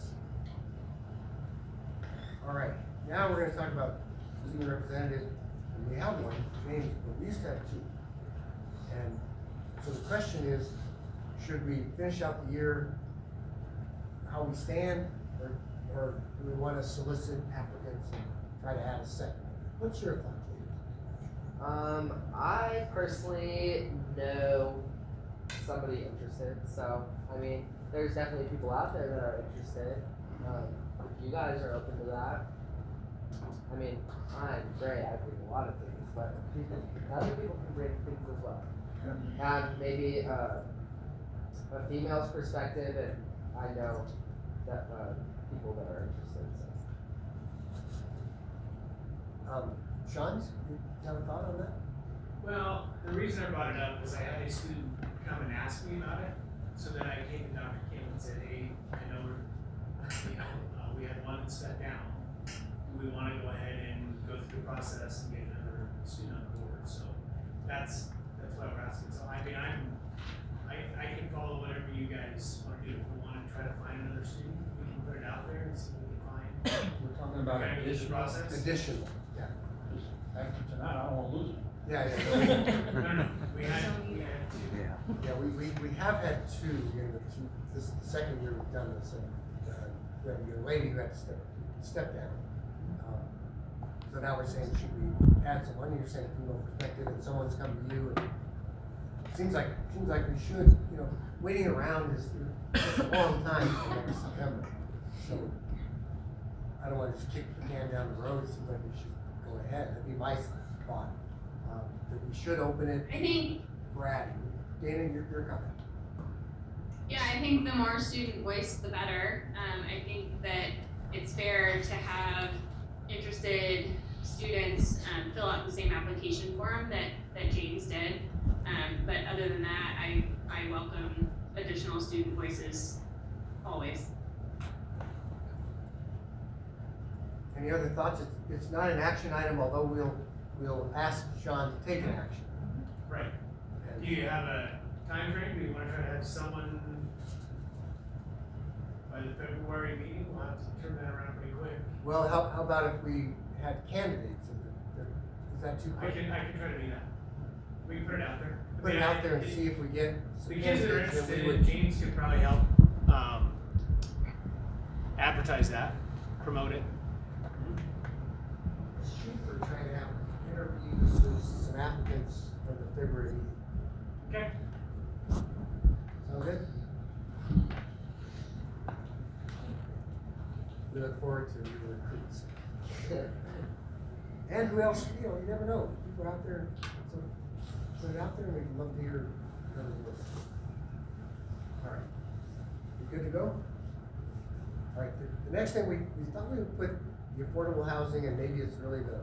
All right, now we're going to talk about student representative, and we have one, James, but we used to have 2. And so the question is, should we finish out the year how we stand, or do we want to solicit applicants and try to add a second? What's your thought, James? I personally know somebody interested, so, I mean, there's definitely people out there that are interested. If you guys are open to that, I mean, I'm great, I bring a lot of things, but other people can bring things as well. And maybe a female's perspective, and I know that people that are interested, so. Sean, you have a thought on that? Well, the reason I brought it up is I had a student come and ask me about it. So then I came to Dr. Kim and said, hey, I know we had one that stepped down. Do we want to go ahead and go through the process and get another student on board? So that's why we're asking. So I mean, I can follow whatever you guys want to do. If we want to try to find another student, we can put it out there and see what we can find. We're talking about additional. Additional, yeah. After tonight, I don't want to lose it. Yeah. No, we had 2. Yeah, we have had 2 in this is the second year we've done this, and we have a lady who had to step down. So now we're saying, should we add someone? You're saying from your perspective, and someone's come to you, and it seems like we should, waiting around is a long time for next September. So I don't want to just kick the can down the road. It seems like we should go ahead. That'd be my thought. That we should open it. I think. For adding. Dana, your comment. Yeah, I think the more student voice, the better. I think that it's fair to have interested students fill out the same application form that James did. But other than that, I welcome additional student voices always. Any other thoughts? It's not an action item, although we'll ask Sean to take an action. Right. Do you have a time frame? Do you want to try to have someone the February meeting, we'll have to turn that around pretty quick. Well, how about if we had candidates? Is that too I quick? can try to do that. We can put it out there. Put it out there and see if we get some The kids that are candidates. interested, Then we would- James could probably help, advertise that, promote it. Shoot for trying to have interviews with some applicants for the February meeting. Okay. Sound good? We look forward to your recruits. And who else, you know, you never know, people out there, so put it out there, and we'd love to hear whoever it is. All right, you good to go? All right, the next thing, we thought we would put the affordable housing, and maybe it's really the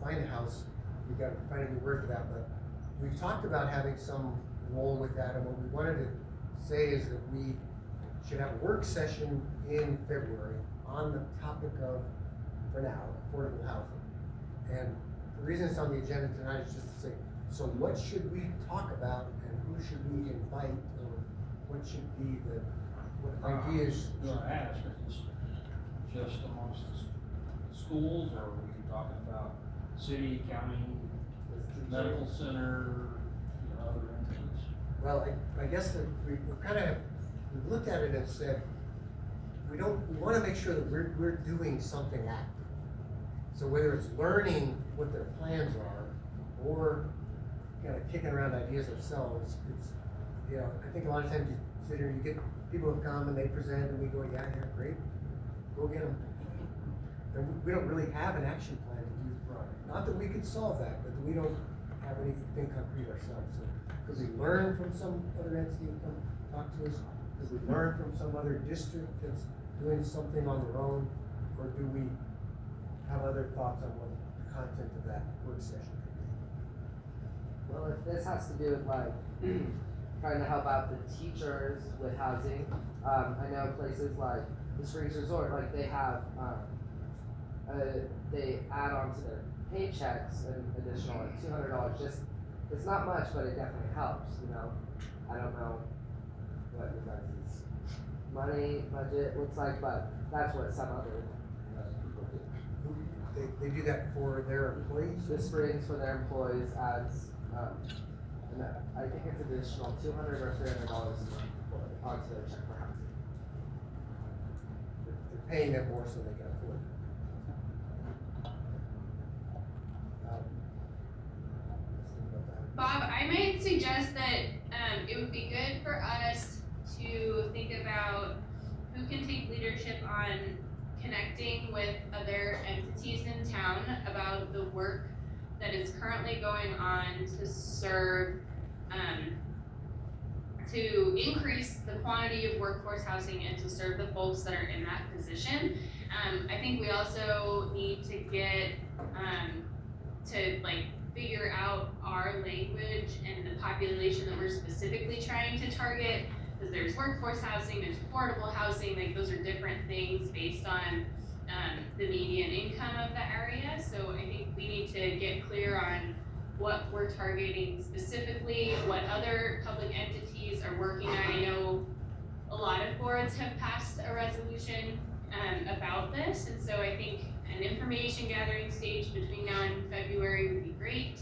find a house, we gotta find a new word for that, but we've talked about having some role with that, and what we wanted to say is that we should have a work session in February on the topic of, for now, affordable housing. And the reason it's on the agenda tonight is just to say, so what should we talk about and who should we invite, or what should be the, what ideas? I'm gonna ask, if it's just amongst the schools, or are we talking about city, county, medical center, other entities? Well, I guess that we've looked at it and said, we wanna make sure that we're doing something active. So whether it's learning what their plans are, or kind of kicking around ideas ourselves, it's, you know, I think a lot of times you sit here, you get people who come and they present and we go, yeah, great, go get them. And we don't really have an action plan to do. Not that we could solve that, but we don't have anything concrete ourselves. So could we learn from some other entity and come talk to us? Could we learn from some other district that's doing something on their own? Or do we have other thoughts on what the content of that work session could be? Well, if this has to do with like trying to help out the teachers with housing, I know places like the Springs Resort, like they have, they add on to their paychecks an additional like $200. Just, it's not much, but it definitely helps. You know, I don't know what you guys' money budget looks like, but that's what some other people do. They do that for their employees? The Springs for their employees adds, and I think it's additional $200 or $300 onto their check for housing. They're paying them more so they can afford it. Bob, I might suggest that it would be good for us to think about who can take leadership on connecting with other entities in town about the work that is currently going on to serve, to increase the quantity of workforce housing and to serve the folks that are in that position. I think we also need to get, to like figure out our language and the population that we're specifically trying to target, because there's workforce housing, there's affordable housing, like those are different things based on the median income of the area. So I think we need to get clear on what we're targeting specifically, what other public entities are working on. I know a lot of boards have passed a resolution about this, and so I think an information gathering stage between now and February would be great.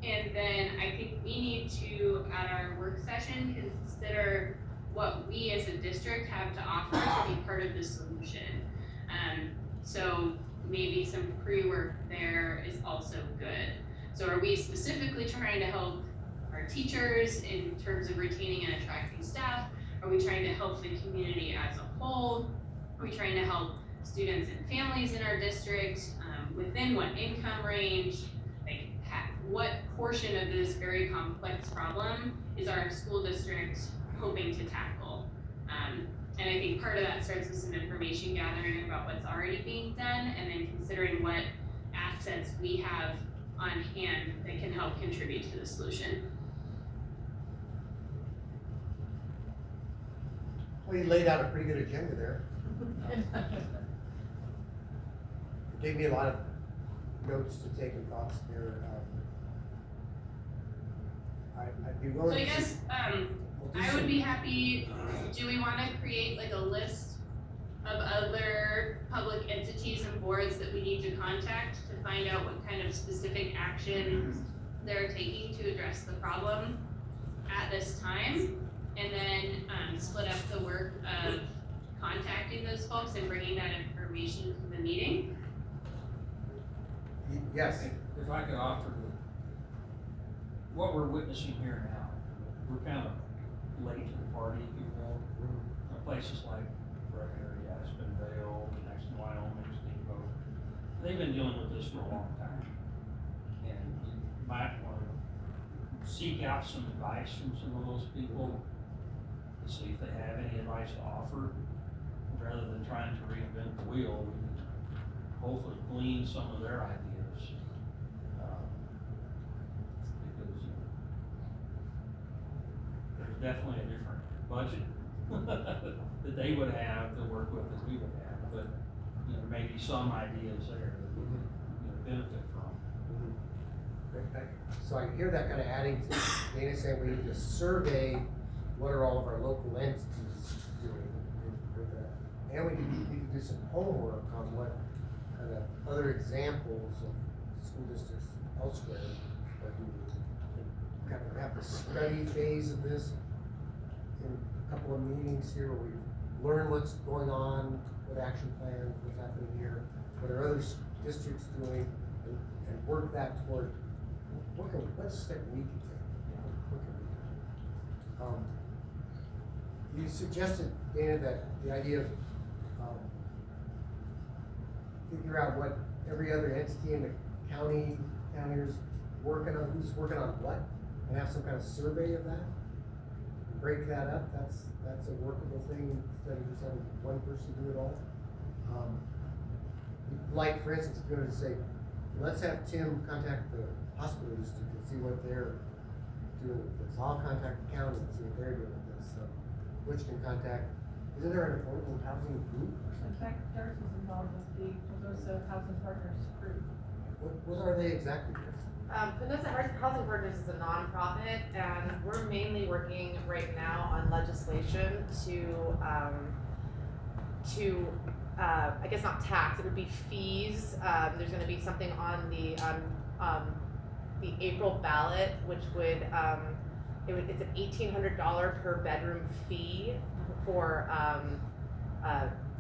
And then I think we need to, at our work session, consider what we as a district have to offer to be part of the solution. So maybe some pre-work there is also good. So are we specifically trying to help our teachers in terms of retaining and attracting staff? Are we trying to help the community as a whole? Are we trying to help students and families in our district? Within what income range? Like, what portion of this very complex problem is our school district hoping to tackle? And I think part of that starts with some information gathering about what's already being done, and then considering what assets we have on hand that can help contribute to the solution. Well, you laid out a pretty good agenda there. It gave me a lot of notes to take and thoughts there. I'd be willing So I to. guess I would be happy, do we wanna create like a list of other public entities and boards that we need to contact to find out what kind of specific actions they're taking to address the problem at this time? And then, split up the work of contacting those folks and bringing that information to the meeting? Yes. If I could offer what we're witnessing here now, we're kind of late to the party, if you will. Places like Breckenridge, Aspenvale, next in Wyoming, Steamboat, they've been dealing with this for a long time. And you might want to seek out some advice from some of those people to see if they have any advice to offer, rather than trying to reinvent the wheel. We can hopefully glean some of their ideas. Because there's definitely a different budget that they would have to work with that we would have, but maybe some ideas there that we would benefit from. So I hear that kind of adding to Dana saying we need to survey what are all of our local entities doing with that. And we need to do some homework on what kind of other examples of school districts elsewhere are doing. Kind of have the study phase of this in a couple of meetings here where we learn what's going on with action plans, what's happening here, what are other districts doing, and work that toward what's the step we can take. What can we do? You suggested, Dana, that the idea of figure out what every other entity in the county's working on, who's working on what, and have some kind of survey of that. Break that up. That's a workable thing instead of just having one person do it all. Like, for instance, if you were to say, let's have Tim contact the hospital district and see what they're doing with this. I'll contact the county and see what they're doing with this. Which can contact, isn't there an affordable housing group or In something? fact, Darcy was involved with the Poderosa Housing Partners group. What are they exactly, Chris? Poderosa Housing Partners is a nonprofit, and we're mainly working right now on legislation to I guess not tax, it would be fees. There's gonna be something on the April ballot, which would, it's an $1,800 per bedroom fee for,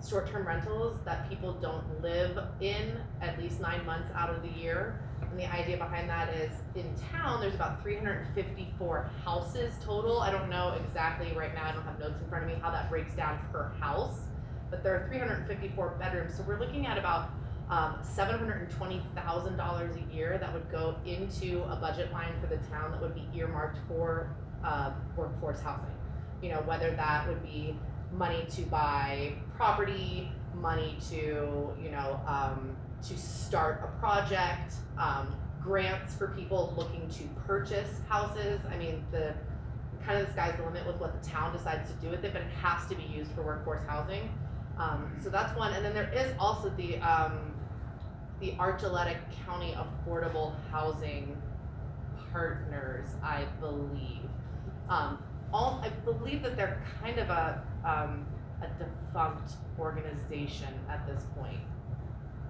short-term rentals that people don't live in at least 9 months out of the year. And the idea behind that is in town, there's about 354 houses total. I don't know exactly right now, I don't have notes in front of me how that breaks down per house, but there are 354 bedrooms. So we're looking at about $720,000 a year that would go into a budget line for the town that would be earmarked for workforce housing. Whether that would be money to buy property, money to, to start a project, grants for people looking to purchase houses. I mean, the sky's the limit with what the town decides to do with it, but it has to be used for workforce housing. So that's one, and then there is also the Archuleta County Affordable Housing Partners, I believe. I believe that they're kind of a defunct organization at this point.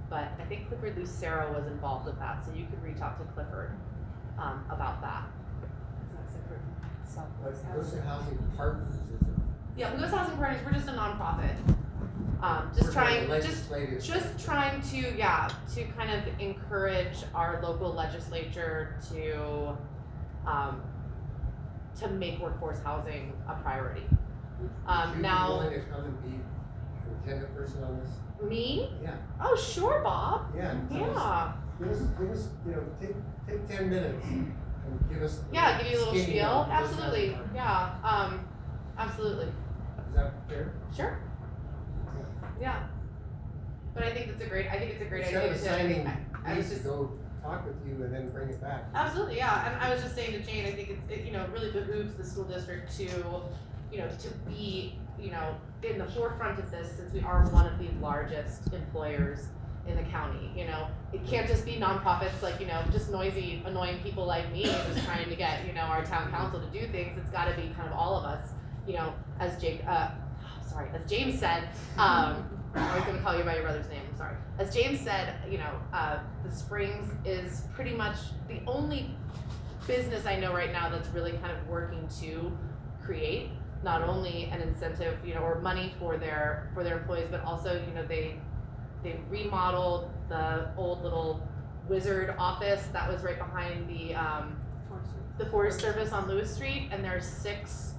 But I think Clifford Lucero was involved with that, so you could reach out to Clifford about that. Those are housing partners, is it? Yeah, Poderosa Housing Partners, we're just a nonprofit. Just trying to kind of encourage our local legislature to make workforce housing a priority. Would you be willing to come and be an agenda person on this? Me? Yeah. Oh, sure, Bob. Yeah. Give us, take 10 minutes and give us. Give you a little spiel. Absolutely. Yeah. Absolutely. Is that fair? Sure. Yeah. But I think it's a great idea. Instead of assigning these to go talk with you and then bring it back. Absolutely, yeah. And I was just saying to Jane, I think it really behooves the school district to be, in the forefront of this, since we are one of the largest employers in the county, you know? It can't just be nonprofits like, you know, just noisy, annoying people like me who's trying to get, you know, our town council to do things. It's gotta be kind of all of us, you know, as as James said, I was gonna call you by your brother's name, I'm sorry. As James said, you know, the Springs is pretty much the only business I know right now that's really kind of working to create not only an incentive, you know, or money for their employees, but also, you know, they remodeled the old little wizard office that was right behind the Forest Service on Lewis Street, and there's 6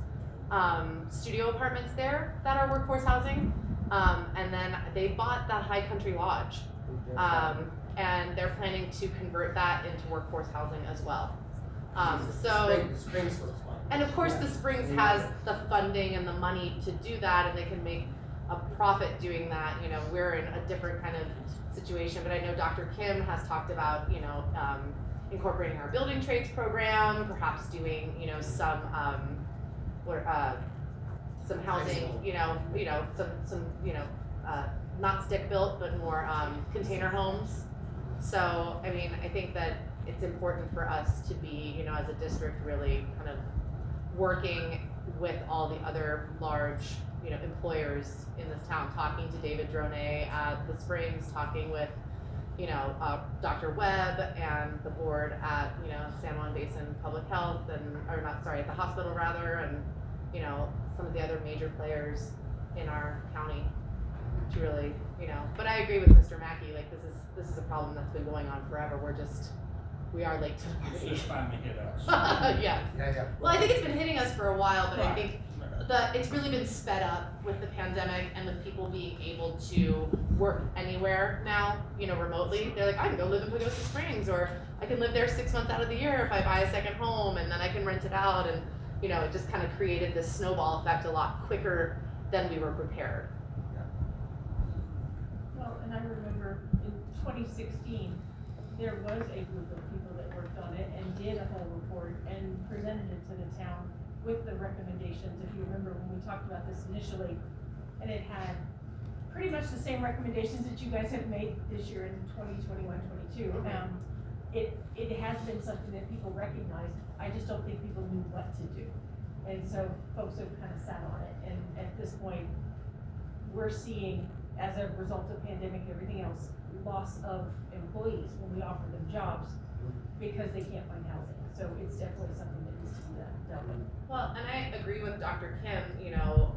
studio apartments there that are workforce housing. And then they bought that High Country Lodge, and they're planning to convert that into workforce housing as well. And of course the Springs has the funding and the money to do that, and they can make a profit doing that. You know, we're in a different kind of situation, but I know Dr. Kim has talked about, you know, incorporating our building trades program, perhaps doing, you know, some housing, you know, some, you know, not stick built, but more container homes. So, I mean, I think that it's important for us to be, you know, as a district, really kind of working with all the other large, you know, employers in this town, talking to David Drone at the Springs, talking with, you know, Dr. Webb and the board at, you know, San Juan Basin Public Health, at the hospital rather, and, you know, some of the other major players in our county to really, you know, but I agree with Mr. Mackey, like this is a problem that's been going on forever. We are late to the party. It's just finally hit us. Yes. Yeah. Well, I think it's been hitting us for a while, but I Right. think it's really been sped up with the pandemic and with people being able to work anywhere now, you know, remotely. They're like, I can go live in Pagosa Springs, or I can live there 6 months out of the year if I buy a second home, and then I can rent it out, and, you know, it just kind of created this snowball effect a lot quicker than we were prepared. Well, and I remember in 2016, there was a group of people that worked on it and did a whole report and presented it to the town with the recommendations. If you remember when we talked about this initially, and it had pretty much the same recommendations that you guys have made this year in 2021, 22. It has been something that people recognized. I just don't think people knew what to do. And so folks have kind of sat on it. And at this point, we're seeing, as a result of pandemic and everything else, loss of employees when we offer them jobs because they can't find housing. So it's definitely something that needs to be dealt with. Well, and I agree with Dr. Kim, you know,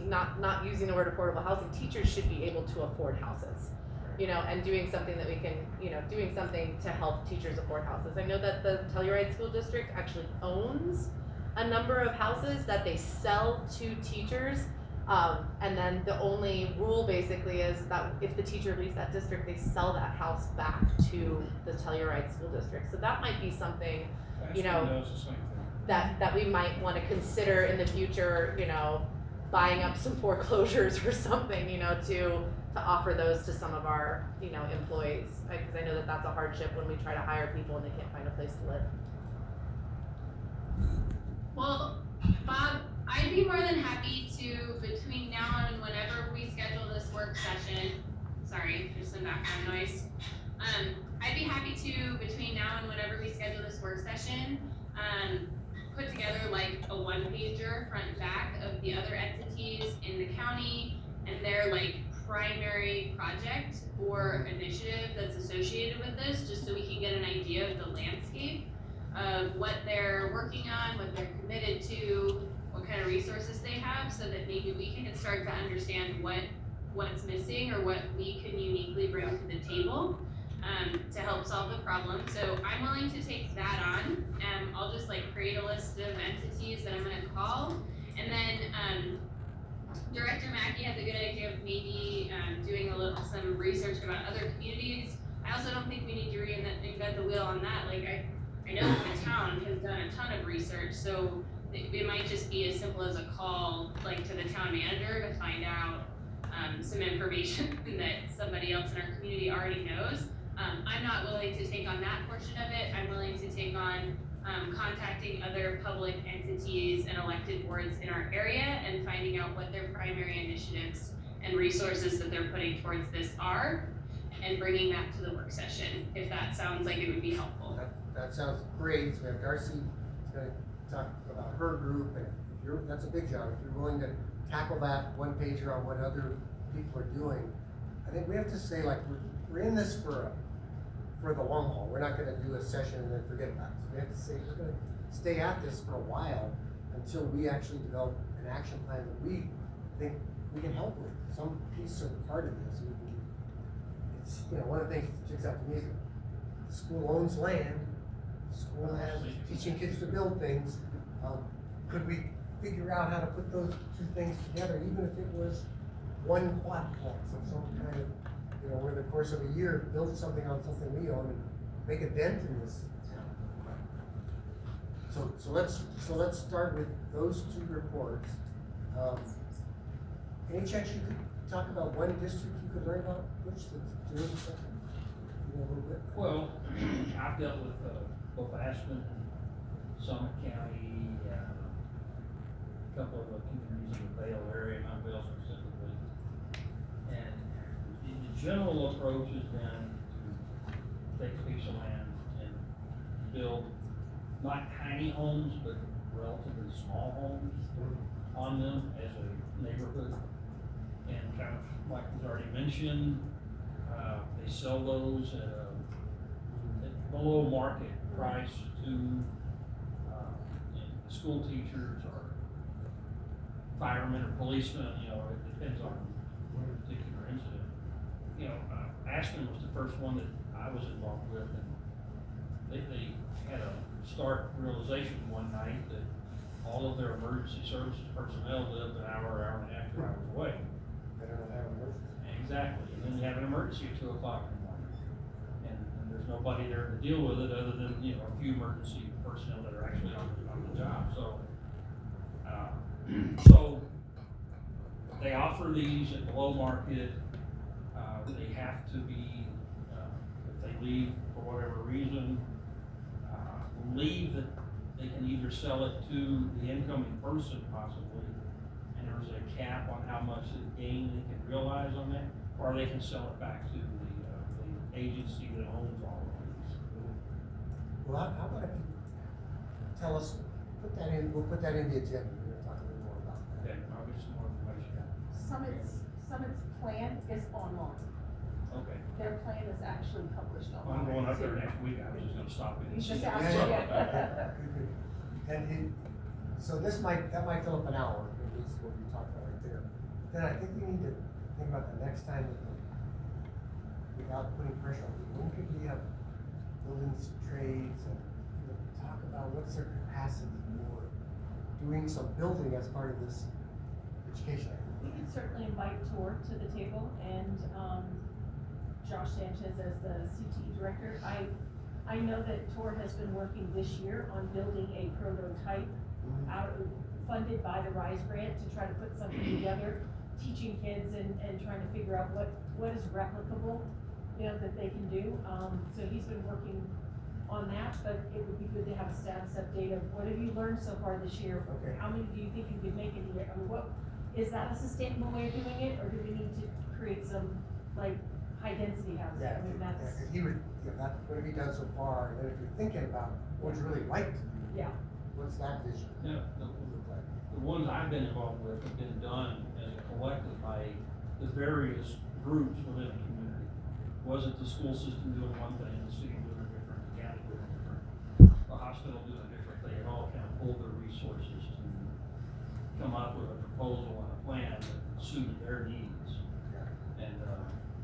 not using the word affordable housing. Teachers should be able to afford houses, you know, and doing something that we can, you know, doing something to help teachers afford houses. I know that the Telluride School District actually owns a number of houses that they sell to teachers. And then the only rule basically is that if the teacher leaves that district, they sell that house back to the Telluride School District. So that might be something, you know, that we might want to consider in the future, you know, buying up some foreclosures or something, you know, to offer those to some of our, you know, employees. Because I know that that's a hardship when we try to hire people and they can't find a place to live. Well, Bob, I'd be more than happy to, between now and whenever we schedule this work session, sorry, there's some background noise. I'd be happy to, between now and whenever we schedule this work session, put together like a one-pager front and back of the other entities in the county and their like primary project or initiative that's associated with this, just so we can get an idea of the landscape of what they're working on, what they're committed to, what kind of resources they have, so that maybe we can start to understand what's missing or what we can uniquely bring to the table to help solve the problem. So I'm willing to take that on. I'll just like create a list of entities that I'm gonna call, and then Director Mackey has a good idea of maybe doing some research about other communities. I also don't think we need to reinvent the wheel on that. Like I know the town has done a ton of research, so it might just be as simple as a call like to the town manager to find out some information that somebody else in our community already knows. I'm not willing to take on that portion of it. I'm willing to take on contacting other public entities and elected boards in our area and finding out what their primary initiatives and resources that they're putting towards this are, and bringing that to the work session, if that sounds like it would be helpful. That sounds great. So we have Darcy gonna talk about her group, and if you're, that's a big job. If you're willing to tackle that one pager on what other people are doing, I think we have to say, like, we're in this for the long haul. We're not gonna do a session and then forget about it. So we have to say, we're gonna stay at this for a while until we actually develop an action plan that we think we can help with. Some piece or part of this. It's, you know, one of the things that sticks out to me is the school owns land, the school has teaching kids to build things. Could we figure out how to put those two things together, even if it was one quadplex of some kind of, you know, over the course of a year, build something on something we own and make a dent in this town. So let's start with those two reports. Any chance you could talk about one district you could learn about, which that's doing something, you know, a little bit? Well, I've dealt with both Aspen and Summit County, a couple of communities in the Vale area, not Vale specifically. And the general approach has been to take a piece of land and build not tiny homes, but relatively small homes on them as a neighborhood. And kind of like was already mentioned, they sell those at below market price to school teachers or firemen or policemen, you know, it depends on what particular incident. You know, Aspen was the first one that I was involved with, and they had a stark realization one night that all of their emergency services personnel lived an hour and a half, 2 hours away. They don't have an emergency. Exactly, and then you have an emergency at 2 o'clock in the morning, and there's nobody there to deal with it other than, you know, a few emergency personnel that are actually on the job. So they offer these at below market. They have to be, if they leave for whatever reason, leave that they can either sell it to the incoming person possibly, and there's a cap on how much gain they can realize on that, or they can sell it back to the agency that owns all of these. Well, how about if you tell us, we'll put that in the agenda, we're gonna talk a little more about that. Okay, I'll get some more information. Summit's plan is online. Okay. Their plan is actually published online. I'm going up there next week, I was just gonna stop in You and see. just asked me. So that might fill up an hour, at least what we talked about right there. Then I think we need to think about the next time, without putting pressure on people, when could we have buildings, trades, and, you know, talk about what's their capacity for doing some building as part of this education. We can certainly invite Tor to the table and, Josh Sanchez as the CTE director. I know that Tor has been working this year on building a prototype funded by the RISE grant to try to put something together, teaching kids and trying to figure out what is replicable, you know, that they can do. So he's been working on that, but it would be good to have a status update of what have you learned so far this year? Okay. How many do you think you could make in a year? I mean, is that a sustainable way of doing it, or do we need to create some, like, high-density housing? I mean, that's. If he would, you know, what have you done so far, and then if you're thinking about what you really like to do. Yeah. What's that vision? Yeah, the ones I've been involved with have been done as a collective by the various groups within the community. Wasn't the school system doing one thing, the city doing it different, the county doing it different, the hospital doing it different? They had all kind of pulled their resources to come up with a proposal and a plan that suited their needs. And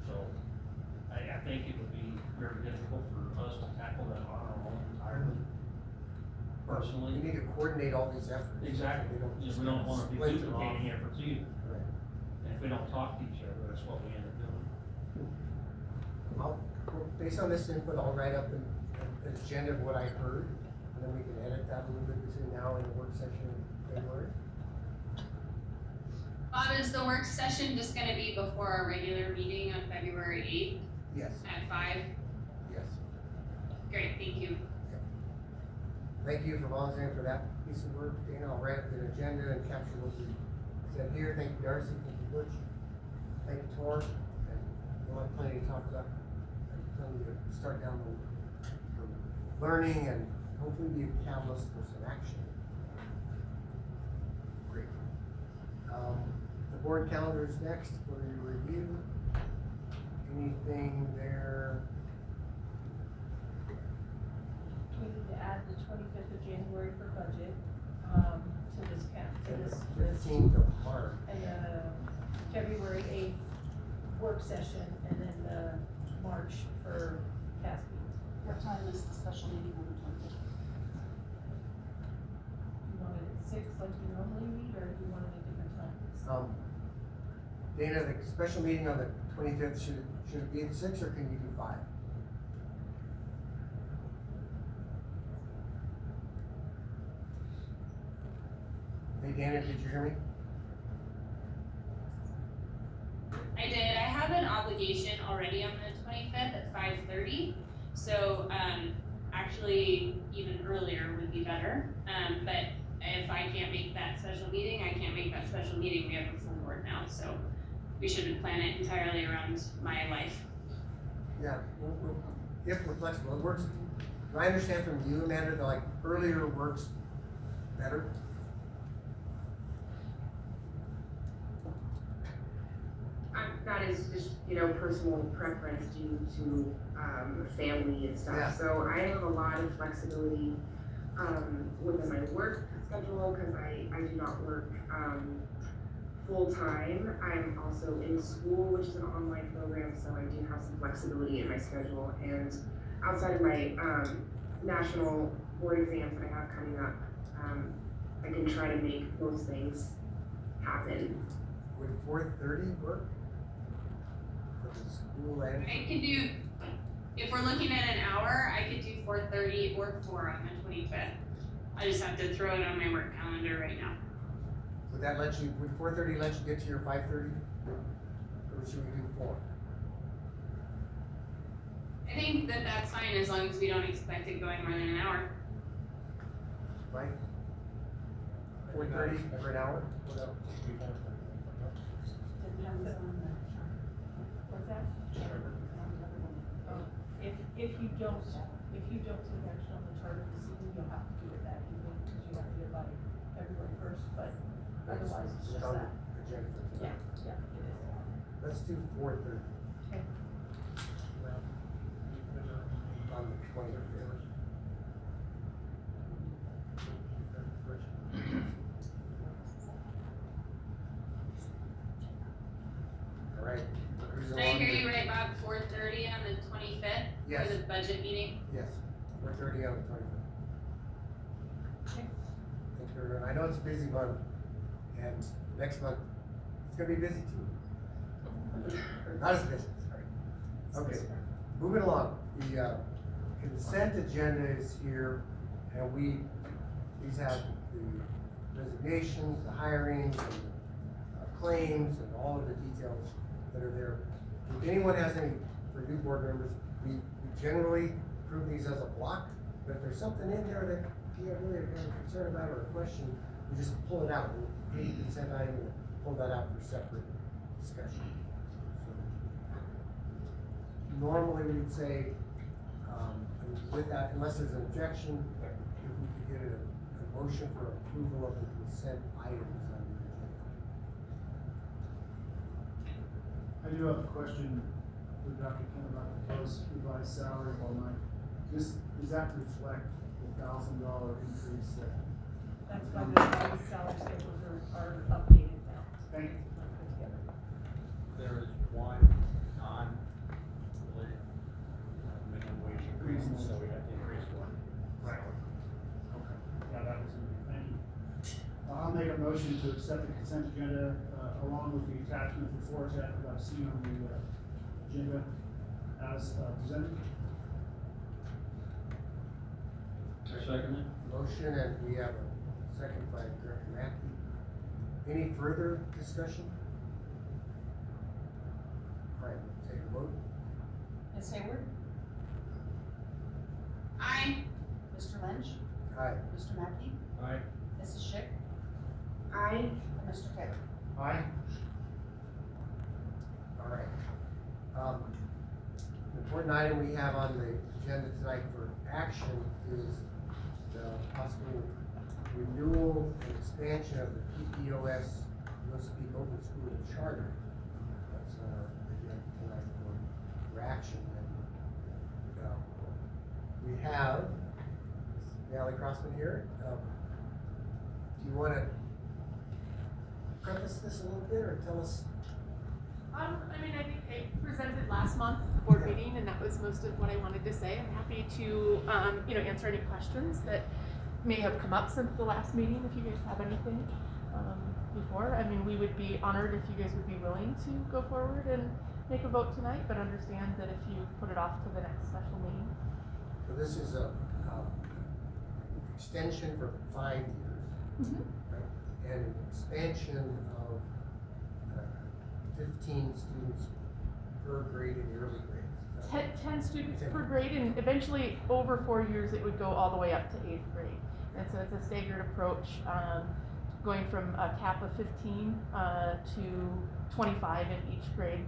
so I think it would be very difficult for us to tackle that on our own entirely. Personally, we need to coordinate all these efforts. Exactly. We don't want to be duplicating efforts either. Right. And if we don't talk to each other, that's what we end up doing. Based on this input, I'll write up an agenda of what I heard, and then we can edit that a little bit between now and the work session in February. Bob, is the work session just gonna be before our regular meeting on February 8th? Yes. At 5? Yes. Great, thank you. Thank you for volunteering for that piece of work, Dana. I'll write up an agenda and capture what we said here. Thank you, Darcy. Thank you, Butch. thank Tor, and we'll have plenty to talk about. Plenty to start down the learning and hopefully be a catalyst for some action. Great. The board calendar is next for your review. Anything there? We need to add the 25th of January for budget, to this count, to this list. 15th of March. And the February 8th work session, and then the March for CASB. What time is the special meeting on the 25th? Do you want it at 6 like you normally meet, or do you want it at different times? Dana, the special meeting on the 25th, should it be at 6 or can you do 5? Hey Dana, did you hear me? I did. I have an obligation already on the 25th at 5:30. So actually even earlier would be better. But if I can't make that special meeting, I can't make that special meeting. We have a full board now, so we shouldn't plan it entirely around my life. Yeah, if we're flexible, it works. Do I understand from you, Amanda, that like earlier works better? That is just, personal preference due to family and stuff. Yeah. So I have a lot of flexibility within my work schedule because I do not work full time. I'm also in school, which is an online program, so I do have some flexibility in my schedule. And outside of my national board exams that I have coming up, I can try to make most things happen. Would 4:30 work? For the school and? I could do, if we're looking at an hour, I could do 4:30 or 4 on the 25th. I just have to throw it on my work calendar right now. Would 4:30 let you get to your 5:30? Or should we do 4? I think that that's fine as long as we don't expect it going more than an hour. Right? 4:30 for an hour? Depends on the, what's that? If you don't take action on the charter this evening, you'll have to do it that evening, because you have to do it by February 1st, but otherwise it's just on that. the agenda for tonight. Yeah, it is. Let's do 4:30 Okay. on the 25th. All right. Did I hear you right, Bob? 4:30 on the 25th? Yes. For the budget meeting? Yes, 4:30 on the 25th. Okay. Thank you, everyone. I know it's a busy month, and next month, it's gonna be busy too. Not as busy, sorry. Okay, moving along. The consent agenda is here, and these have the resignations, the hirings, and the claims, and all of the details that are there. If anyone has any, for new board members, we generally approve these as a block, but if there's something in there that you really are concerned about or a question, we just pull it out. We'll take the consent item and pull that out for separate discussion. So, normally we'd say, with that, unless there's an objection, if we could get a motion for approval of the consent items on the agenda. I do have a question for Dr. Kim about the proposed revised salary line. Does that reflect the $1,000 increase that? That's why the salary schedules are updated now. Thank you. Put together. There is one non-related minimum wage increase, so we have to increase one. Right. Okay. Yeah, that was in there. Thank you. I'll make a motion to accept the consent agenda, along with the attachments before that I've seen on the agenda as presented. I second it. Motion, and we have a second by Director Mackey. Any further discussion? All right, we'll take a vote. Ms. Hayward? Aye. Mr. Lynch? Aye. Mr. Mackey? Aye. Mrs. Schick? I And Mr. Taylor? Aye. All right. An important item we have on the agenda tonight for action is the possible renewal and expansion of the PPOS USP Open School Charter. That's on our agenda tonight for action. And we have Natalie Crossman here. Do you want to preface this a little bit or tell us? I mean, I think I presented last month at the board meeting, and that was most of what I wanted to say. I'm happy to, answer any questions that may have come up since the last meeting, if you guys have anything before. I mean, we would be honored if you guys would be willing to go forward and make a vote tonight, but understand that if you put it off to the next special meeting. So this is a extension for 5 years, right? And an expansion of 15 students per grade in the early grades. 10 students per grade, and eventually over 4 years it would go all the way up to 8th grade. And so it's a staggered approach, going from a cap of 15 to 25 in each grade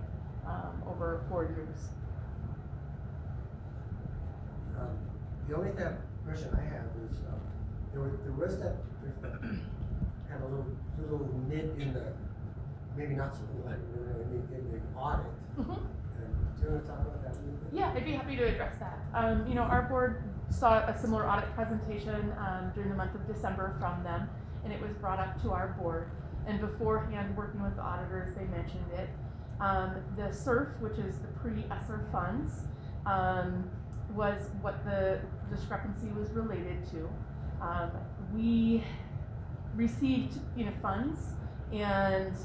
over 4 years. The only question I have is there's that kind of little nit in the, maybe not so little, in the audit. Do you want to talk about that a little bit? Yeah, I'd be happy to address that. Our board saw a similar audit presentation during the month of December from them, and it was brought up to our board. And beforehand, working with the auditors, they mentioned it. The SURF, which is the pre-ESSER funds, was what the discrepancy was related to. We received funds and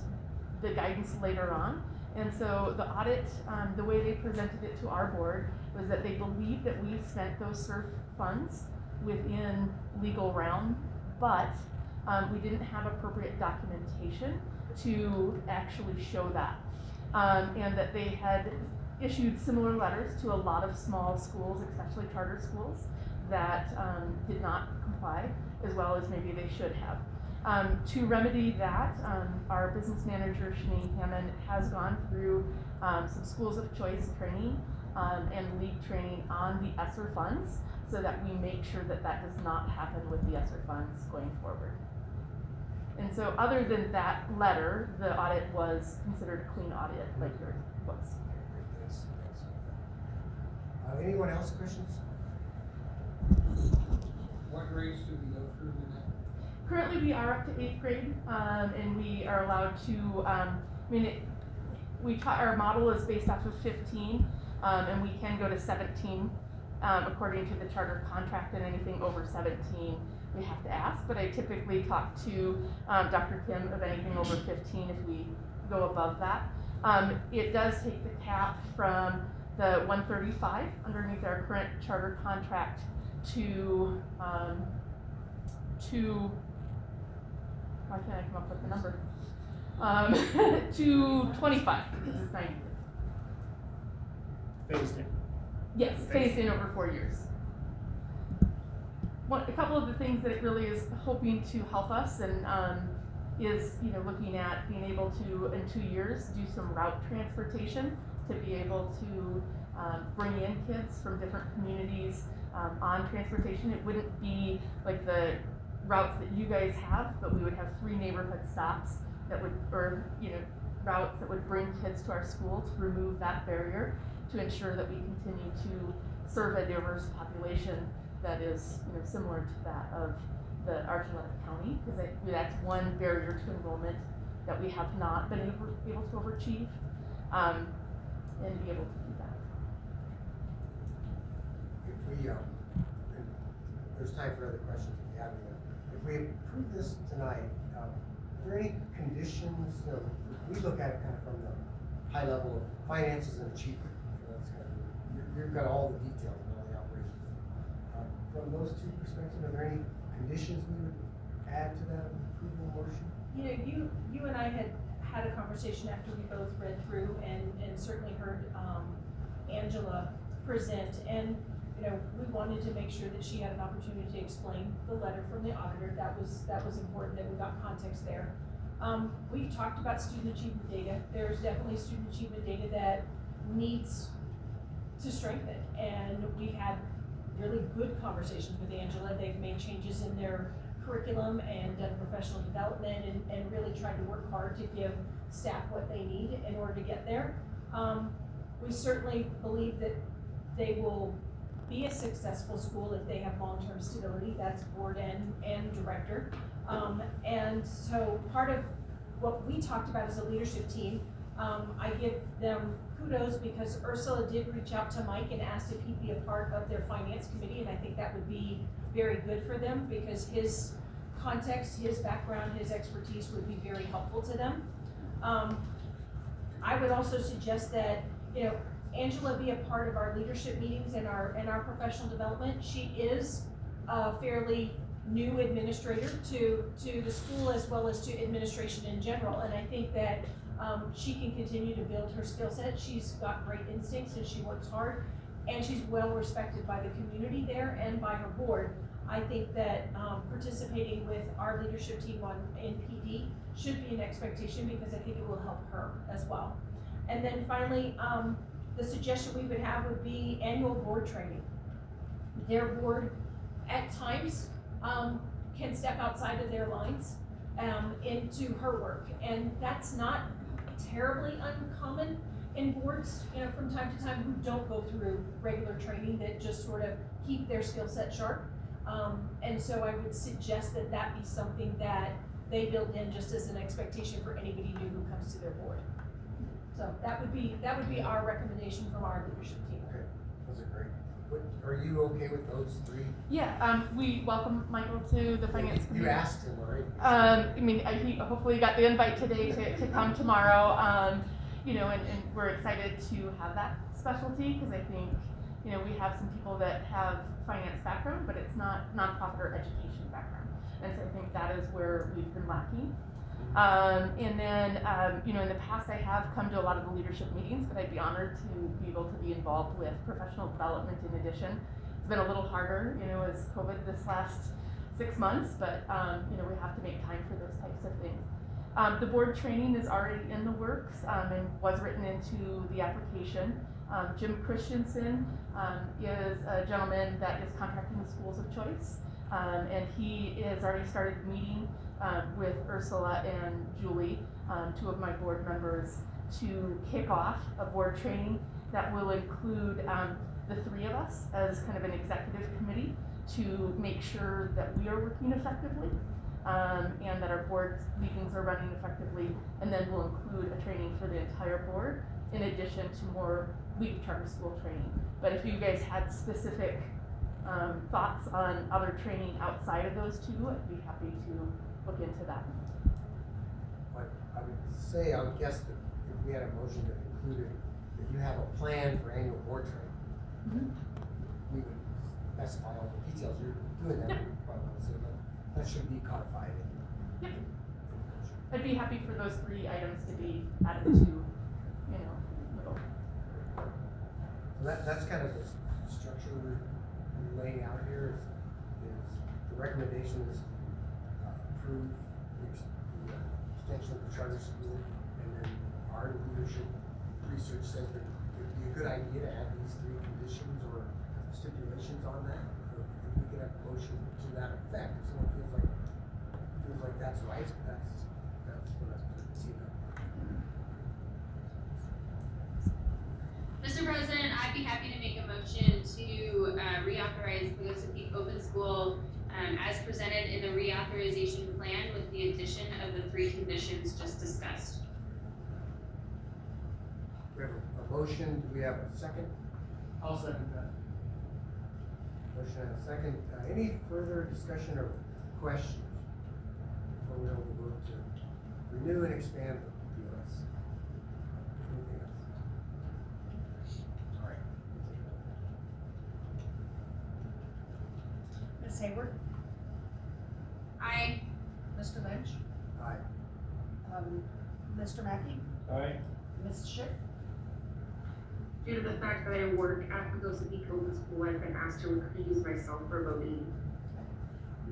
the guidance later on. And so the audit, the way they presented it to our board was that they believed that we spent those SURF funds within legal realm, but we didn't have appropriate documentation to actually show that. And that they had issued similar letters to a lot of small schools, especially charter schools, that did not comply as well as maybe they should have. To remedy that, our business manager, Shanae Hammond, has gone through some schools of choice training and lead training on the ESSER funds so that we make sure that that does not happen with the ESSER funds going forward. And so other than that letter, the audit was considered a clean audit like yours was. Anyone else questions? What grades do we go through in that? Currently, we are up to 8th grade, and we are allowed to. Our model is based off of 15, and we can go to 17 according to the charter contract. And anything over 17, we have to ask. But I typically talk to Dr. Kim of anything over 15 if we go above that. It does take the cap from the 135 underneath our current charter contract to why can't I come up with the number? To 25, because it's 90. Phased in. Yes, phased in over 4 years. A couple of the things that it really is hoping to help us and is looking at being able to, in 2 years, do some route transportation to be able to bring in kids from different communities on transportation. It wouldn't be like the routes that you guys have, but we would have 3 neighborhood stops that would, routes that would bring kids to our school to remove that barrier to ensure that we continue to serve a diverse population that is, similar to that of the Archuleta County, because that's one barrier to enrollment that we have not been able to overachieve, and be able to do that. If we, there's time for other questions if you have any. If we approve this tonight, are there any conditions, we look at it kind of from the high level of finances and achievement. That's kind of, you've got all the details and all the operations. From those two perspectives, are there any conditions we would add to that approval motion? You and I had a conversation after we both read through and certainly heard Angela present, and we wanted to make sure that she had an opportunity to explain the letter from the auditor. That was important, that we got context there. We've talked about student achievement data. There's definitely student achievement data that needs to strengthen, and we've had really good conversations with Angela. They've made changes in their curriculum and done professional development and really tried to work hard to give staff what they need in order to get there. We certainly believe that they will be a successful school if they have long-term stability. That's board and director. And so part of what we talked about as a leadership team, I give them kudos because Ursula did reach out to Mike and asked if he'd be a part of their finance committee, and I think that would be very good for them because his context, his background, his expertise would be very helpful to them. I would also suggest that, Angela be a part of our leadership meetings and our professional development. She is a fairly new administrator to the school as well as to administration in general, and I think that she can continue to build her skill set. She's got great instincts and she works hard, and she's well respected by the community there and by her board. I think that participating with our leadership team in PD should be an expectation because I think it will help her as well. And then finally, the suggestion we would have would be annual board training. Their board at times can step outside of their lines into her work, and that's not terribly uncommon in boards, from time to time who don't go through regular training that just sort of keep their skill set sharp. And so I would suggest that that be something that they build in just as an expectation for anybody new who comes to their board. So that would be our recommendation from our leadership team. Okay, those are great. Are you okay with those three? Yeah, we welcome Michael to the finance committee. You asked him, right? He hopefully got the invite today to come tomorrow. And we're excited to have that specialty because I think, we have some people that have finance background, but it's not nonprofit or education background. And so I think that is where we've been lacking. And then, in the past I have come to a lot of the leadership meetings, but I'd be honored to be able to be involved with professional development in addition. It's been a little harder, as COVID this last 6 months, but, we have to make time for those types of things. The board training is already in the works and was written into the application. Jim Christensen is a gentleman that is contracting the schools of choice, and he has already started meeting with Ursula and Julie, two of my board members, to kick off a board training that will include the three of us as kind of an executive committee to make sure that we are working effectively and that our board meetings are running effectively, and then we'll include a training for the entire board in addition to more lead charter school training. But if you guys had specific thoughts on other training outside of those two, I'd be happy to look into that. But I would guess that if we had a motion that included that you have a plan for annual board training, we would specify all the details. You're doing that, we probably would say, but that should be codified. Yep. I'd be happy for those three items to be added to, middle. So that's kind of the structure we're laying out here is the recommendation is approve the extension of the charter school, and then our leadership research says that it would be a good idea to add these three conditions or stipulations on that. If we could have a motion to that effect, if someone feels like that's right, that's what I see about. Mr. President, I'd be happy to make a motion to reauthorize the Mississippi Open School as presented in the reauthorization plan with the addition of the three conditions just discussed. We have a motion. Do we have a second? I'll second that. Motion and a second. Any further discussion or questions before we open the vote to renew and expand the POS? Anything else? All right. Ms. Hayward? Aye. Mr. Lynch? Aye. Mr. Mackey? Aye. Ms. Schick? Due to the fact that I work at the Mississippi Open School, I've been asked to recuse myself for voting.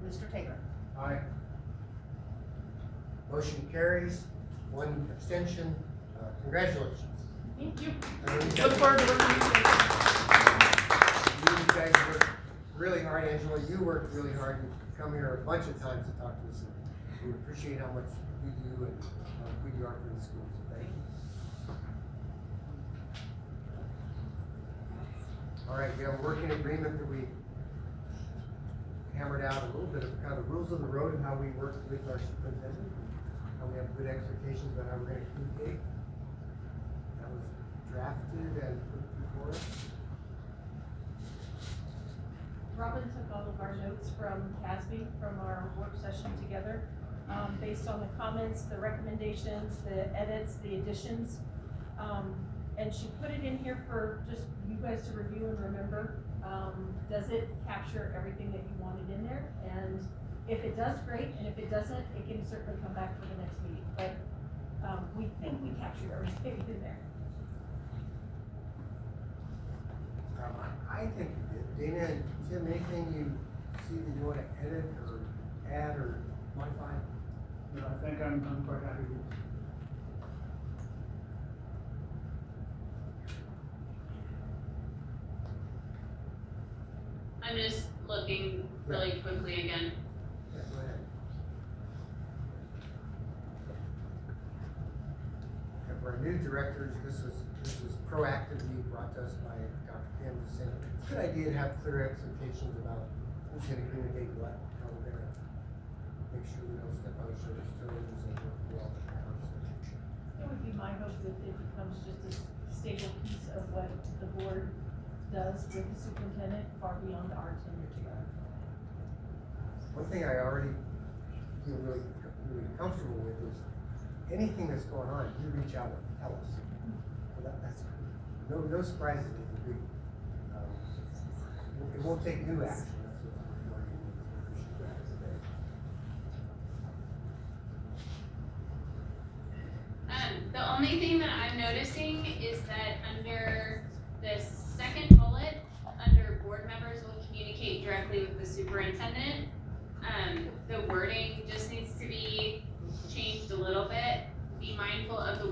Mr. Taylor? Aye. Motion carries, 1 abstention. Congratulations. Thank you. You Look forward to working with you. You guys worked really hard, Angela. You worked really hard. You've come here a bunch of times to talk to us. And we appreciate how much you do and how good you are for the school. So thank you. All right, we have a working agreement that we hammered out a little bit of kind of the rules of the road and how we work with our superintendent. How we have good expectations about how we're going to communicate. That was drafted and put before us. Robyn took all of our notes from CASB, from our work session together, based on the comments, the recommendations, the edits, the additions. And she put it in here for just you guys to review and remember. Does it capture everything that you wanted in there? And if it does, great, and if it doesn't, it can certainly come back for the next meeting. But we think we captured everything in there. I think you did. Dana and Tim, anything you see that you want to edit or add or modify? No, I think I'm quite happy with it. I'm just looking really quickly again. Yeah, go ahead. And for our new directors, this was proactively brought to us by Dr. Kim to say it's a good idea to have clear expectations about who's going to communicate what, how we're going to make sure we don't step on each other's toes and work well. It would be my hope that it becomes just a stable piece of what the board does with the superintendent far beyond our tenure together. One thing I already feel really comfortable with is anything that's going on, you reach out and tell us. Well, that's no surprises with the group. It won't take new action. The only thing that I'm noticing is that under this second bullet, under board members will communicate directly with the superintendent, the wording just needs to be changed a little bit. Be mindful of the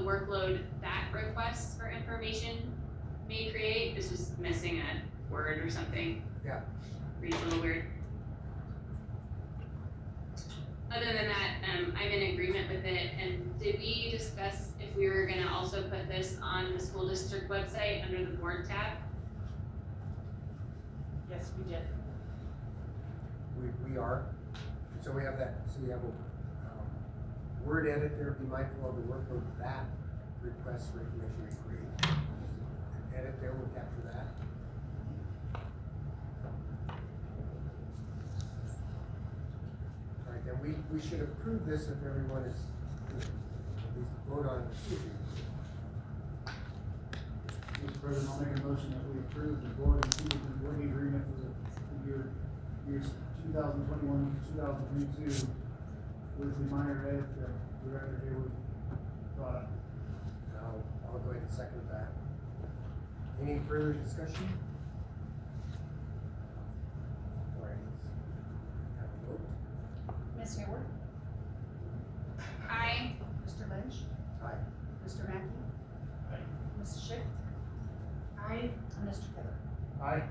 workload that requests for information may create. This was missing a word or something. Yeah. Reads a little weird. Other than that, I'm in agreement with it. And did we discuss if we were gonna also put this on the school district website under the board tab? Yes, we did. We are. So we have that. So we have a word edit there. Be mindful of the workload that requests for information we create. An edit there will capture that. All right, then we should approve this if everyone is at least vote on the decision. Mr. President, I'll make a motion that we approve the board and superintendent working agreement for the years 2021, 2022 with the minor edit that Director Hayward brought up. I'll go ahead and second that. Any further discussion? All right, let's have a vote. Ms. Hayward? Aye. Mr. Lynch? Aye. Mr. Mackey? Aye. Ms. Schick? Aye. And Mr. Taylor? Aye.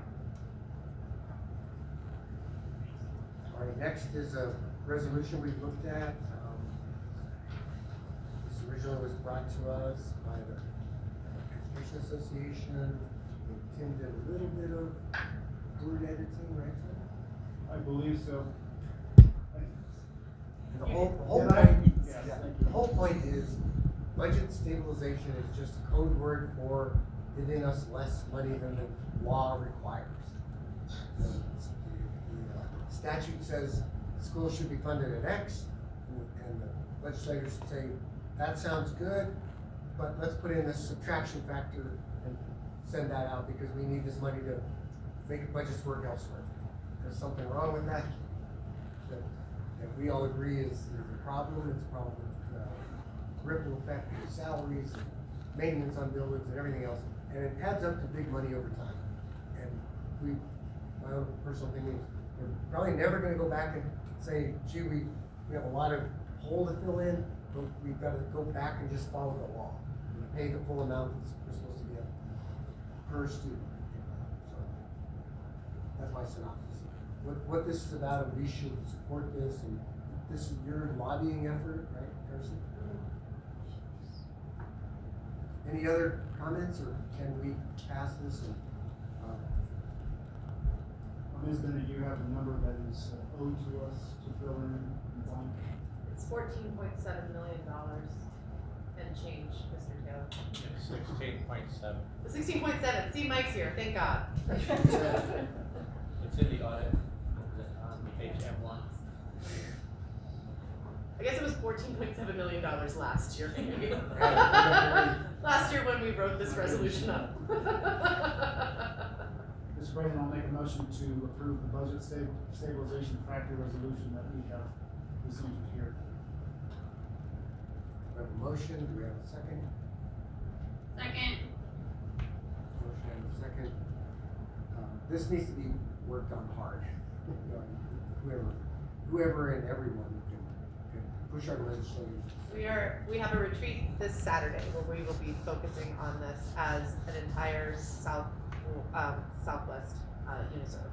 All right, next is a resolution we've looked at. This originally was brought to us by the Education Association. Tim did a little bit of word editing, right, Tim? I believe so. And the whole Did I? point, Yes, yeah, thank you. the whole point is budget stabilization is just a code word for giving us less money than the law requires. The statute says schools should be funded at X, and the legislators say, that sounds good, but let's put in this subtraction factor and send that out because we need this money to make budgets work elsewhere. There's something wrong with that that we all agree is a problem. It's a problem with ripple effect of salaries, and maintenance on buildings and everything else, and it adds up to big money over time. And my own personal opinion is we're probably never gonna go back and say, gee, we have a lot of hole to fill in, but we've gotta go back and just follow the law. We pay the full amount that's we're supposed to get per student. So, that's my synopsis. What this is about, and we should support this, and this is your lobbying effort, right, Harrison? Any other comments, or can we pass this and, Ms. Bennett, you have the number that is owed to us to fill in blank? It's $14.7 million and change, Mr. Taylor. 16.7. 16.7, see, Mike's here, thank God. It's in the audit, on page M1. I guess it was $14.7 million last year. Last year when we wrote this resolution up. Mr. President, I'll make a motion to approve the budget stabilization factor resolution that we have received here. we have a motion, do we have a second? Second. Motion and a second. This needs to be worked on hard. You know, whoever and everyone can push our legislators. We have a retreat this Saturday where we will be focusing on this as an entire Southwest UNISERV.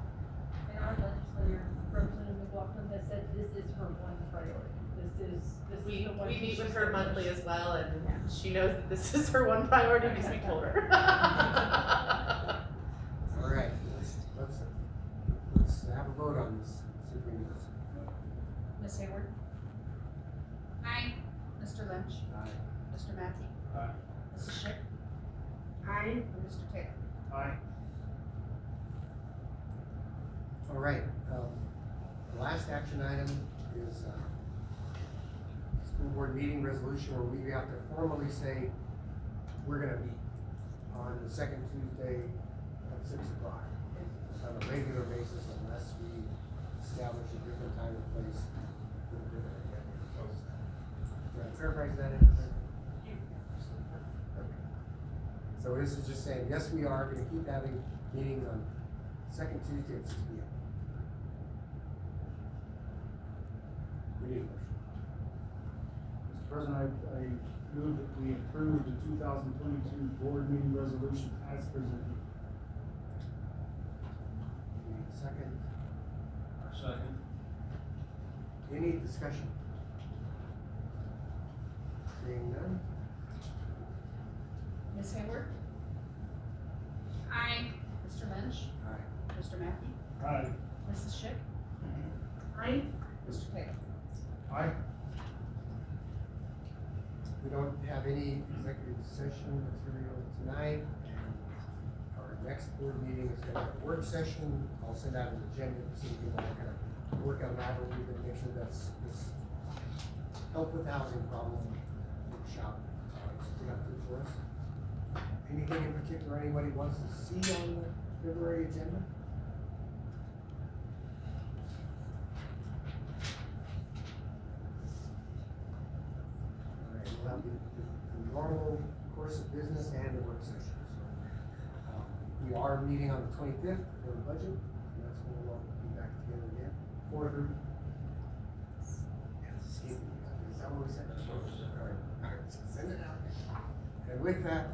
And our legislator, Representative McLaughlin, has said this is her one priority. This is the one. We meet with her monthly as well, and she knows that this is her one priority because we told her. All right, let's have a vote on this, see if we can do this. Ms. Hayward? Aye. Mr. Lynch? Aye. Mr. Mackey? Aye. Mrs. Schick? Aye. And Mr. Taylor? Aye. All right, the last action item is, school board meeting resolution where we have to formally say, we're gonna meet on the second Tuesday at 6 o'clock on a regular basis unless we establish a different time and place with a different agenda. Do I paraphrase that in? Okay. So this is just saying, yes, we are gonna keep having meetings on second Tuesday at 6 p.m. We need a motion. Mr. President, I move that we approve the 2022 board meeting resolution as presented. We need a second. Second. Any discussion? Seeing none? Ms. Hayward? Aye. Mr. Lynch? Aye. Mr. Mackey? Aye. Mrs. Schick? Aye. Mr. Taylor? Aye. We don't have any executive session material tonight, and our next board meeting is gonna have a work session. I'll send out an agenda so people are gonna work on that a little bit, make sure that's this help with housing problem workshop is productive for us. Anything in particular anybody wants to see on the February agenda? We'll have the normal course of business and the work session. So, we are meeting on the 25th for the budget, and that's when we'll be back together again. 4:30. It's escaping me. Is that what we said? All right, send it out. And with that,